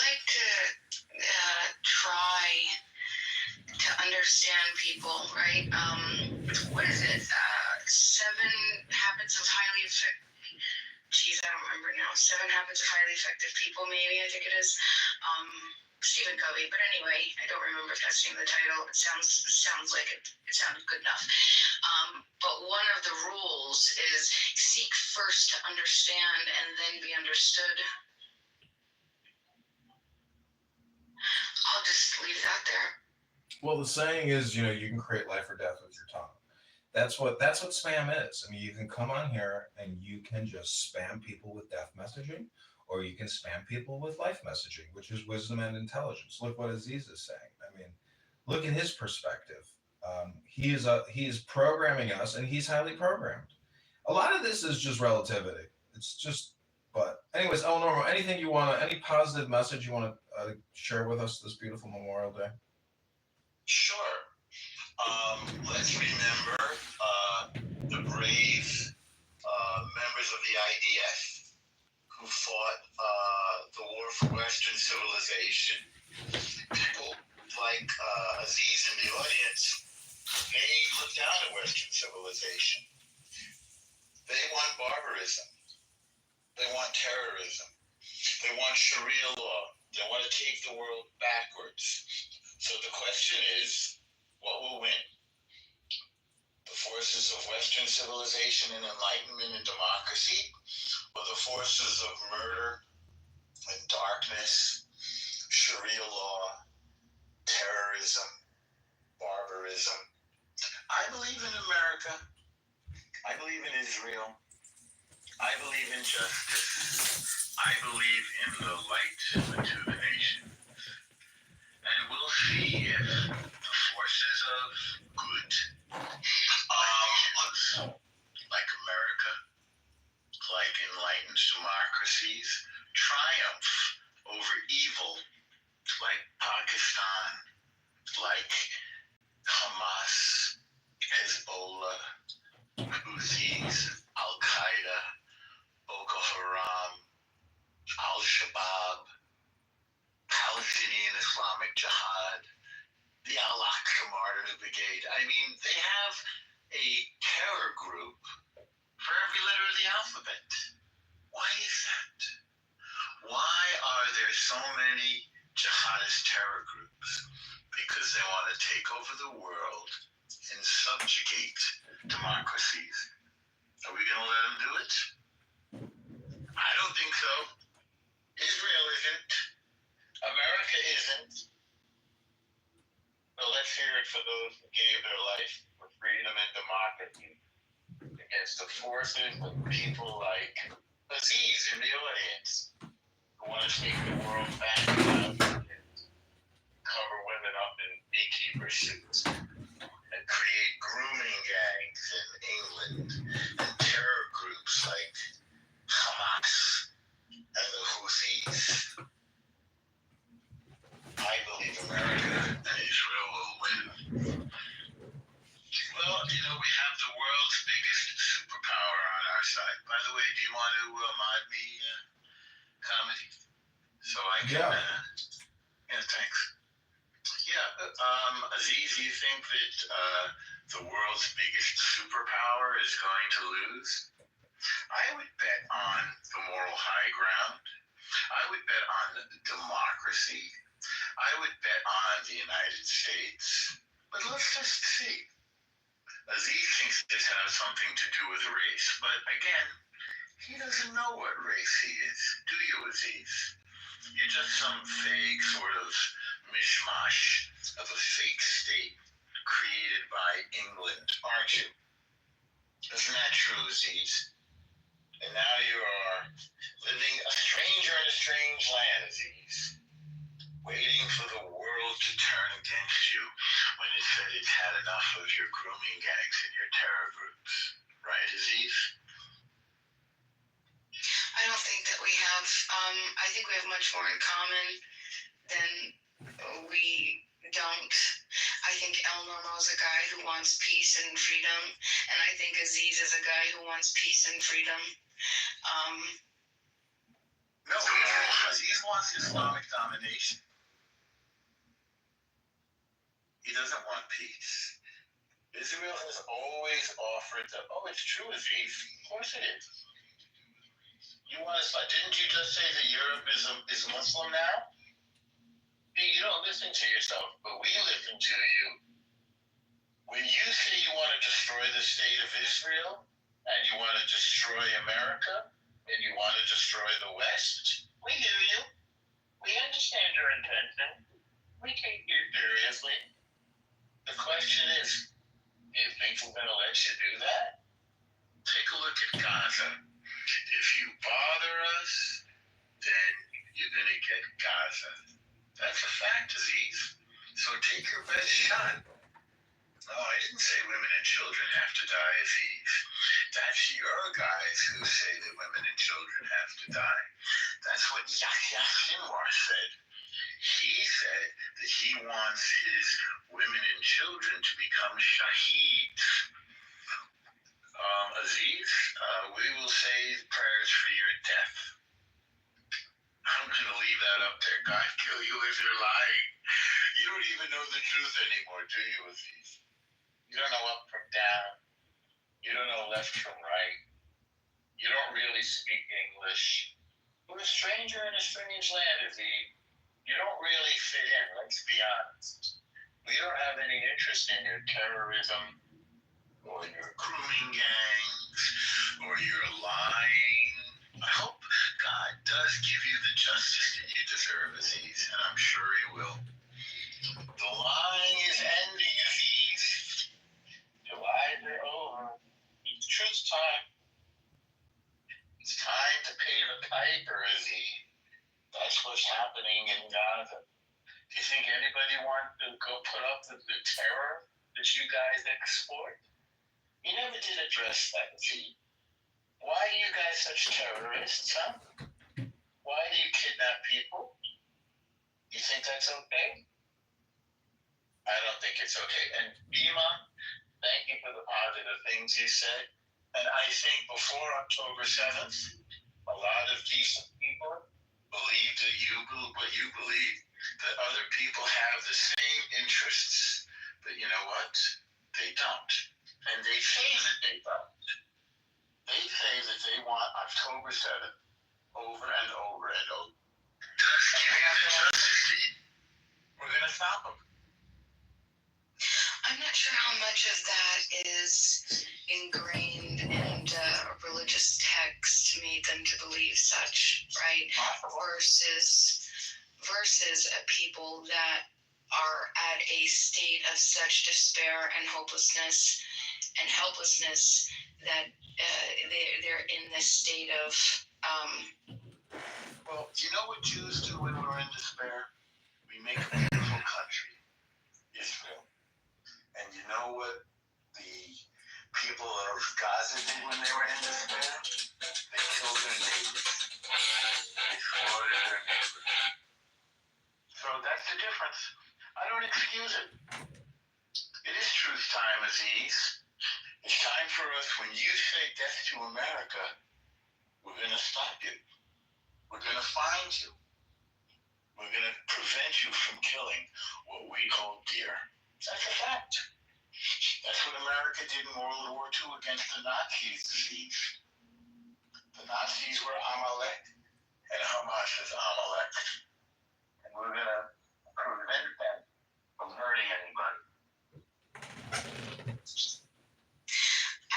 like to try to understand people, right? What is it? 7 Habits of Highly Effective. Geez, I don't remember now. 7 Habits of Highly Effective People, maybe I think it is. Stephen Covey, but anyway, I don't remember if that's the name of the title. It sounds like it sounded good enough. But one of the rules is seek first to understand and then be understood. I'll just leave that there. Well, the saying is, you can create life or death with your tongue. That's what spam is. I mean, you can come on here and you can just spam people with death messaging, or you can spam people with life messaging, which is wisdom and intelligence. Look what Aziz is saying. I mean, look at his perspective. He is programming us, and he's highly programmed. A lot of this is just relativity. It's just. But anyways, Eleanor, anything you want to, any positive message you want to share with us this beautiful Memorial Day? Sure. Let's remember the brave members of the IDF who fought the war for Western civilization. People like Aziz in the audience, they look down at Western civilization. They want barbarism. They want terrorism. They want Sharia law. They want to take the world backwards. So the question is, what will win? The forces of Western civilization and enlightenment and democracy, or the forces of murder and darkness, Sharia law, terrorism, barbarism? I believe in America. I believe in Israel. I believe in justice. I believe in the light to the nation. And we'll see if the forces of good, like America, like enlightened democracies, triumph over evil, like Pakistan, like Hamas, Hezbollah, Houthis, Al-Qaeda, Boko Haram, Al-Shabaab, Palestinian Islamic Jihad, the Al-Aqsa Martyrs Brigade. I mean, they have a terror group for every letter of the alphabet. Why is that? Why are there so many jihadist terror groups? Because they want to take over the world and subjugate democracies. Are we going to let them do it? I don't think so. Israel isn't. America isn't. But let's hear it for those who gave their life for freedom and democracy against the forces of people like Aziz in the audience who want to take the world back and cover women up in beekeeper suits and create grooming gangs in England and terror groups like Hamas and the Houthis. I believe America and Israel will win. Well, we have the world's biggest superpower on our side. By the way, do you want to mod me, comedy? So I can. Yeah, thanks. Yeah, Aziz, do you think that the world's biggest superpower is going to lose? I would bet on the moral high ground. I would bet on democracy. I would bet on the United States. But let's just see. Aziz thinks this has something to do with race, but again, he doesn't know what race he is. Do you, Aziz? You're just some vague sort of mishmash of a fake state created by England, aren't you? Isn't that true, Aziz? And now you are living a stranger in a strange land, Aziz, waiting for the world to turn against you when it said it's had enough of your grooming gangs and your terror groups. Right, Aziz? I don't think that we have, I think we have much more in common than we don't. I think Eleanor is a guy who wants peace and freedom, and I think Aziz is a guy who wants peace and freedom. No, Aziz wants Islamic domination. He doesn't want peace. Israel has always offered it's true, Aziz. Of course it is. You want Islam? Didn't you just say that Europe is Muslim now? You don't listen to yourself, but we listen to you. When you say you want to destroy the state of Israel, and you want to destroy America, and you want to destroy the West, we hear you. We understand your intention. We take you seriously. The question is, do you think we're going to let you do that? Take a look at Gaza. If you bother us, then you're going to get Gaza. That's a fact, Aziz. So take your best shot. No, I didn't say women and children have to die, Aziz. That's your guys who say that women and children have to die. That's what Yahya Sinwar said. He said that he wants his women and children to become shaheeds. Aziz, we will say prayers for your death. I'm going to leave that up there. God kill you if you're lying. You don't even know the truth anymore, do you, Aziz? You don't know up from down. You don't know left from right. You don't really speak English. You're a stranger in a strange land, Aziz. You don't really fit in, let's be honest. We don't have any interest in your terrorism or your grooming gangs or your lying. I hope God does give you the justice that you deserve, Aziz, and I'm sure he will. The lying is ending, Aziz. Your lies are over. It's truth time. It's time to pay the piper, Aziz. That's what's happening in Gaza. Do you think anybody wants to go put up with the terror that you guys export? You never did address that, Aziz. Why are you guys such terrorists, huh? Why do you kidnap people? You think that's okay? I don't think it's okay. And Bima, thank you for the positive things you said. And I think before October 7th, a lot of decent people believe that what you believe, that other people have the same interests. But you know what? They don't. And they say that they don't. They say that they want October 7th over and over and over. Does give you the justice. We're going to stop them. I'm not sure how much of that is ingrained in religious texts to make them to believe such, right? Versus a people that are at a state of such despair and hopelessness and helplessness that they're in this state of. Well, you know what Jews do when we're in despair? We make a beautiful country, Israel. And you know what the people of Gaza did when they were in despair? They killed their neighbors. They slaughtered their neighbors. So that's the difference. I don't excuse it. It is truth time, Aziz. It's time for us, when you say death to America, we're going to stop you. We're going to find you. We're going to prevent you from killing what we hold dear. That's a fact. That's what America did in World War II against the Nazis, Aziz. The Nazis were Amalek, and Hamas is Amalek. And we're going to prevent them from hurting anybody.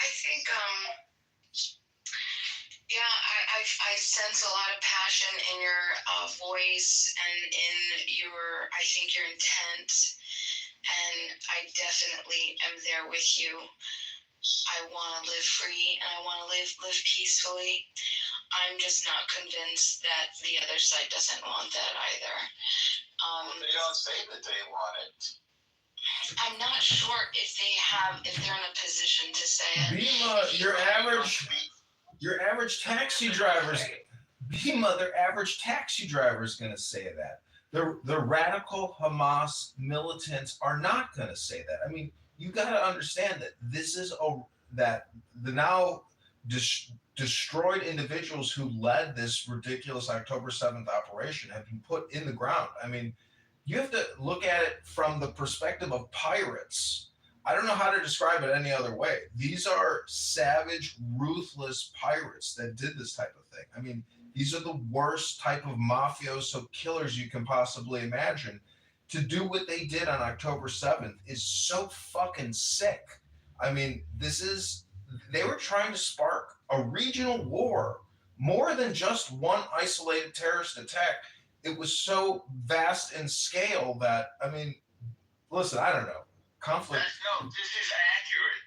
I think, I sense a lot of passion in your voice and in your intent, and I definitely am there with you. I want to live free and I want to live peacefully. I'm just not convinced that the other side doesn't want that either. They don't say that they want it. I'm not sure if they're in a position to say it. Bima, your average taxi driver's going to say that. The radical Hamas militants are not going to say that. I mean, you got to understand that this is that the now destroyed individuals who led this ridiculous October 7th operation have been put in the ground. I mean, you have to look at it from the perspective of pirates. I don't know how to describe it any other way. These are savage, ruthless pirates that did this type of thing. I mean, these are the worst type of mafioso killers you can possibly imagine. To do what they did on October 7th is so fucking sick. I mean, they were trying to spark a regional war, more than just one isolated terrorist attack. It was so vast in scale that, I mean, listen, I don't know. conflict. No, this is accurate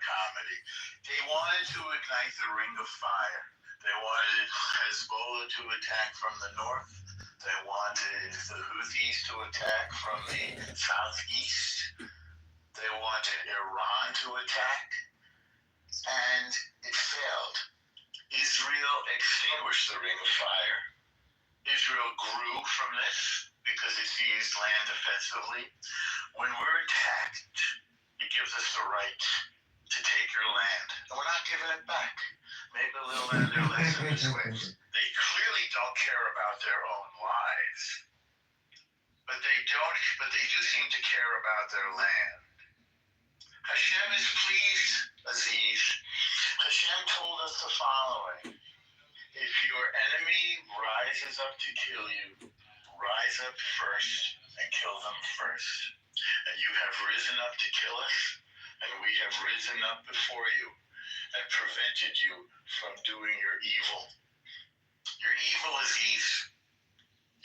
comedy. They wanted to ignite the ring of fire. They wanted Hezbollah to attack from the north. They wanted the Houthis to attack from the southeast. They wanted Iran to attack, and it failed. Israel extinguished the ring of fire. Israel grew from this because it seized land defensively. When we're attacked, it gives us the right to take your land, and we're not giving it back. Maybe a little learn their lesson this way. They clearly don't care about their own lives, but they do seem to care about their land. Hashem is pleased, Aziz. Hashem told us the following: if your enemy rises up to kill you, rise up first and kill them first. And you have risen up to kill us, and we have risen up before you and prevented you from doing your evil. You're evil, Aziz.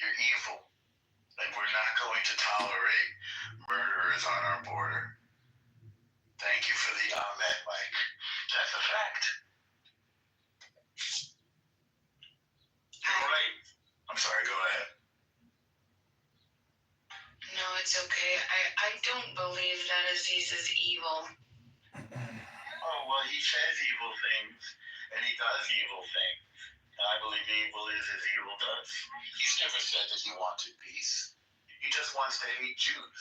You're evil. And we're not going to tolerate murderers on our border. Thank you for the amen, Mike. That's a fact. You're right. I'm sorry, go ahead. No, it's okay. I don't believe that Aziz is evil. Oh, well, he says evil things, and he does evil things. And I believe evil is as evil does. He's never said that he wanted peace. He just wants to hate Jews.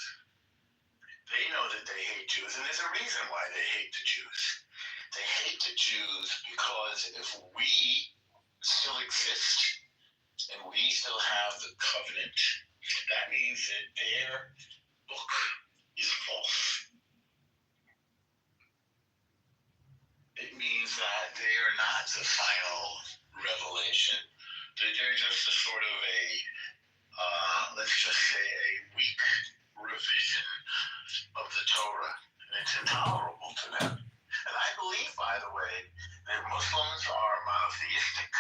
They know that they hate Jews, and there's a reason why they hate the Jews. They hate the Jews because if we still exist, and we still have the covenant, that means that their book is false. It means that they are not the final revelation. They're just a sort of a, let's just say, a weak revision of the Torah. And it's intolerable to them. And I believe, by the way, that Muslims are monotheistic,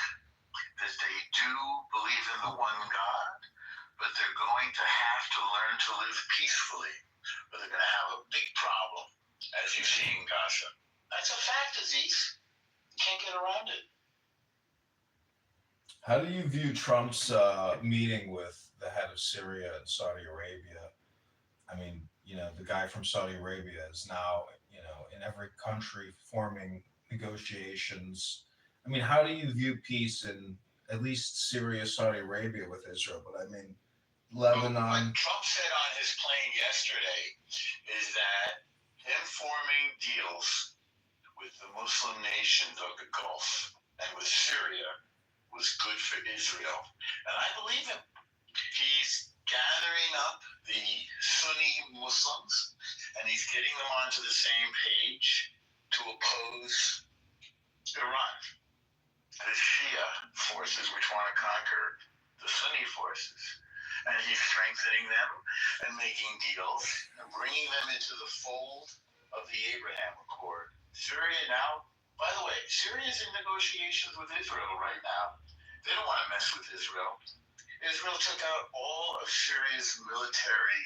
that they do believe in the one God, but they're going to have to learn to live peacefully, or they're going to have a big problem, as you see in Gaza. That's a fact, Aziz. You can't get around it. How do you view Trump's meeting with the head of Syria and Saudi Arabia? I mean, the guy from Saudi Arabia is now, in every country forming negotiations. I mean, how do you view peace in at least Syria, Saudi Arabia with Israel? But I mean, Lebanon. What Trump said on his plane yesterday is that him forming deals with the Muslim nations of the Gulf and with Syria was good for Israel. And I believe him. He's gathering up the Sunni Muslims and he's getting them onto the same page to oppose Iran. The Shia forces which want to conquer the Sunni forces. And he's strengthening them and making deals and bringing them into the fold of the Abraham Accord. Syria now, by the way, Syria is in negotiations with Israel right now. They don't want to mess with Israel. Israel took out all of Syria's military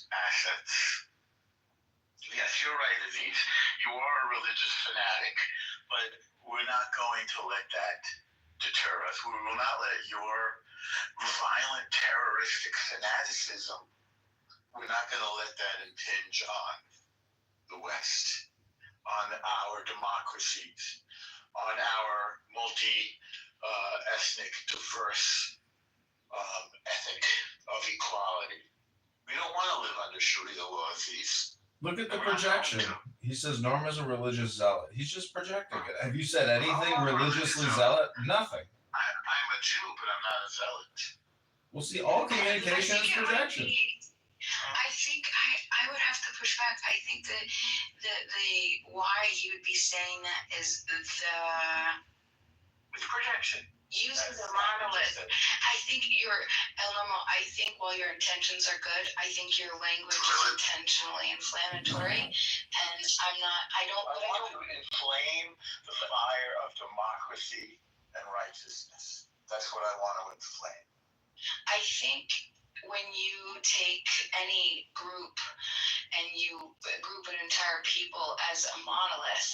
assets. Yes, you're right, Aziz. You are a religious fanatic, but we're not going to let that deter us. We will not let your violent terroristic fanaticism, we're not going to let that impinge on the West, on our democracies, on our multi-ethnic, diverse ethic of equality. We don't want to live under Sharia law, Aziz. Look at the projection. He says Norma's a religious zealot. He's just projecting it. Have you said anything religiously zealot? Nothing. I'm a Jew, but I'm not a zealot. Well, see, all communication is projection. I think I would have to push back. I think that the why he would be saying that is It's projection. Using the monolith. I think I think while your intentions are good, I think your language is intentionally inflammatory, and I don't want to inflame the fire of democracy and righteousness. That's what I want to inflame. I think when you take any group and you group an entire people as a monolith,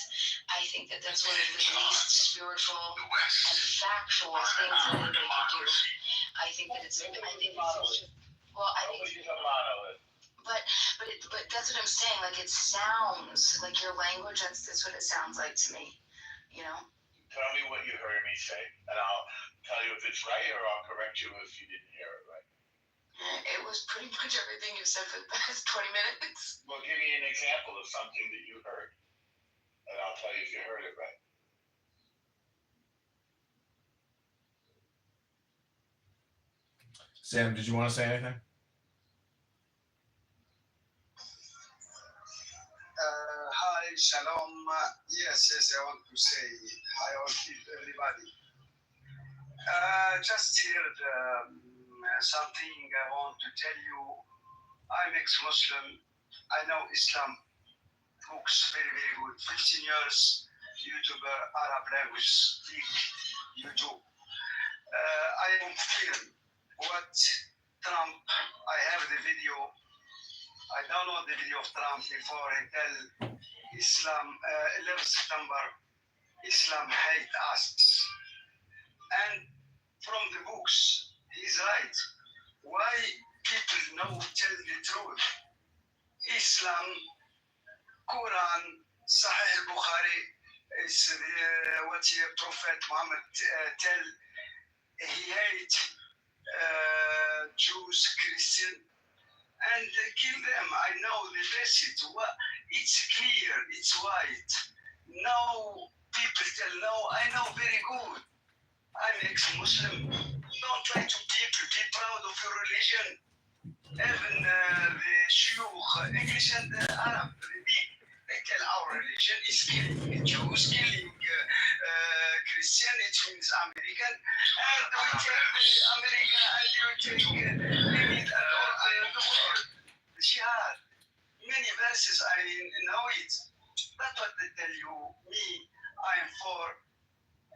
I think that that's one of the least spiritual and factual things that they could do. I think that it's. Well, I think. But that's what I'm saying. Like, it sounds like your language. That's what it sounds like to me. You know. Tell me what you heard me say, and I'll tell you if it's right, or I'll correct you if you didn't hear it right. It was pretty much everything you said for the past 20 minutes. Well, give me an example of something that you heard, and I'll tell you if you heard it right. Sam, did you want to say anything? Hi, Shalom. Yes, I want to say hi, everybody. Just heard something I want to tell you. I'm ex-Muslim. I know Islam books very, very good. 15 years, YouTuber, Arab language, speak YouTube. I don't feel what Trump, I have the video. I download the video of Trump before he tell Islam, 11 September, Islam hate us. And from the books, he's right. Why people know tell the truth? Islam, Quran, Sahih al-Bukhari, is what the Prophet Muhammad tell. He hate Jews, Christian, and kill them. I know the message. It's clear, it's white. No people tell no. I know very good. I'm ex-Muslim. Don't try to be proud of your religion. Even the shuyukh, English and Arab, they tell our religion is killing Jews, killing Christianity means American, and we take America and you take limit and all the world. Jihad, many verses I know it. That's what they tell you. Me, I am for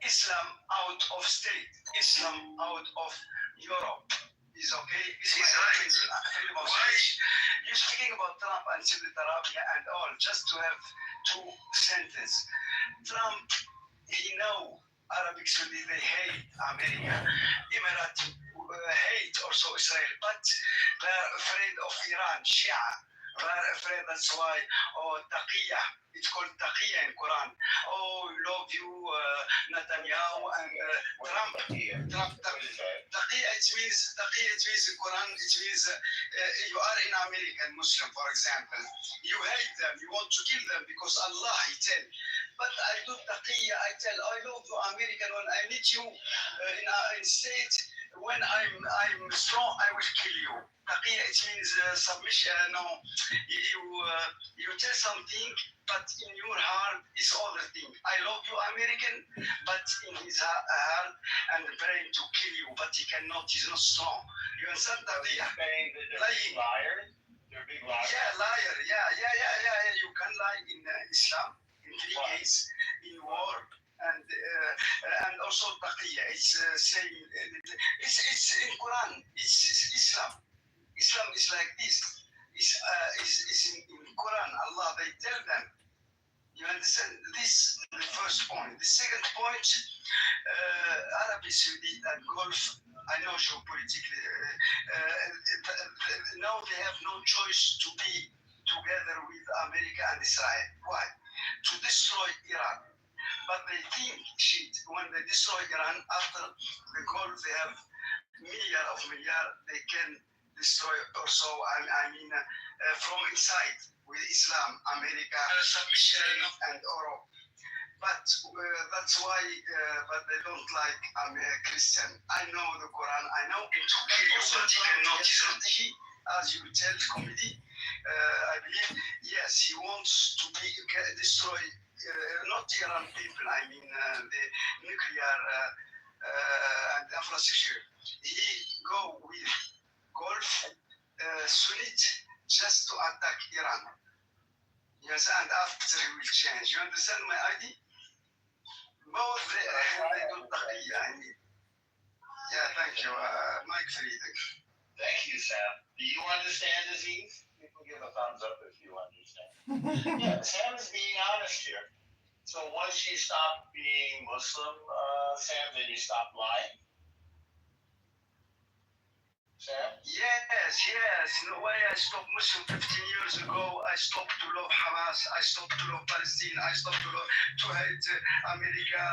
Islam out of state, Islam out of Europe. Is okay. It's my opinion. Freedom of speech. You're speaking about Trump and Saudi Arabia and all, just to have two sentences. Trump, he know Arabic Saudi, they hate America. Emirates hate also Israel, but they're afraid of Iran, Shia. They're afraid, that's why, taqiyya. It's called taqiyya in Quran. Oh, love you, Netanyahu and Trump. Taqiyya, it means in Quran, it means you are in American Muslim, for example. You hate them, you want to kill them because Allah, he tell. But I do taqiyya, I tell, I love you, American, when I meet you in state, when I'm strong, I will kill you. Taqiyya, it means submission, no. You tell something, but in your heart is other thing. I love you, American, but in his heart and praying to kill you, but he cannot, he's not strong. You understand? Lying. Liars? They're big liars. Yeah, liar. Yeah. You can lie in Islam in 3 cases, in war, and also taqiyya. It's saying it's in Quran. It's Islam. Islam is like this. It's in Quran. Allah, they tell them. You understand? This is the first point. The second point, Arab Saudi and Gulf, I know geopolitically, now they have no choice to be together with America and Israel. Why? To destroy Iran. But they think, when they destroy Iran, after the Gulf, they have milliards, they can destroy also, from inside, with Islam, America, and Europe. But that's why, but they don't like Christian. I know the Quran, I know into strategy, as you tell comedy. I believe, yes, he wants to destroy, not Iran people, the nuclear and infrastructure. He go with Gulf, Sunit, just to attack Iran. Yes, and after he will change. You understand my idea? Both they do taqiyya, Yeah, thank you. Mike 3, thank you. Thank you, Sam. Do you understand, Aziz? People give a thumbs up if you understand. Yeah, Sam is being honest here. So once you stop being Muslim, Sam, then you stop lying? Sam? Yes. In a way, I stopped Muslim 15 years ago. I stopped to love Hamas. I stopped to love Palestine. I stopped to hate America,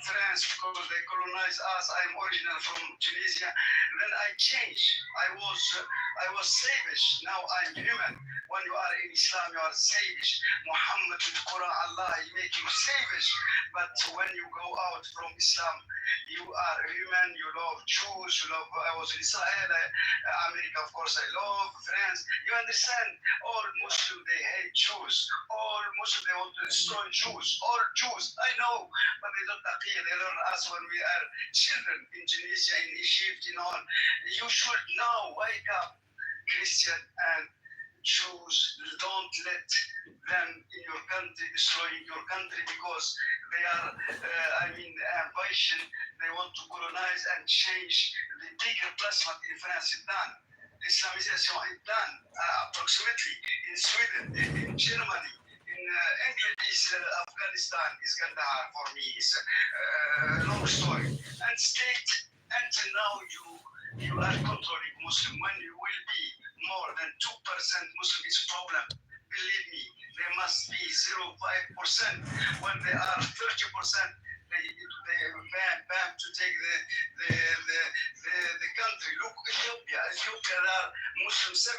France, because they colonized us. I'm original from Tunisia. Then I changed. I was savage. Now I'm human. When you are in Islam, you are savage. Muhammad, in the Quran, Allah, he make you savage. But when you go out from Islam, you are human. You love Jews. You love. I was in Israel, America, of course. I love France. You understand? All Muslims they hate Jews. All Muslims they want to destroy Jews. All Jews. I know, but they don't appear. They learn us when we are children in Tunisia, in Egypt, in all. You should now wake up, Christian and Jews. Don't let them in your country destroying your country because they are, invasion. They want to colonize and change the bigger plasma in France is done. Islamization is done approximately in Sweden, in Germany, in England is Afghanistan is Kandahar for me. It's a long story. And state until now you are controlling Muslim. When you will be more than 2% Muslim is a problem. Believe me, they must be 0.5%. When they are 30%, they bam to take the country. Look, Ethiopia, there are Muslims 17%.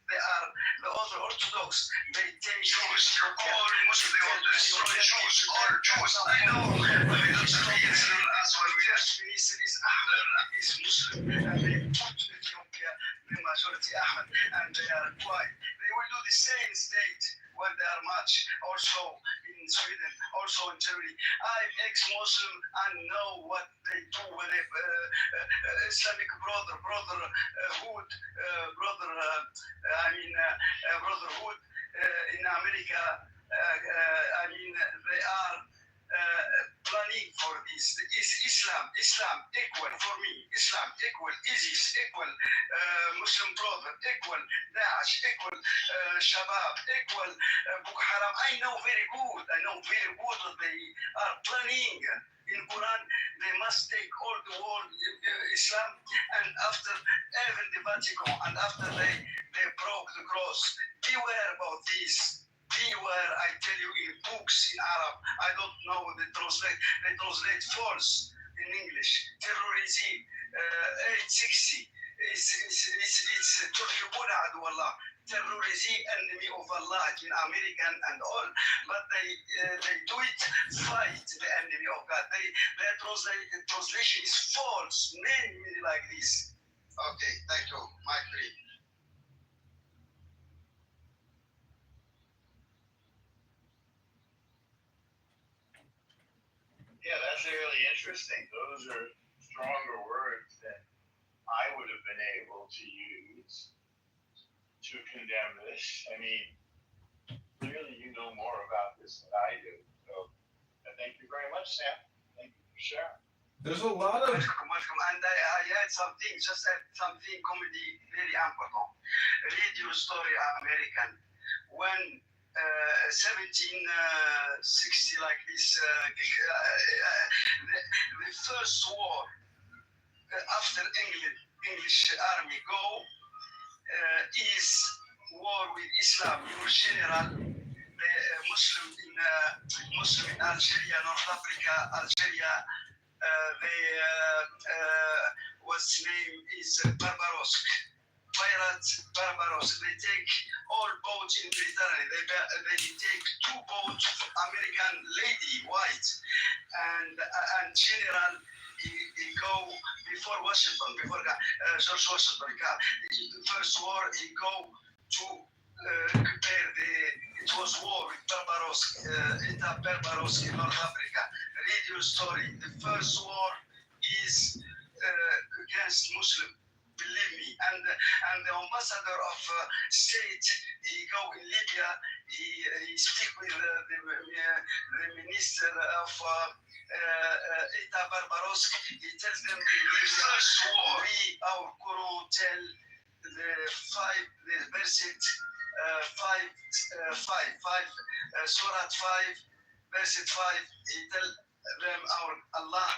They are the other Orthodox. They take Jews. All Muslims, they want to destroy Jews. All Jews. I know. But they don't say it's as well. The first minister is Ahmed, is Muslim, and they put Ethiopia the majority Ahmed, and they are quiet. They will do the same state when they are much. Also in Sweden, also in Germany. I'm ex-Muslim and know what they do when they Islamic brotherhood in America. They are planning for this. Is Islam equal for me? Islam equal ISIS equal Muslim brother equal Daesh equal Shabab equal Boko Haram. I know very good what they are planning. In Quran, they must take all the world Islam, and after even the Vatican, and after they broke the cross. Beware about this. Beware, I tell you, in books in Arab. I don't know they translate false in English. Terrorism 860. It's ترهبون عدو الله. Terrorism, enemy of Allah in American and all, but they do it fight the enemy of God. Their translation is false. Many like this. Okay, thank you. Mike free. Yeah, that's really interesting. Those are stronger words than I would have been able to use to condemn this. I mean, clearly you know more about this than I do. So thank you very much, Sam. Thank you for sharing. There's a lot of... Welcome. And I had something comedy very important. Read your story, American. When 1760 like this, the first war after English army go is war with Islam. Your general, the Muslim in Algeria, North Africa, Algeria. What's name is Barbaros. Pirate Barbaros. They take all boats in Mediterranean. They take 2 boats, American lady, white, and general. He go before Washington, before George Washington. The first war, he go to repair it was war with Barbaros, Barbaros in North Africa. Read your story. The first war is against Muslim. believe me. And the ambassador of state, he go in Libya, he speak with the minister of Eta Barbaros. He tells them in Libya, we, our Guru, tell the verse 5, Surah 5, verse 5. He tell them our Allah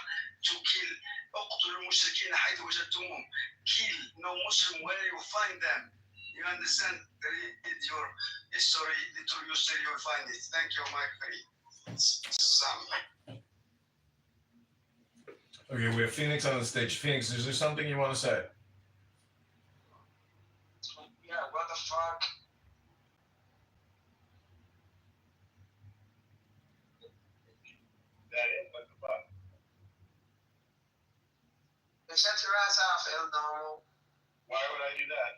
to kill. اقتلوا المشركين حيث وجدتموهم. Kill no Muslim where you find them. You understand? Read your history, little history, you'll find it. Thank you, Mike. Sam. Okay, we have Phoenix on the stage. Phoenix, is there something you want to say? Yeah, what the fuck? That is what the fuck. Shut your ass off, El Normal. Why would I do that?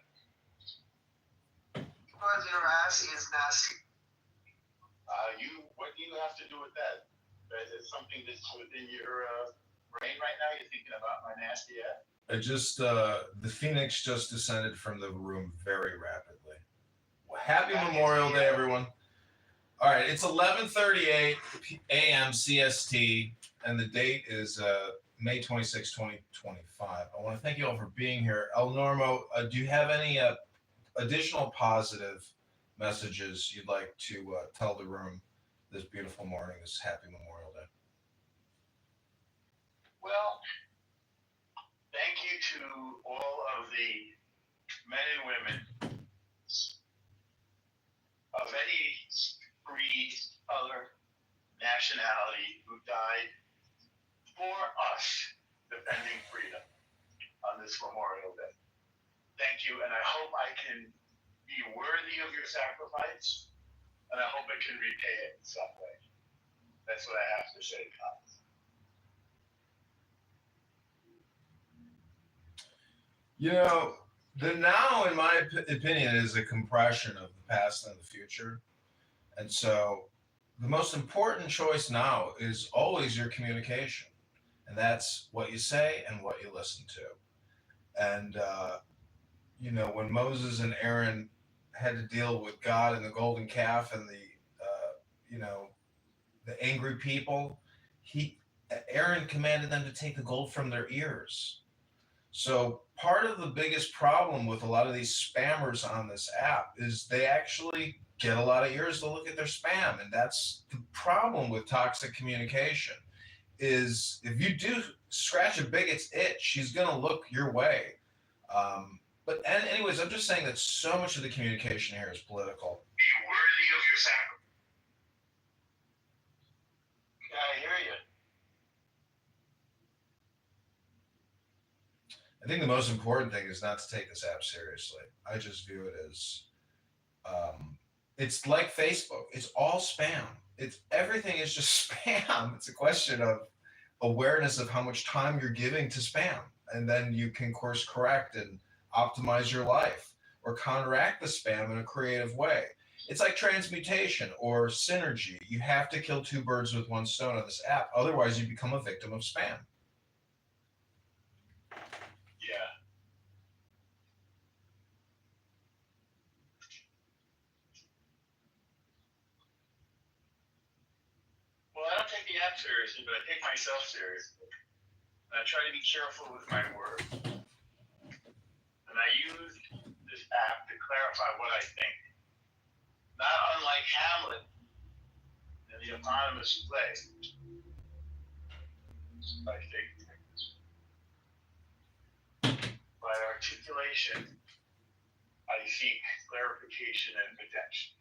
Because your ass is nasty. What do you have to do with that? Is it something that's within your brain right now? You're thinking about my nasty ass? The Phoenix just descended from the room very rapidly. Happy Memorial Day, everyone. All right, it's 11:38 a.m. CST, and the date is May 26, 2025. I want to thank you all for being here. El Normo, do you have any additional positive messages you'd like to tell the room this beautiful morning, this happy Memorial Day? Well, thank you to all of the men and women of any creed, color, nationality who died for us defending freedom on this Memorial Day. Thank you, and I hope I can be worthy of your sacrifice, and I hope I can repay it in some way. That's what I have to say, Tom. You know, the now, in my opinion, is a compression of the past and the future. And so the most important choice now is always your communication. And that's what you say and what you listen to. And, when Moses and Aaron had to deal with God and the golden calf and the angry people, Aaron commanded them to take the gold from their ears. So part of the biggest problem with a lot of these spammers on this app is they actually get a lot of ears to look at their spam. And that's the problem with toxic communication, is if you do scratch a bigot's itch, she's going to look your way. But anyways, I'm just saying that so much of the communication here is political. Be worthy of your sacrifice. I hear you. I think the most important thing is not to take this app seriously. I just view it as, it's like Facebook. It's all spam. Everything is just spam. It's a question of awareness of how much time you're giving to spam. And then you can course correct and optimize your life or counteract the spam in a creative way. It's like transmutation or synergy. You have to kill two birds with one stone on this app. Otherwise, you become a victim of spam. Yeah. Well, I don't take the app seriously, but I take myself seriously. And I try to be careful with my words. And I use this app to clarify what I think. Not unlike Hamlet in the eponymous play by Shakespeare. By articulation, I seek clarification and protection.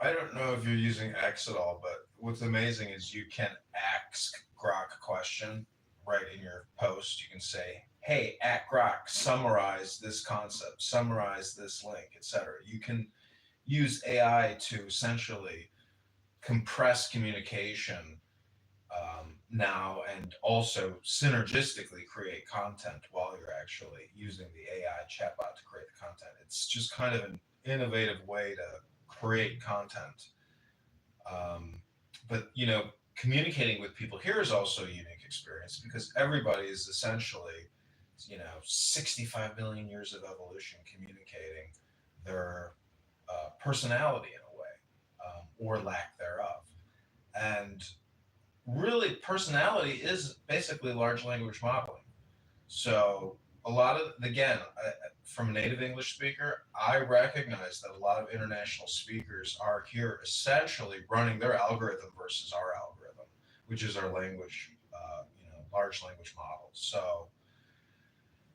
I don't know if you're using X at all, but what's amazing is you can ask Grok a question right in your post. You can say, hey, at Grok, summarize this concept, summarize this link, etc. You can use AI to essentially compress communication now and also synergistically create content while you're actually using the AI chatbot to create the content. It's just kind of an innovative way to create content. But communicating with people here is also a unique experience because everybody is essentially, 65 million years of evolution communicating their personality in a way, or lack thereof. And really, personality is basically large language modeling. So a lot of, again, from a native English speaker, I recognize that a lot of international speakers are here essentially running their algorithm versus our algorithm, which is our language, large language models. So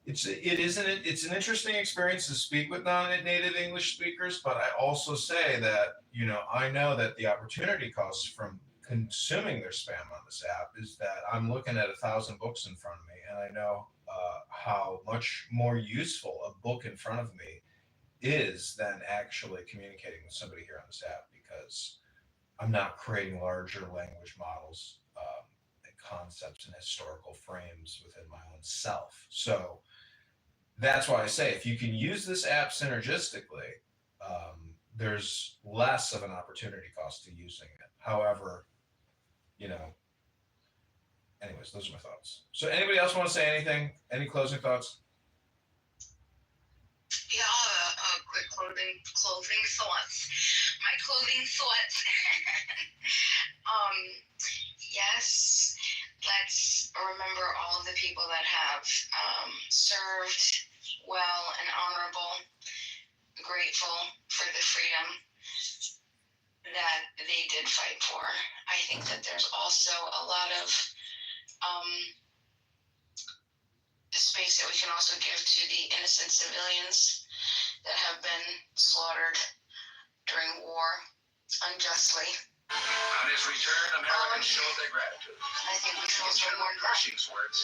it's an interesting experience to speak with non-native English speakers, but I also say that, I know that the opportunity cost from consuming their spam on this app is that I'm looking at 1,000 books in front of me, and I know how much more useful a book in front of me is than actually communicating with somebody here on this app, because I'm not creating larger language models, and concepts and historical frames within my own self. So that's why I say if you can use this app synergistically, there's less of an opportunity cost to using it. However, anyways, those are my thoughts. So anybody else want to say anything? Any closing thoughts? Yeah, a quick clothing thoughts. My clothing thoughts. Yes, let's remember all of the people that have served well and honorable, grateful for the freedom that they did fight for. I think that there's also a lot of space that we can also give to the innocent civilians that have been slaughtered during war unjustly. On his return, Americans showed their gratitude. I think we can In also General mourn that. Pershing's words,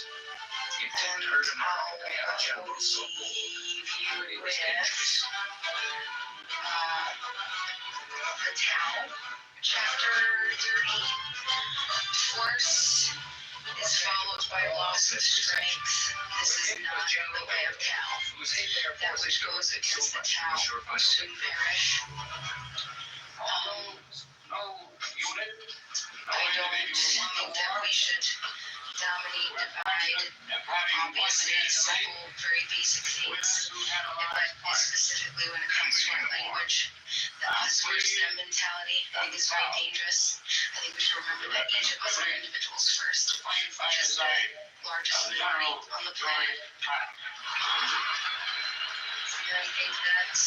it didn't hurt America to have a general so bold, but it was dangerous. The Tao, chapter 30. Force is followed by loss of strength. This is not the way of Tao. That which goes against the Tao will soon perish. I don't think that we should dominate, divide, obviously simple, very basic things, but specifically when it comes to our language, the us versus them mentality, I think is very dangerous. I think we should remember that each of us are individuals first, which is the largest minority on the planet. And I think that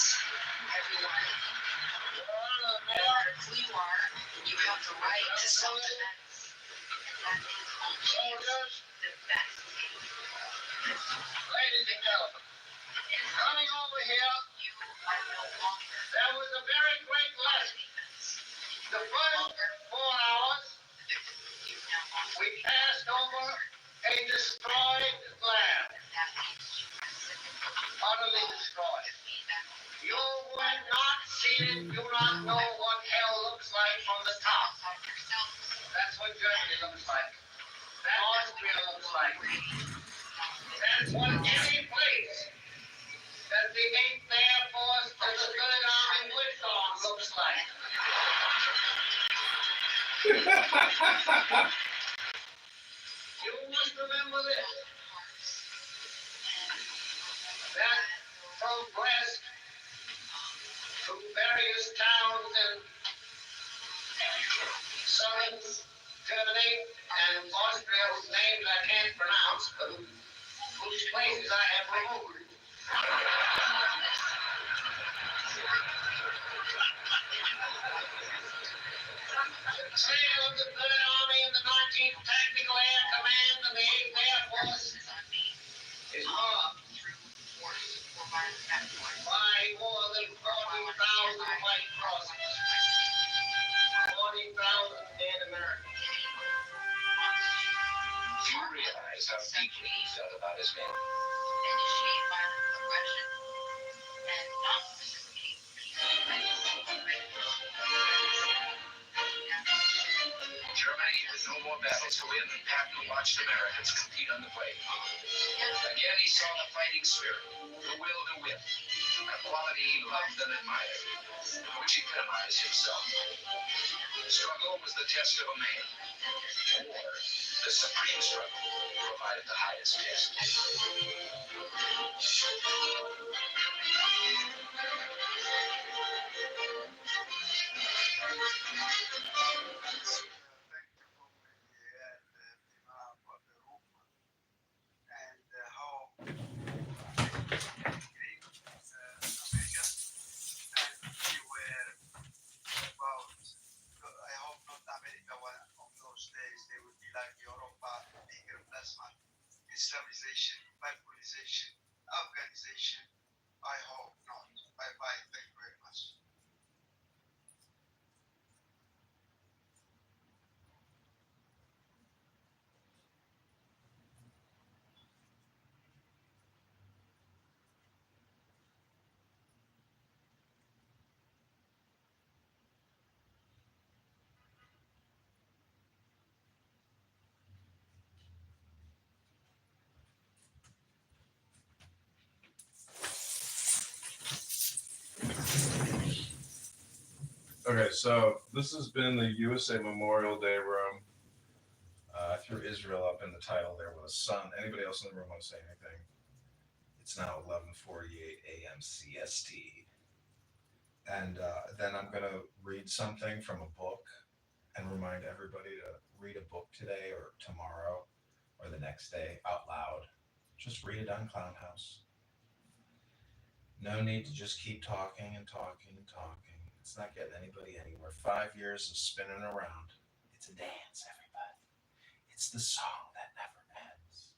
everyone, no matter who you are, you have the right to self-defense. And that includes the best. Ladies and gentlemen, coming over here, You are no longer there was a very great lesson. The first 4 hours, we passed over a destroyed land, utterly destroyed. You were not seen, do not know what hell looks like from the top. That's what Germany looks like. That Austria looks like. That's what any place that the 8th Air Force or the 3rd Army Whitlaw looks like. You must remember this. That progressed through various towns in southern Germany and Austria, whose names I can't pronounce, but whose places I have removed. The trail of the 3rd Army and the 19th Tactical Air Command and the 8th Air Force is marked by more than 40,000 white crosses, 40,000 dead Americans. You realize how deeply he felt about his men. initiate violent aggression and not participate peacefully. Germany no more battles to win, Patton watched Americans compete on the playing field. Again, he saw the fighting spirit, the will to win, a quality he loved and admired, which epitomized himself. Struggle was the test of a man. War, the supreme struggle, provided the highest test. Islamization, Bibolization, Afghanization. I hope not. Bye bye. Thank you very much. Okay, so this has been the USA Memorial Day room. I threw Israel up in the title there with a sun. Anybody else in the room want to say anything? It's now 11:48 a.m. CST. And then I'm going to read something from a book and remind everybody to read a book today or tomorrow or the next day out loud. Just read it on Clown House. No need to just keep talking and talking and talking. It's not getting anybody anywhere. 5 years of spinning around. It's a dance, everybody. It's the song that never ends.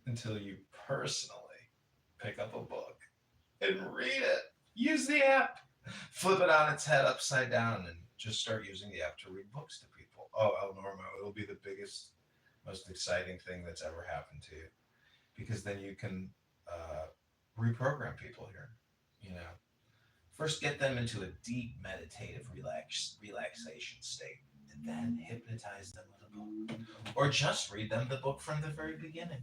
Until you personally pick up a book and read it. Use the app. Flip it on its head upside down and just start using the app to read books to people. Oh, El Normo, it'll be the biggest, most exciting thing that's ever happened to you. Because then you can reprogram people here, you know. First, get them into a deep meditative relaxation state, and then hypnotize them with a book. Or just read them the book from the very beginning.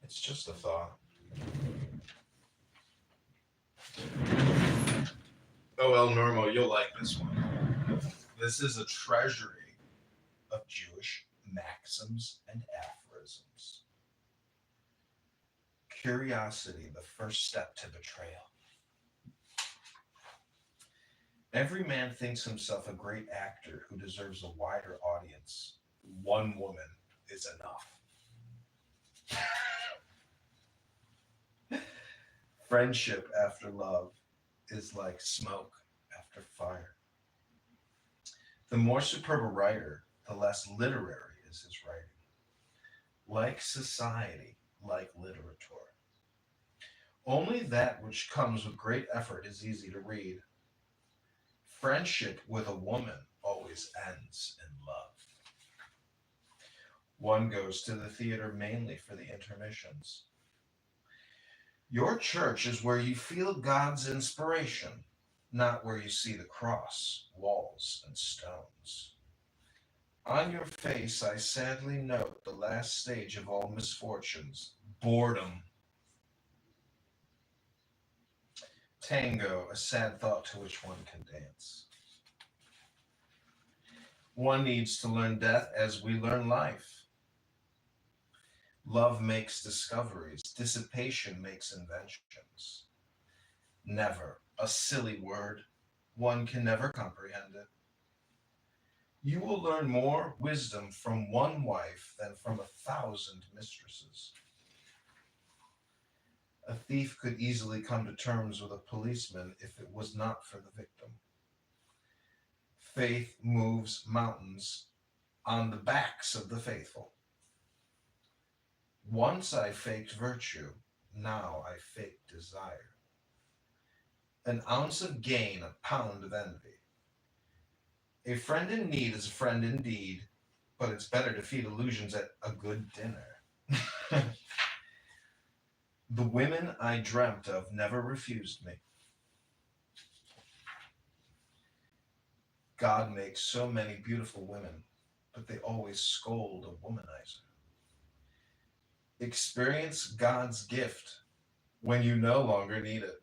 It's just a thought. Oh, El Normo, you'll like this one. This is a treasury of Jewish maxims and aphorisms. Curiosity, the first step to betrayal. Every man thinks himself a great actor who deserves a wider audience. One woman is enough. Friendship after love is like smoke after fire. The more superb a writer, the less literary is his writing. Like society, like literature. Only that which comes with great effort is easy to read. Friendship with a woman always ends in love. One goes to the theater mainly for the intermissions. Your church is where you feel God's inspiration, not where you see the cross, walls, and stones. On your face, I sadly note the last stage of all misfortunes, boredom. Tango, a sad thought to which one can dance. One needs to learn death as we learn life. Love makes discoveries. Dissipation makes inventions. Never, a silly word. One can never comprehend it. You will learn more wisdom from one wife than from 1,000 mistresses. A thief could easily come to terms with a policeman if it was not for the victim. Faith moves mountains on the backs of the faithful. Once I faked virtue, now I fake desire. An ounce of gain, a pound of envy. A friend in need is a friend indeed, but it's better to feed illusions at a good dinner. The women I dreamt of never refused me. God makes so many beautiful women, but they always scold a womanizer. Experience God's gift when you no longer need it.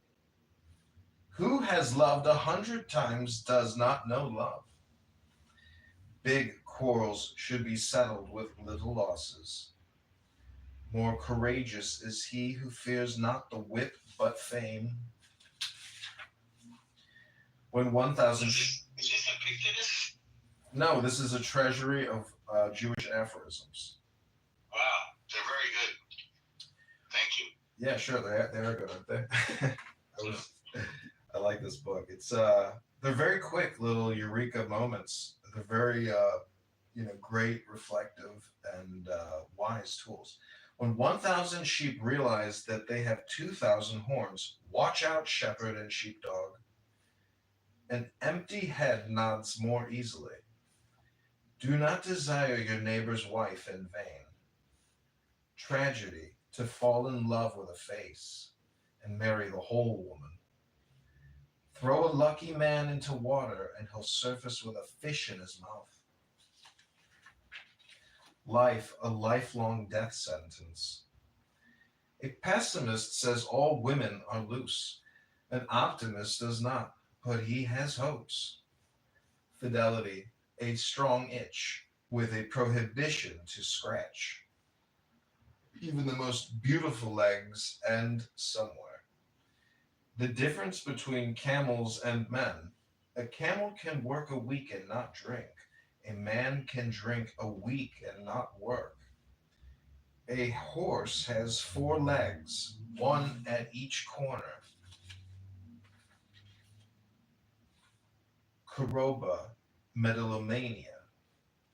Who has loved 100 times does not know love. Big quarrels should be settled with little losses. More courageous is he who fears not the whip but fame. When 1,000... Is this Epictetus? No, this is a treasury of Jewish aphorisms. Wow, they're very good. Thank you. Yeah, sure, they are good, aren't they? I like this book. It's they're very quick little eureka moments. They're very great, reflective, and wise tools. When 1,000 sheep realize that they have 2,000 horns, watch out, shepherd and sheepdog. An empty head nods more easily. Do not desire your neighbor's wife in vain. Tragedy to fall in love with a face and marry the whole woman. Throw a lucky man into water and he'll surface with a fish in his mouth. Life, a lifelong death sentence. A pessimist says all women are loose. An optimist does not, but he has hopes. Fidelity, a strong itch with a prohibition to scratch. Even the most beautiful legs end somewhere. The difference between camels and men: a camel can work a week and not drink. A man can drink a week and not work. A horse has 4 legs, one at each corner. Choroba, megalomania.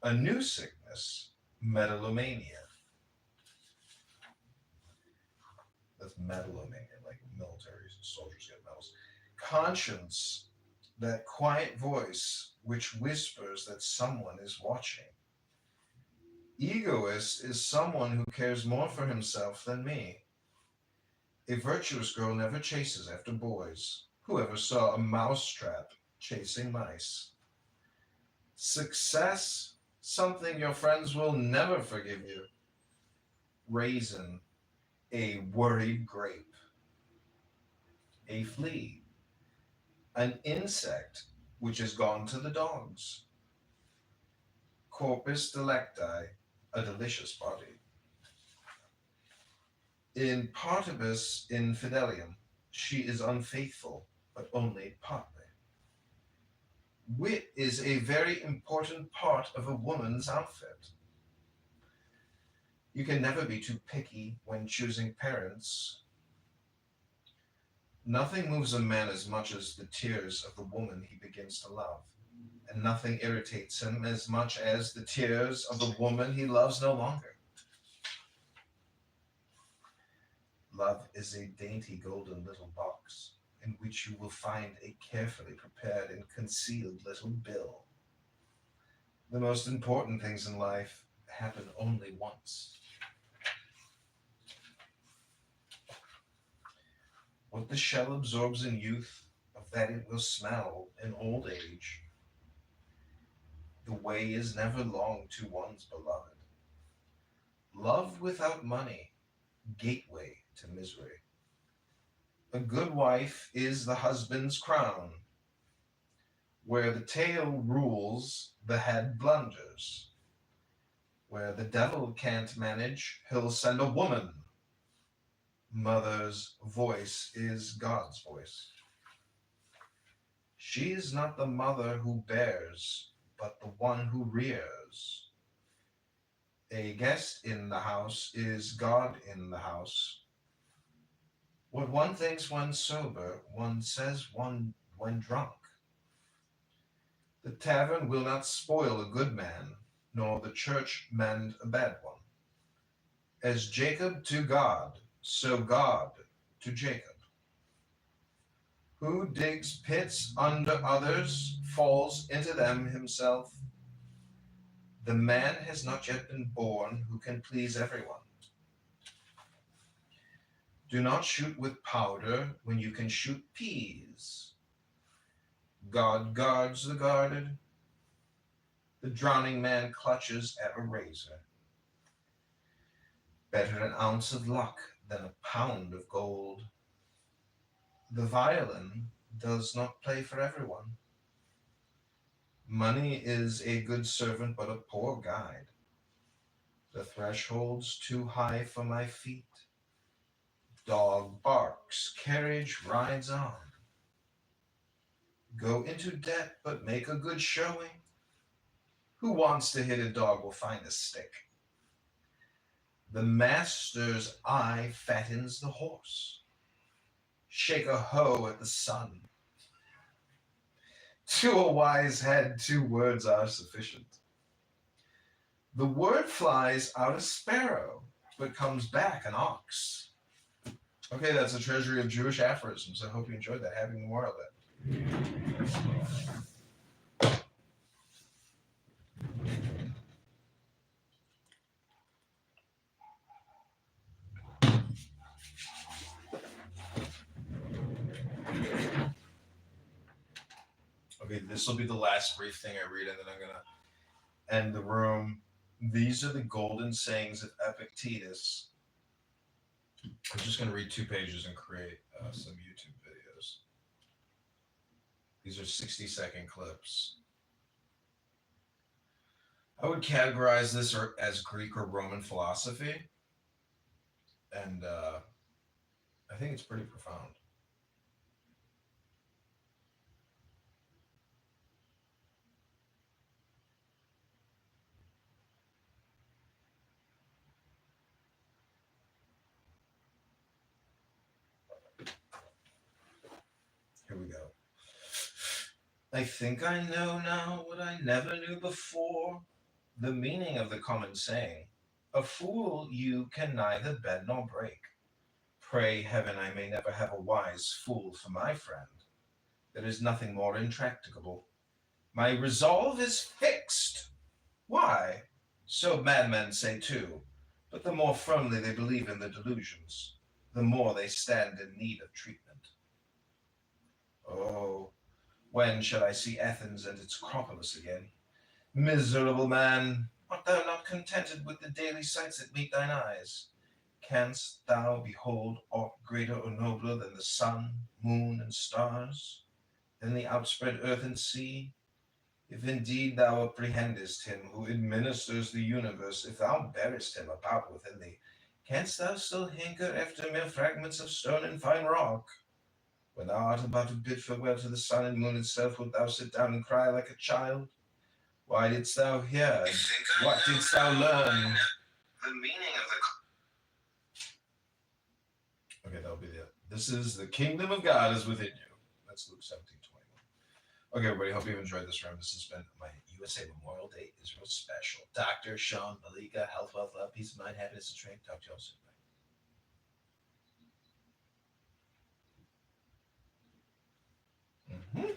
A new sickness, megalomania. That's megalomania, like military soldiers get medals. Conscience, that quiet voice which whispers that someone is watching. Egoist is someone who cares more for himself than me. A virtuous girl never chases after boys. Whoever saw a mousetrap chasing mice? Success, something your friends will never forgive you. Raisin, a worried grape. A flea, an insect which has gone to the dogs. Corpus delecti, a delicious body. In partibus infidelium, she is unfaithful, but only partly. Wit is a very important part of a woman's outfit. You can never be too picky when choosing parents. Nothing moves a man as much as the tears of the woman he begins to love, and nothing irritates him as much as the tears of the woman he loves no longer. Love is a dainty golden little box in which you will find a carefully prepared and concealed little bill. The most important things in life happen only once. What the shell absorbs in youth, of that it will smell in old age. The way is never long to one's beloved. Love without money, gateway to misery. A good wife is the husband's crown. Where the tail rules, the head blunders. Where the devil can't manage, he'll send a woman. Mother's voice is God's voice. She is not the mother who bears, but the one who rears. A guest in the house is God in the house. What one thinks when sober, one says one when drunk. The tavern will not spoil a good man, nor the church mend a bad one. As Jacob to God, so God to Jacob. Who digs pits under others, falls into them himself. The man has not yet been born who can please everyone. Do not shoot with powder when you can shoot peas. God guards the guarded. The drowning man clutches at a razor. Better an ounce of luck than a pound of gold. The violin does not play for everyone. Money is a good servant, but a poor guide. The threshold's too high for my feet. Dog barks, carriage rides on. Go into debt, but make a good showing. Who wants to hit a dog will find a stick. The master's eye fattens the horse. Shake a hoe at the sun. To a wise head, 2 words are sufficient. The word flies out a sparrow, but comes back an ox. Okay, that's a treasury of Jewish aphorisms. I hope you enjoyed that. Happy Memorial Day. Okay, this will be the last brief thing I read, and then I'm going to end the room. These are the golden sayings of Epictetus. I'm just going to read 2 pages and create some YouTube videos. These are 60-second clips. I would categorize this as Greek or Roman philosophy, and I think it's pretty profound. Here we go. I think I know now what I never knew before, the meaning of the common saying, a fool you can neither bend nor break. Pray heaven I may never have a wise fool for my friend. There is nothing more intractable. My resolve is fixed. Why? So madmen say too, but the more firmly they believe in the delusions, the more they stand in need of treatment. Oh, when shall I see Athens and its Acropolis again? Miserable man, art thou not contented with the daily sights that meet thine eyes? Canst thou behold aught greater or nobler than the sun, moon, and stars, than the outspread earth and sea? If indeed thou apprehendest him who administers the universe, if thou bearest him about within thee, canst thou still hanker after mere fragments of stone and fine rock? When thou art about to bid farewell to the sun and moon itself, wilt thou sit down and cry like a child? Why didst thou hear? What didst thou learn? The meaning of the... Okay, that'll be it. This is the kingdom of God is within you. That's Luke 17:21. Okay, everybody, hope you've enjoyed this round. This has been my USA Memorial Day Israel special. Dr. Sean Malika, health, wealth, love, peace of mind, happiness, and strength. Talk to you all soon. What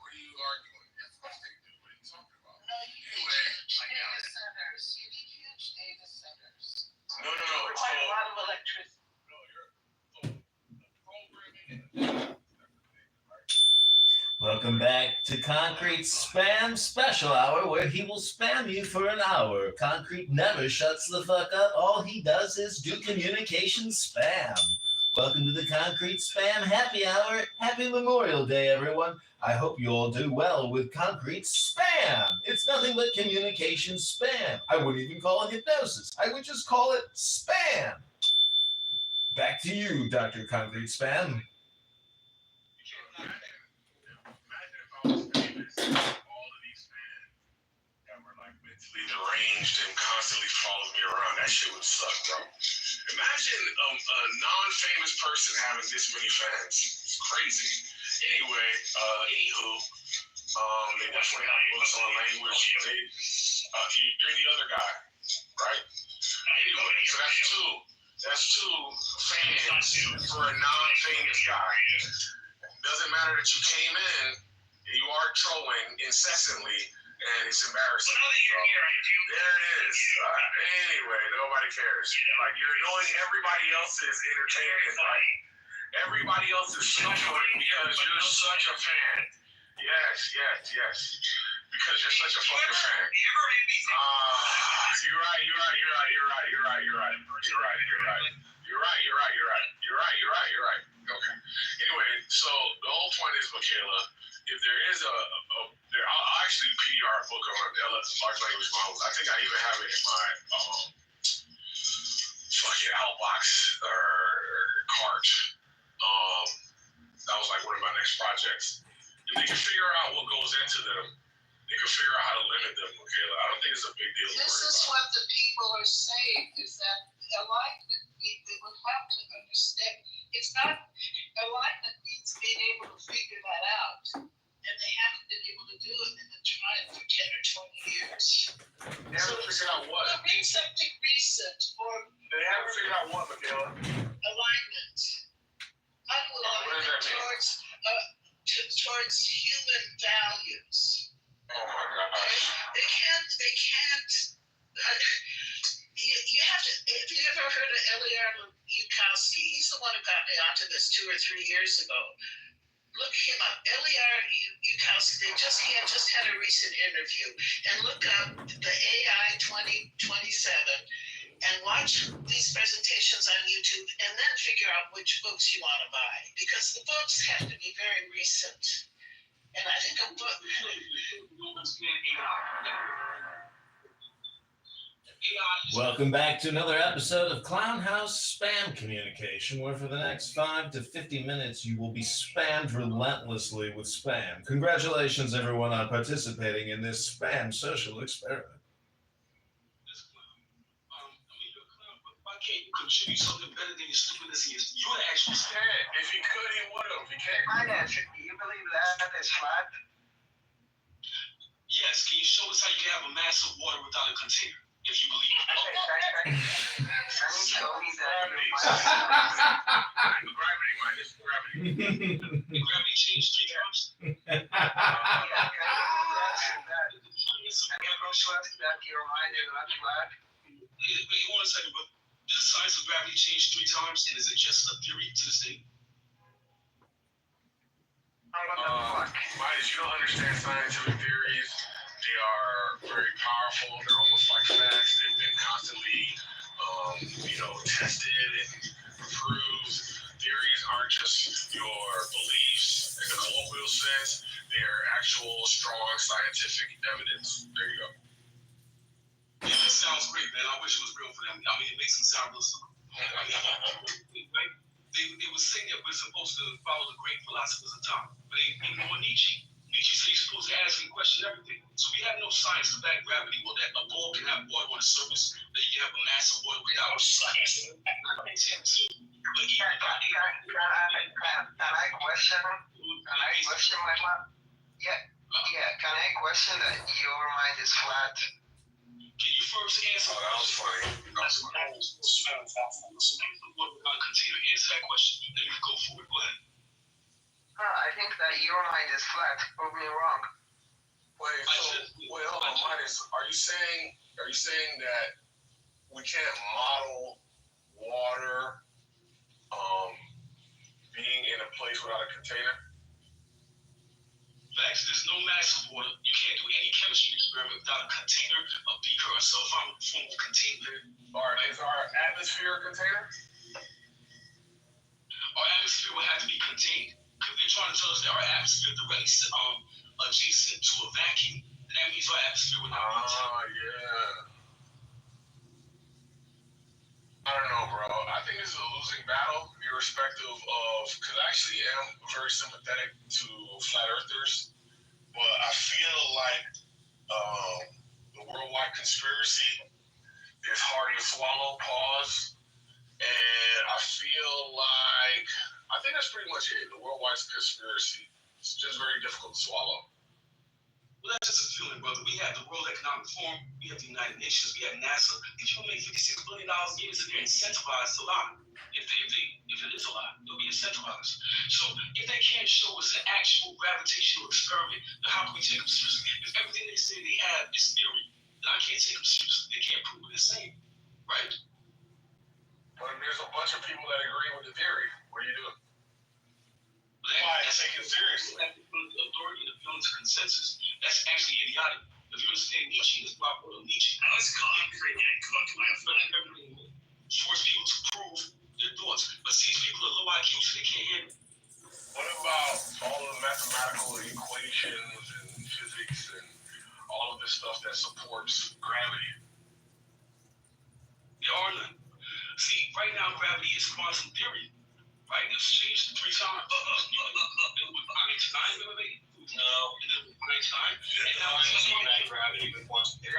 are you arguing? That's what they do. What are you talking about? No, you need huge data centers. You need huge data centers. No. Require a lot of electricity. Welcome back to Concrete's Spam Special Hour, where he will spam you for an hour. Concrete never shuts the fuck up. All he does is do communication spam. Welcome to the Concrete Spam Happy Hour. Happy Memorial Day, everyone. I hope you all do well with Concrete Spam. It's nothing but communication spam. I wouldn't even call it hypnosis. I would just call it spam. Back to you, Dr. Concrete Spam. All of these fans that were like mentally deranged and constantly following me around. That shit would suck, bro. Imagine a non-famous person having this many fans. It's crazy. Anyway, anywho, they definitely have books on language. You're the other guy, right? Anyway, so that's two fans for a non-famous guy. Doesn't matter that you came in, you are trolling incessantly. and it's embarrassing. So, there it is. Anyway, nobody cares. Like, you're annoying everybody else's entertainment. Like, everybody else is suffering because you're such a fan. Yes. Because you're such a fucking fan. You're right. Okay. Anyway, so the whole point is, Michaela, if there is I'll actually PDR a book on large language models. I think I even have it in my fucking outbox or cart. That was like one of my next projects. If they can figure out what goes into them, they can figure out how to limit them, Michaela. I don't think it's a big deal. This is what the people are saying, is that alignment, they would have to understand. It's not, alignment means being able to figure that out. And they haven't been able to do it in the trial for 10 or 20 years. They haven't figured out what? Well, read something recent or... They haven't figured out what, Michaela? Alignment. Alignment towards human values. Oh my gosh. They can't, you have to, have you ever heard of Eliar Yukowski? He's the one who got me onto this 2 or 3 years ago. Look him up, Eliar Yukowski. He just had a recent interview. And look up the AI 2027 and watch these presentations on YouTube and then figure out which books you want to buy. Because the books have to be very recent. And I think a book... Welcome back to another episode of Clown House Spam Communication, where for the next 5 to 50 minutes you will be spammed relentlessly with spam. Congratulations, everyone, on participating in this spam social experiment. Why can't you contribute something better than your stupidness and you're an actual spam? If he could, he would have. He can't. Finance, do you believe that is flat? Yes, can you show us how you can have a mass of water without a container? If you believe it. Can you show me that? Gravity minus gravity. Gravity changed 3 times? Can you show us that your mind is not flat? Wait, hold on a second, but does the science of gravity change 3 times, and is it just a theory to this day? Midas, you don't understand scientific theories. They are very powerful. They're almost like facts. They've been constantly, tested and proved. Theories aren't just your beliefs in the colloquial sense. They are actual, strong scientific evidence. There you go. Yeah, that sounds great, man. I wish it was real for them. I mean, it makes them sound real simple. They were saying that we're supposed to follow the great philosophers of time, but they ignore Nietzsche. Nietzsche said you're supposed to ask and question everything. So we have no science to back gravity, or that a ball can have water on the surface, that you can have a mass of water without science. Can I question? My mind? Yeah. Can I question that your mind is flat? Can you first answer? Oh, that was funny. Answer that question. Then you go for it. Go ahead. I think that your mind is flat. Prove me wrong. Wait, hold on, Midas. Are you saying that we can't model water being in a place without a container? Facts. There's no mass of water. You can't do any chemistry experiment without a container, a beaker, or some form of container. Is our atmosphere a container? Our atmosphere will have to be contained. Because they're trying to tell us that our atmosphere is directly adjacent to a vacuum. And that means our atmosphere will not be contained. Yeah. I don't know, bro. I think this is a losing battle, irrespective of, because I actually am very sympathetic to flat earthers, but I feel like the worldwide conspiracy is hard to swallow, pause, and I feel like, I think that's pretty much it, the worldwide conspiracy. It's just very difficult to swallow. Well, that's just a feeling, brother. We have the World Economic Forum, we have the United Nations, we have NASA. If you make $56 billion a year, so they're incentivized to lie. if it is a lie, it'll be a centralized. So if they can't show us an actual gravitational experiment, then how can we take them seriously? If everything they say they have is theory, then I can't take them seriously. They can't prove it the same, right? But there's a bunch of people that agree with the theory. What do you do? Why take it seriously? The authority and the feelings of consensus, that's actually idiotic. If you understand Nietzsche, that's why I put Nietzsche. Let's concrete and come to my everything. Force people to prove their thoughts. But see, these people are low IQ, so they can't handle it. What about all of the mathematical equations and physics and all of the stuff that supports gravity? There are none. See, right now, gravity is quantum theory. Right? It's changed 3 times. With Einstein, remember they? No. And then with Einstein. And now it's gravity with quantum theory.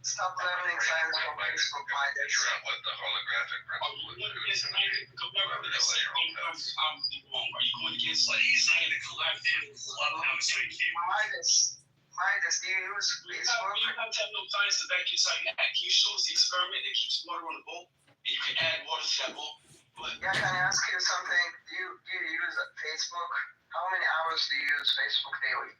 Stop learning science from Facebook, my Figure out what the holographic principle is. Are you going against saying the collective clubhouse? Midas, do you use Facebook? You don't have no science to back your site. Can you show us the experiment that keeps water on the boat? And you can add water to that boat? Yeah, can I ask you something? Do you use Facebook? How many hours do you use Facebook daily?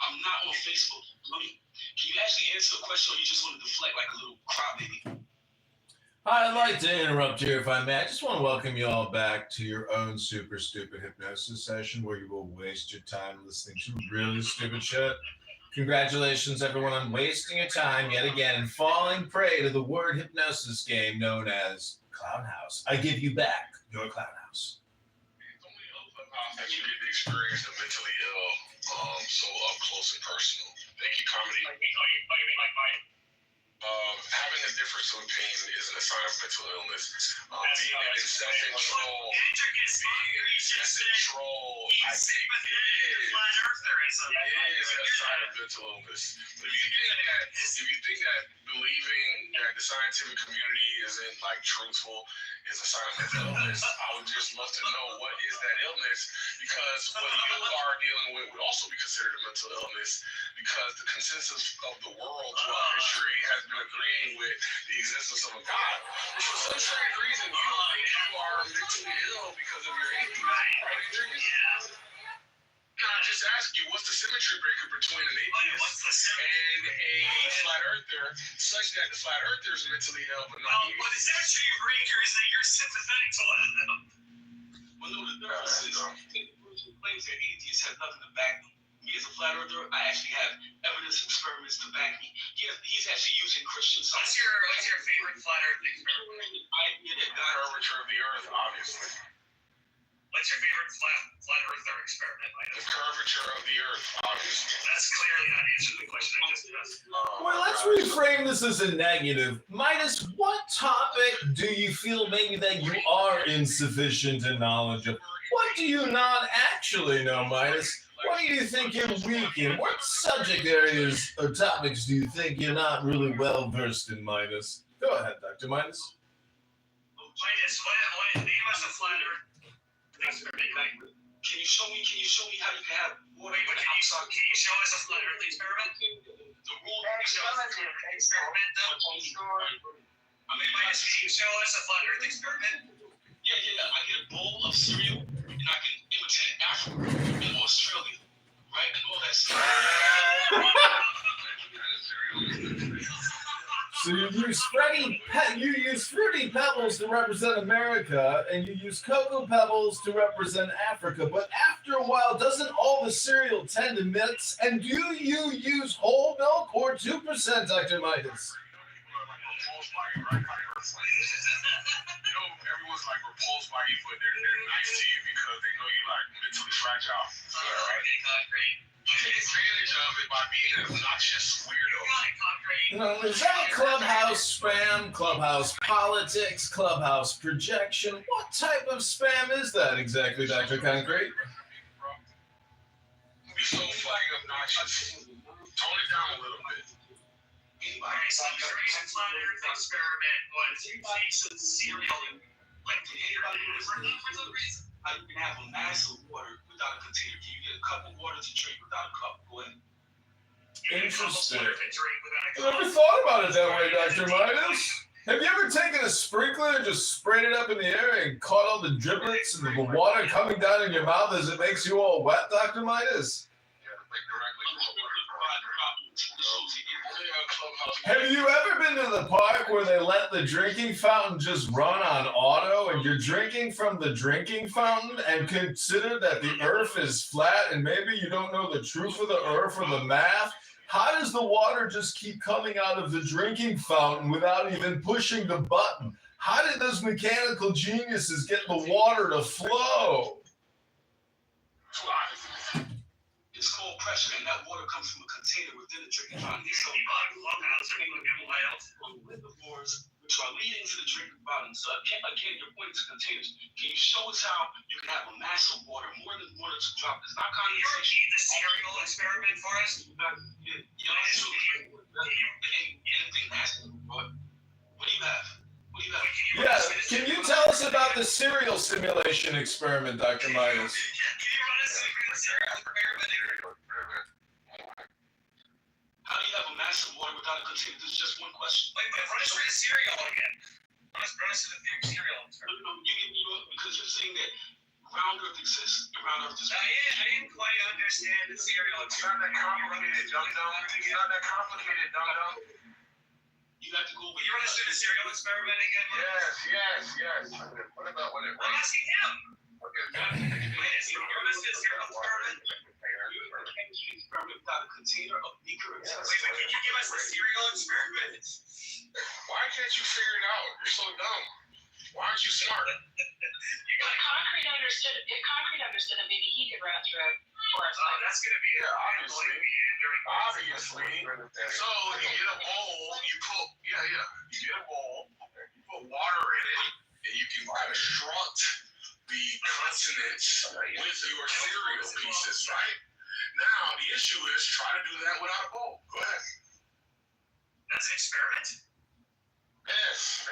I'm not on Facebook. Really. Can you actually answer a question, or you just want to deflect like a little crybaby? I'd like to interrupt here if I may. I just want to welcome you all back to your own super stupid hypnosis session where you will waste your time listening to really stupid shit. Congratulations, everyone, on wasting your time yet again and falling prey to the word hypnosis game known as Clown House. I give you back your Clown House. It's only that you get to experience the mentally ill so up close and personal. Thank you, comedy. Having a difference of opinion isn't a sign of mental illness. Being an incessant troll, I think is a sign of mental illness. But if you think that believing that the scientific community isn't like truthful is a sign of mental illness, I would just love to know what is that illness, because what you are dealing with would also be considered a mental illness, because the consensus of the world throughout history has been agreeing with the existence of a God. And for some strange reason, you don't think you are mentally ill because of your atheism, right? Can I just ask you, what's the symmetry breaker between an atheist and a flat earther, such that the flat earther is mentally ill but not the atheist? Well, the symmetry breaker is that you're sympathetic to one of them. Well, no, the difference is the person who claims they're atheists has nothing to back them. Me as a flat earther, I actually have evidence experiments to back me. He's actually using Christian science. What's your favorite flat earth experiment? The idea that God curvature of the earth, obviously. What's your favorite flat earther experiment? The curvature of the earth, obviously. That's clearly not answering the question I just asked. Well, let's reframe this as a negative. Midas, what topic do you feel maybe that you are insufficient in knowledge of? What do you not actually know, Midas? What do you think you're weak in? What subject areas or topics do you think you're not really well versed in, Midas? Go ahead, Dr. Midas. Midas, what name us a flat earth experiment? Can you show me how you can have water? Wait, can you show us a flat earth experiment? The rule experiment though? Midas, can you show us a flat earth experiment? Yeah. I get a bowl of cereal and I can imitate Africa and Australia, right? And all that stuff. So you use Fruity Pebbles to represent America, and you use Cocoa Pebbles to represent Africa. But after a while, doesn't all the cereal tend to mix? And do you use whole milk or 2%, Dr. Midas? Everyone's like repulsed by you, but they're nice to you because they know you're like mentally fragile. You take advantage of it by being an obnoxious weirdo. Is that clubhouse spam, clubhouse politics, clubhouse projection? What type of spam is that exactly, Dr. Concrete? Be so fucking obnoxious. Tone it down a little bit. So your recent flat earth experiment was you take some cereal and like for some reason. How you can have a mass of water without a container? Can you get a cup of water to drink without a cup? Go ahead. Interesting. I never thought about it that way, Dr. Midas. Have you ever taken a sprinkler and just sprayed it up in the air and caught all the driblets and the water coming down in your mouth as it makes you all wet, Dr. Midas? Have you ever been to the park where they let the drinking fountain just run on auto and you're drinking from the drinking fountain and consider that the earth is flat and maybe you don't know the truth of the earth or the math? How does the water just keep coming out of the drinking fountain without even pushing the button? How did those mechanical geniuses get the water to flow? It's called pressure, and that water comes from a container within the drinking fountain. So, reservoirs which are leading to the drinking fountain. So, again, you're pointing to containers. Can you show us how you can have a mass of water, more than water to drop? It's not condensation. You repeat the serial experiment for us? Anything has to. What do you have? Yeah, can you tell us about the serial simulation experiment, Dr. Midas? How do you have a mass of water without a container? This is just one question. Run us through the cereal again. Run us through the cereal. No, because you're saying that round Earth exists. The round Earth is. I didn't quite understand the cereal. It's not that complicated, dum-dum. It's not that complicated, dum-dum. You have to go. You run us through the cereal experiment again? Yes. What about what it? I'm asking him. You run us through the cereal experiment. Without a container, a beaker, wait, can you give us the cereal experiment? Why can't you figure it out? You're so dumb. Why aren't you smart? Concrete understood it. Maybe he could run through it for us. That's going to be obviously. So you get a bowl, you get a bowl, you put water in it, and you can construct the consonants with your cereal pieces, right? Now, the issue is try to do that without a bowl. Go ahead. That's an experiment? Yes.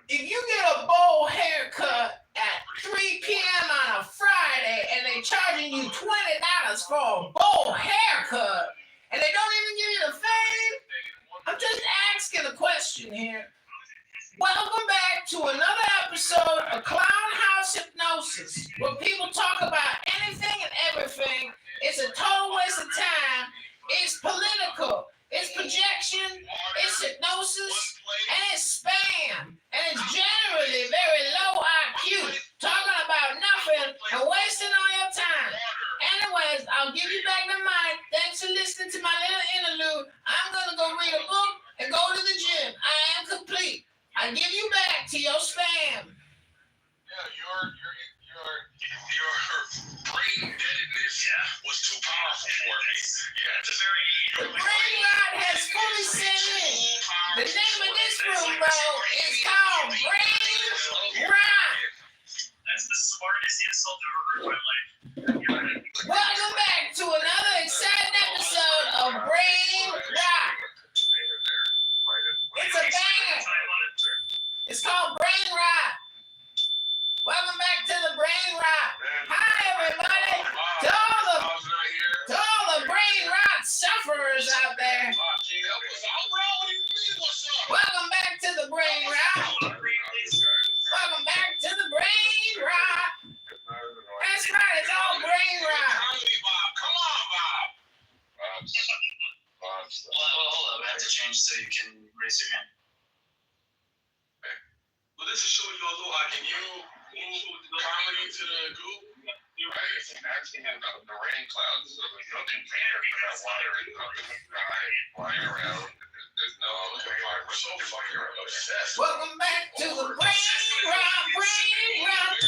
If you get a bowl haircut at 3 p.m. on a Friday and they're charging you $20 for a bowl haircut and they don't even give you the fame, I'm just asking a question here. Welcome back to another episode of Clown House Hypnosis, where people talk about anything and everything. It's a total waste of time. It's political. It's projection. It's hypnosis. And it's spam. And it's generally very low IQ. Talking about nothing and wasting all your time. Anyways, I'll give you back the mic. Thanks for listening to my little interlude. I'm going to go read a book and go to the gym. I am complete. I give you back to your spam. Yeah, your brain deadness was too powerful for me. Yeah, it's a very. The brain rot has fully set in. The name of this room, bro, is called Brain Rot. That's the smartest insult I've ever heard in my life. Welcome back to another exciting episode of Brain Rot. It's a banger. It's called Brain Rot. Welcome back to the Brain Rot. Hi, everybody. To all the brain rot sufferers out there. Welcome back to the Brain Rot. Welcome back to the Brain Rot. That's right, it's all Brain Rot. Come on, Bob. Well, hold up. I have to change so you can raise your hand. Well, this is showing you a little. Can you move comedy to the group? Right, it's actually the rain clouds. So there's no container for that water up in the sky, flying around. There's no. We're so fucking obsessed. Welcome back to the Brain Rot, Brain Rot,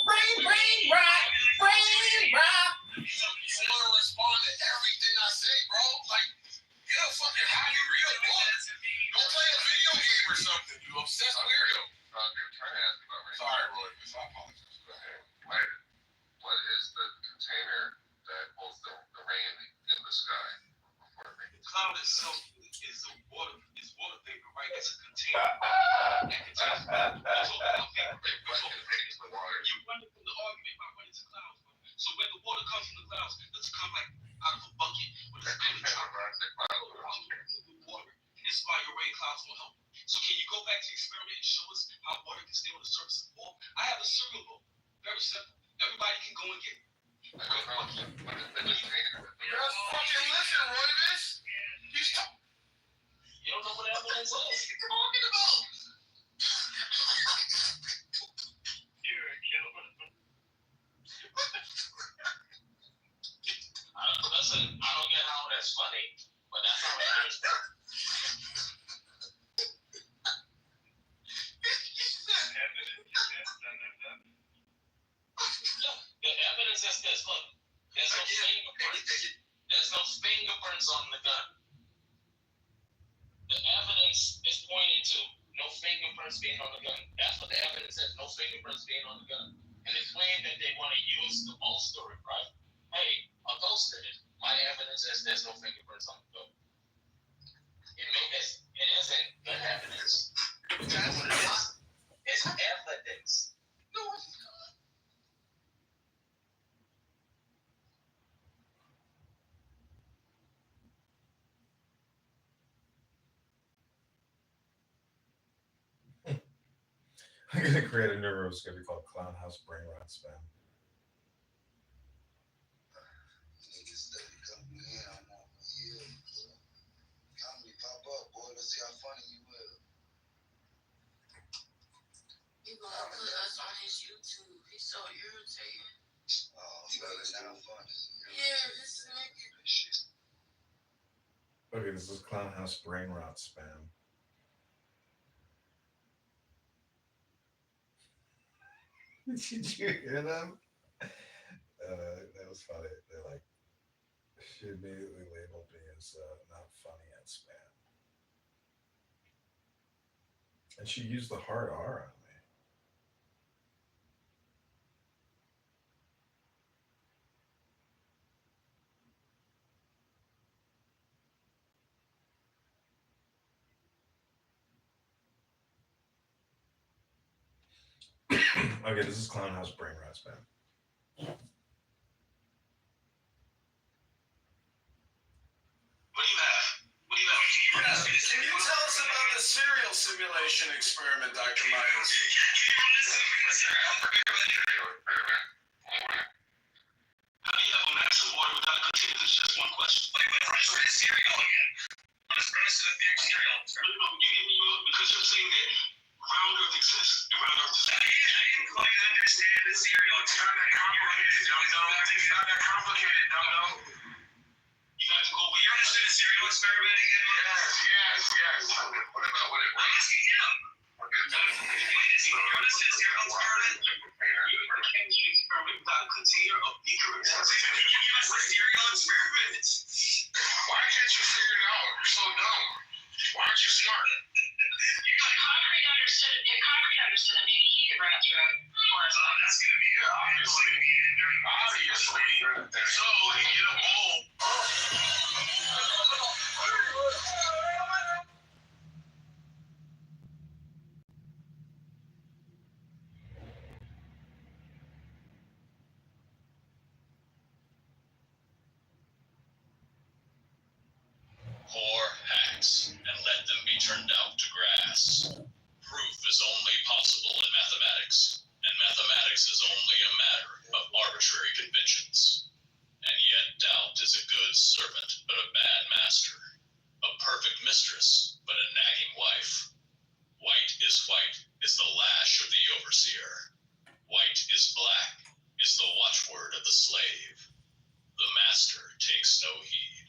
Brain Rot, Brain Rot. You want to respond to everything I say, bro? Like, get a fucking hobby, read a book. Go play a video game or something. You obsessed weirdo. I'm trying to ask you about rain. Sorry, Roy. I apologize. Go ahead. What is the container that holds the rain in the sky before it rains? The cloud itself is water vapor, right? It's a container. You run it from the argument by running to clouds. So when the water comes from the clouds, it's come like out of a bucket, but it's coming to fucking listen, Royvis. He's talking. You don't know what evidence is. What are you talking about? You're a killer. Listen, I don't get how that's funny, but that's how it is. Look, the evidence is this. Look, there's no fingerprints. There's no fingerprints on the gun. The evidence is pointing to no fingerprints being on the gun. That's what the evidence says, no fingerprints being on the gun. And they claim that they want to use the bolster it, right? Hey, a ghost did it. My evidence is there's no fingerprints on the gun. It isn't good evidence. That's what it is. It's evidence. No, it's not. I'm gonna create a new room. It's gonna be called Clown House Brain Rot Spam. Niggas steady coming in. I'm on my heels. Comedy pop up, boy. Let's see how funny you will. He gonna put us on his YouTube. He's so irritating. Oh, you better not funny. Yeah, this nigga. Okay, this is Clown House Brain Rot Spam. Did you hear them? That was funny. They're like, she immediately labeled me as not funny and spam. And she used the hard R on me. Okay, this is Clown House Brain Rot Spam. What do you have? What do you have? Can you tell us about the serial simulation experiment, Dr. Myers? How do you have a massive order without a container? It's just one question. Wait, let's read the cereal again. Let's premise of the theory cereal. No, you give me because you're saying that round earth exists. And round earth is. I didn't quite understand the cereal. It's not that complicated, dum-dum. It's not that complicated, dum-dum. You have to go with. You understood the cereal experiment again? Yes. What about what it was? I'm asking him. You understood the cereal experiment? You can't experiment without a container of Icarus. Give us the cereal experiment. Why can't you figure it out? You're so dumb. Why aren't you smart? Concrete understood it. If Concrete understood it, maybe he could run it through for us. That's going to be it, obviously. So, you know, Whore hacks and let them be turned out to grass. Proof is only possible in mathematics, and mathematics is only a matter of arbitrary conventions. And yet doubt is a good servant, but a bad master. A perfect mistress, but a nagging wife. White is the lash of the overseer. White is black is the watchword of the slave. The master takes no heed.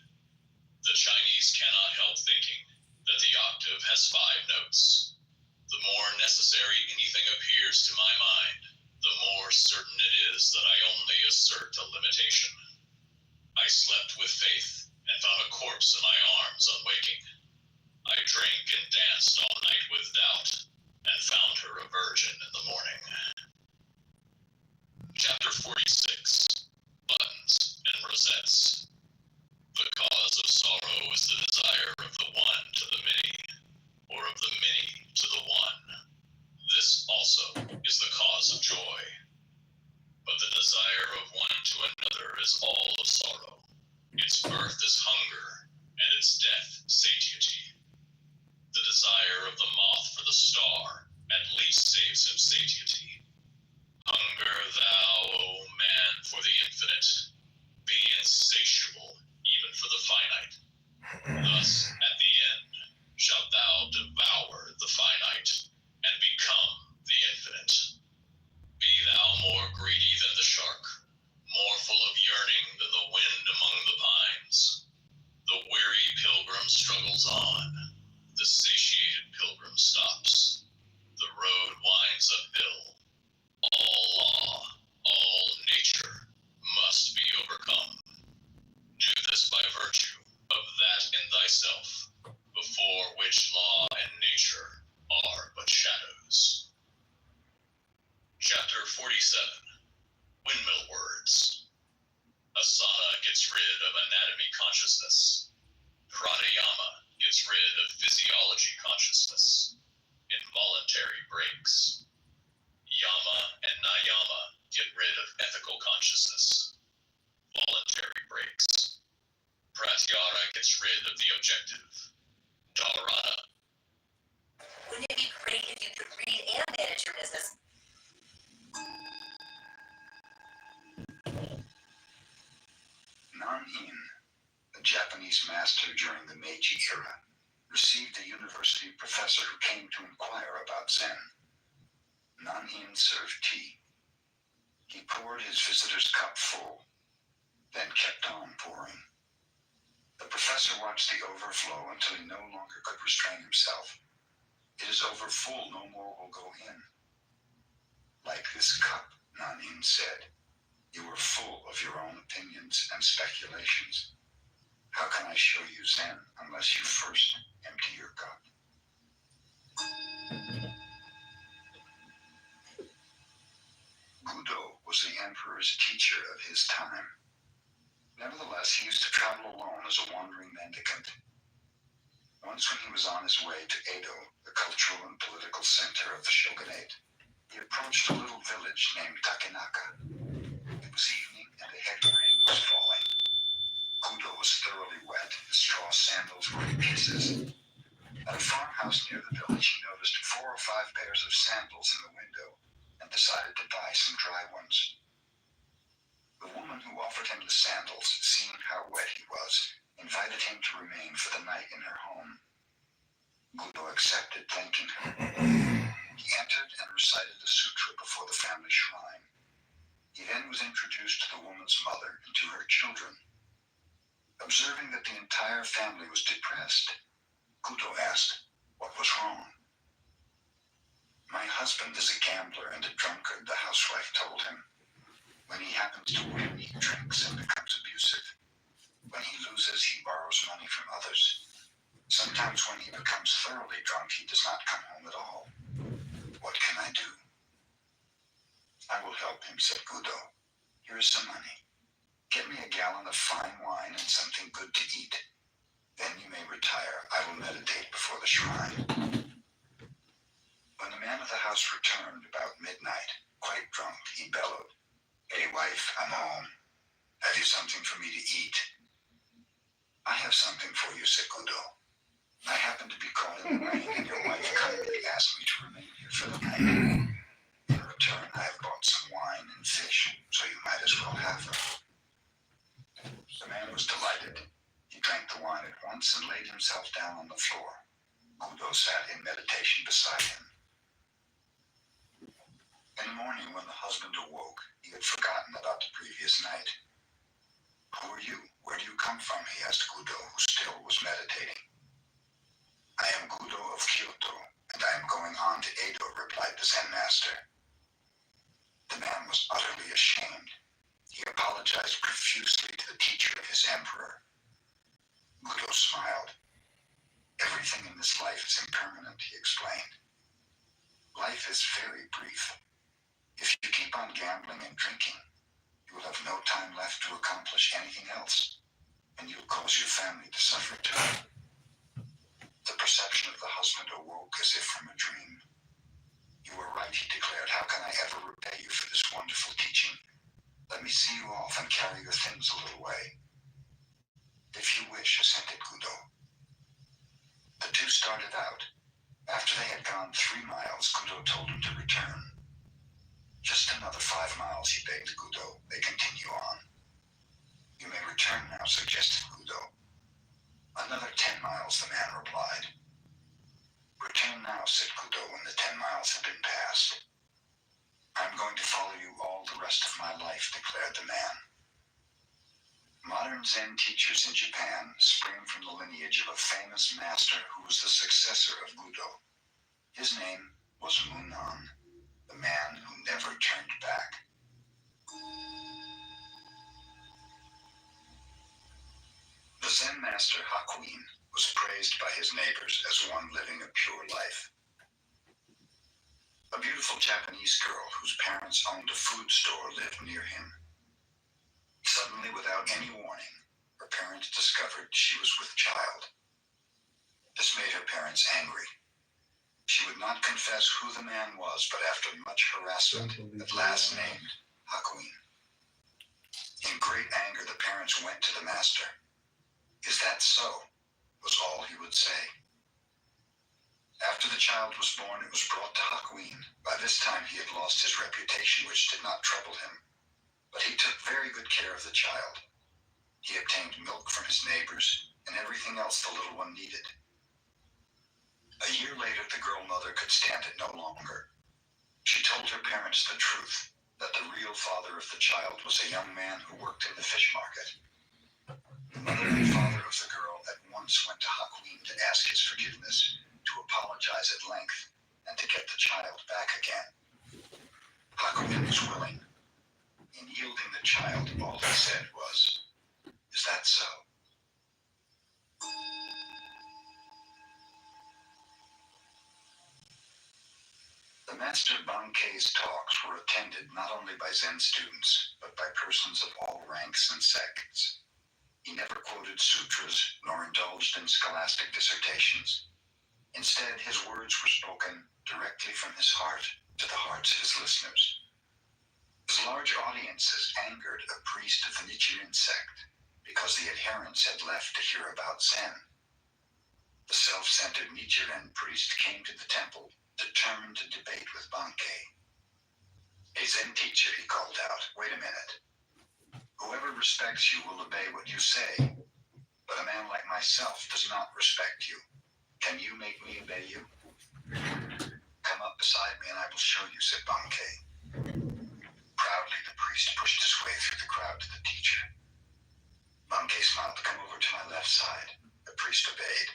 The Chinese cannot help thinking that the octave has 5 notes. The more necessary anything appears to my mind, the more certain it is that I only assert a limitation. I slept with faith and found a corpse in my arms on waking. I drank and danced all night with doubt and found her a virgin in the morning. Chapter 46, Buttons and Rosettes. The cause of sorrow is the desire of the one to the many, or of the many to the one. This also is the cause of joy. But the desire of one to another is all of sorrow. Its birth is hunger, and its death satiety. The desire of the moth for the star at least saves him satiety. Hunger thou, O man, for the infinite. Be be insatiable even for the finite. Thus, at the end, shalt thou devour the finite and become the infinite. Be thou more greedy than the shark, more full of yearning than the wind among the pines. The weary pilgrim struggles on, the satiated pilgrim stops. The road winds uphill. All law, all nature must be overcome. Do this by virtue of that in thyself, before which law and nature are but shadows. Chapter 47. Windmill Words. Asana gets rid of anatomy consciousness. Pranayama gets rid of physiology consciousness. Involuntary breaks. Yama and Nayama get rid of ethical consciousness. Voluntary breaks. Pratyahara gets rid of the objective. Dharana. Wouldn't it be great if you could read and manage your business? Nan-in, a Japanese master during the Meiji era, received a university professor who came to inquire about Zen. Nan-in served tea. He poured his visitor's cup full, then kept on pouring. The professor watched the overflow until he no longer could restrain himself. It is over full, no more will go in. Like this cup, Nan-in said, you are full of your own opinions and speculations. How can I show you Zen unless you first empty your cup? Budo was the emperor's teacher of his time. Nevertheless, he used to travel alone as a wandering mendicant. Once when he was on his way to Edo, the cultural and political center of the shogunate, he approached a little village named Takenaka. It was evening and a heavy rain was falling. Budo was thoroughly wet, his straw sandals were in pieces. At a farmhouse near the village, he noticed 4 or 5 pairs of sandals in the window and decided to buy some dry ones. The woman who offered him the sandals, seeing how wet he was, invited him to remain for the night in her home. Budo accepted, thanking her. He entered and recited the sutra before the family shrine. He then was introduced to the woman's mother and to her children. Observing that the entire family was depressed, Budo asked, what was wrong? My husband is a gambler and a drunkard, the housewife told him. When he happens to win, he drinks and becomes abusive. When he loses, he borrows money from others. Sometimes when he becomes thoroughly drunk, he does not come home at all. What can I do? I will help him, said Budo. Here is some money. Get me a gallon of fine wine and something good to eat. Then you may retire. I will meditate before the shrine. When the man of the house returned about midnight, quite drunk, he bellowed, Hey wife, I'm home. Have you something for me to eat? I have something for you, said Budo. I happen to be caught in the rain and your wife kindly asked me to remain here for the night. In return, I have bought some wine and fish, so you might as well have them. The man was delighted. He drank the wine at once and laid himself down on the floor. Budo sat in meditation beside him. In the morning, when the husband awoke, he had forgotten about the previous night. Who are you? Where do you come from? He asked Budo, who still was meditating. I am Budo of Kyoto, and I am going on to Edo, replied the Zen master. The man was utterly ashamed. He apologized profusely to the teacher of his emperor. Budo smiled. Everything in this life is impermanent, he explained. Life is very brief. If you keep on gambling and drinking, you will have no time left to accomplish anything else, and you'll cause your family to suffer too. The perception of the husband awoke as if from a dream. You were right, he declared. How can I ever repay you for this wonderful teaching? Let me see you off and carry your things a little way. If you wish, assented Budo. The two started out. After they had gone 3 miles, Budo told him to return. Just another 5 miles, he begged Budo. They continue on. You may return now, suggested Guido. Another 10 miles, the man replied. Return now, said Guido when the 10 miles had been passed. I'm going to follow you all the rest of my life, declared the man. Modern Zen teachers in Japan spring from the lineage of a famous master who was the successor of Guido. His name was Munan, the man who never turned back. The Zen master Hakuin was praised by his neighbors as one living a pure life. A beautiful Japanese girl whose parents owned a food store lived near him. Suddenly, without any warning, her parents discovered she was with child. This made her parents angry. She would not confess who the man was, but after much harassment, at last named Hakuin. In great anger, the parents went to the master. Is that so? Was all he would say. After the child was born, it was brought to Hakuin. By this time, he had lost his reputation, which did not trouble him. But he took very good care of the child. He obtained milk from his neighbors and everything else the little one needed. A year later, the girl mother could stand it no longer. She told her parents the truth, that the real father of the child was a young man who worked in the fish market. The mother and father of the girl at once went to Hakuin to ask his forgiveness, to apologize at length, and to get the child back again. Hakuin was willing. In yielding the child, all he said was, "Is that so?" The Master Bankei's talks were attended not only by Zen students, but by persons of all ranks and sects. He never quoted sutras, nor indulged in scholastic dissertations. Instead, his words were spoken directly from his heart to the hearts of his listeners. His large audiences angered a priest of the Nichiren sect because the adherents had left to hear about Zen. The self-centered Nichiren priest came to the temple determined to debate with Bankei. A Zen teacher, he called out, "Wait a minute. Whoever respects you will obey what you say, but a man like myself does not respect you. Can you make me obey you?" "Come up beside me and I will show you," said Bankei. Proudly, the priest pushed his way through the crowd to the teacher. Bankei smiled. "Come over to my left side." The priest obeyed.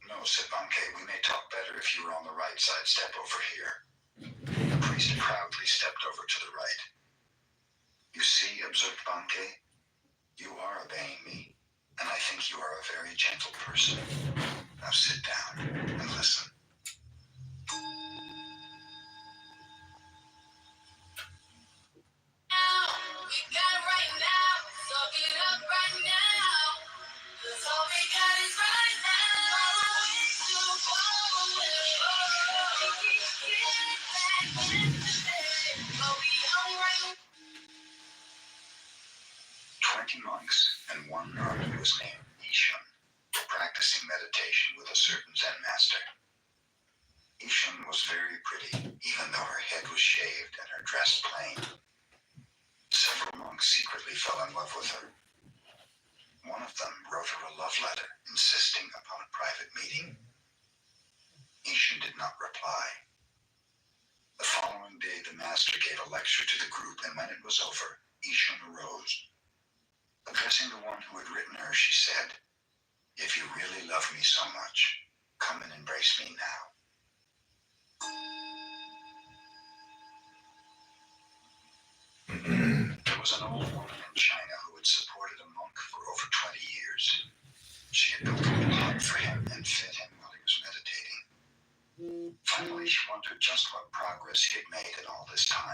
"No," said Bankei, "we may talk better if you are on the right side. Step over here." The priest proudly stepped over to the right. "You see," observed Bankei, "you are obeying me, and I think you are a very gentle person. Now sit down and listen." Monks and one nun who was named Ishan were practicing meditation with a certain Zen master. Ishan was very pretty, even though her head was shaved and her dress plain. Several monks secretly fell in love with her. One of them wrote her a love letter, insisting upon a private meeting. Ishan did not reply. The following day, the master gave a lecture to the group, and when it was over, Ishan arose. Addressing the one who had written her, she said, "If you really love me so much, come and embrace me now." There was an old woman in China who had supported a monk for over 20 years. She had built a little hut for him and fed him while he was meditating. Finally, she wondered just what progress he had made in all this time.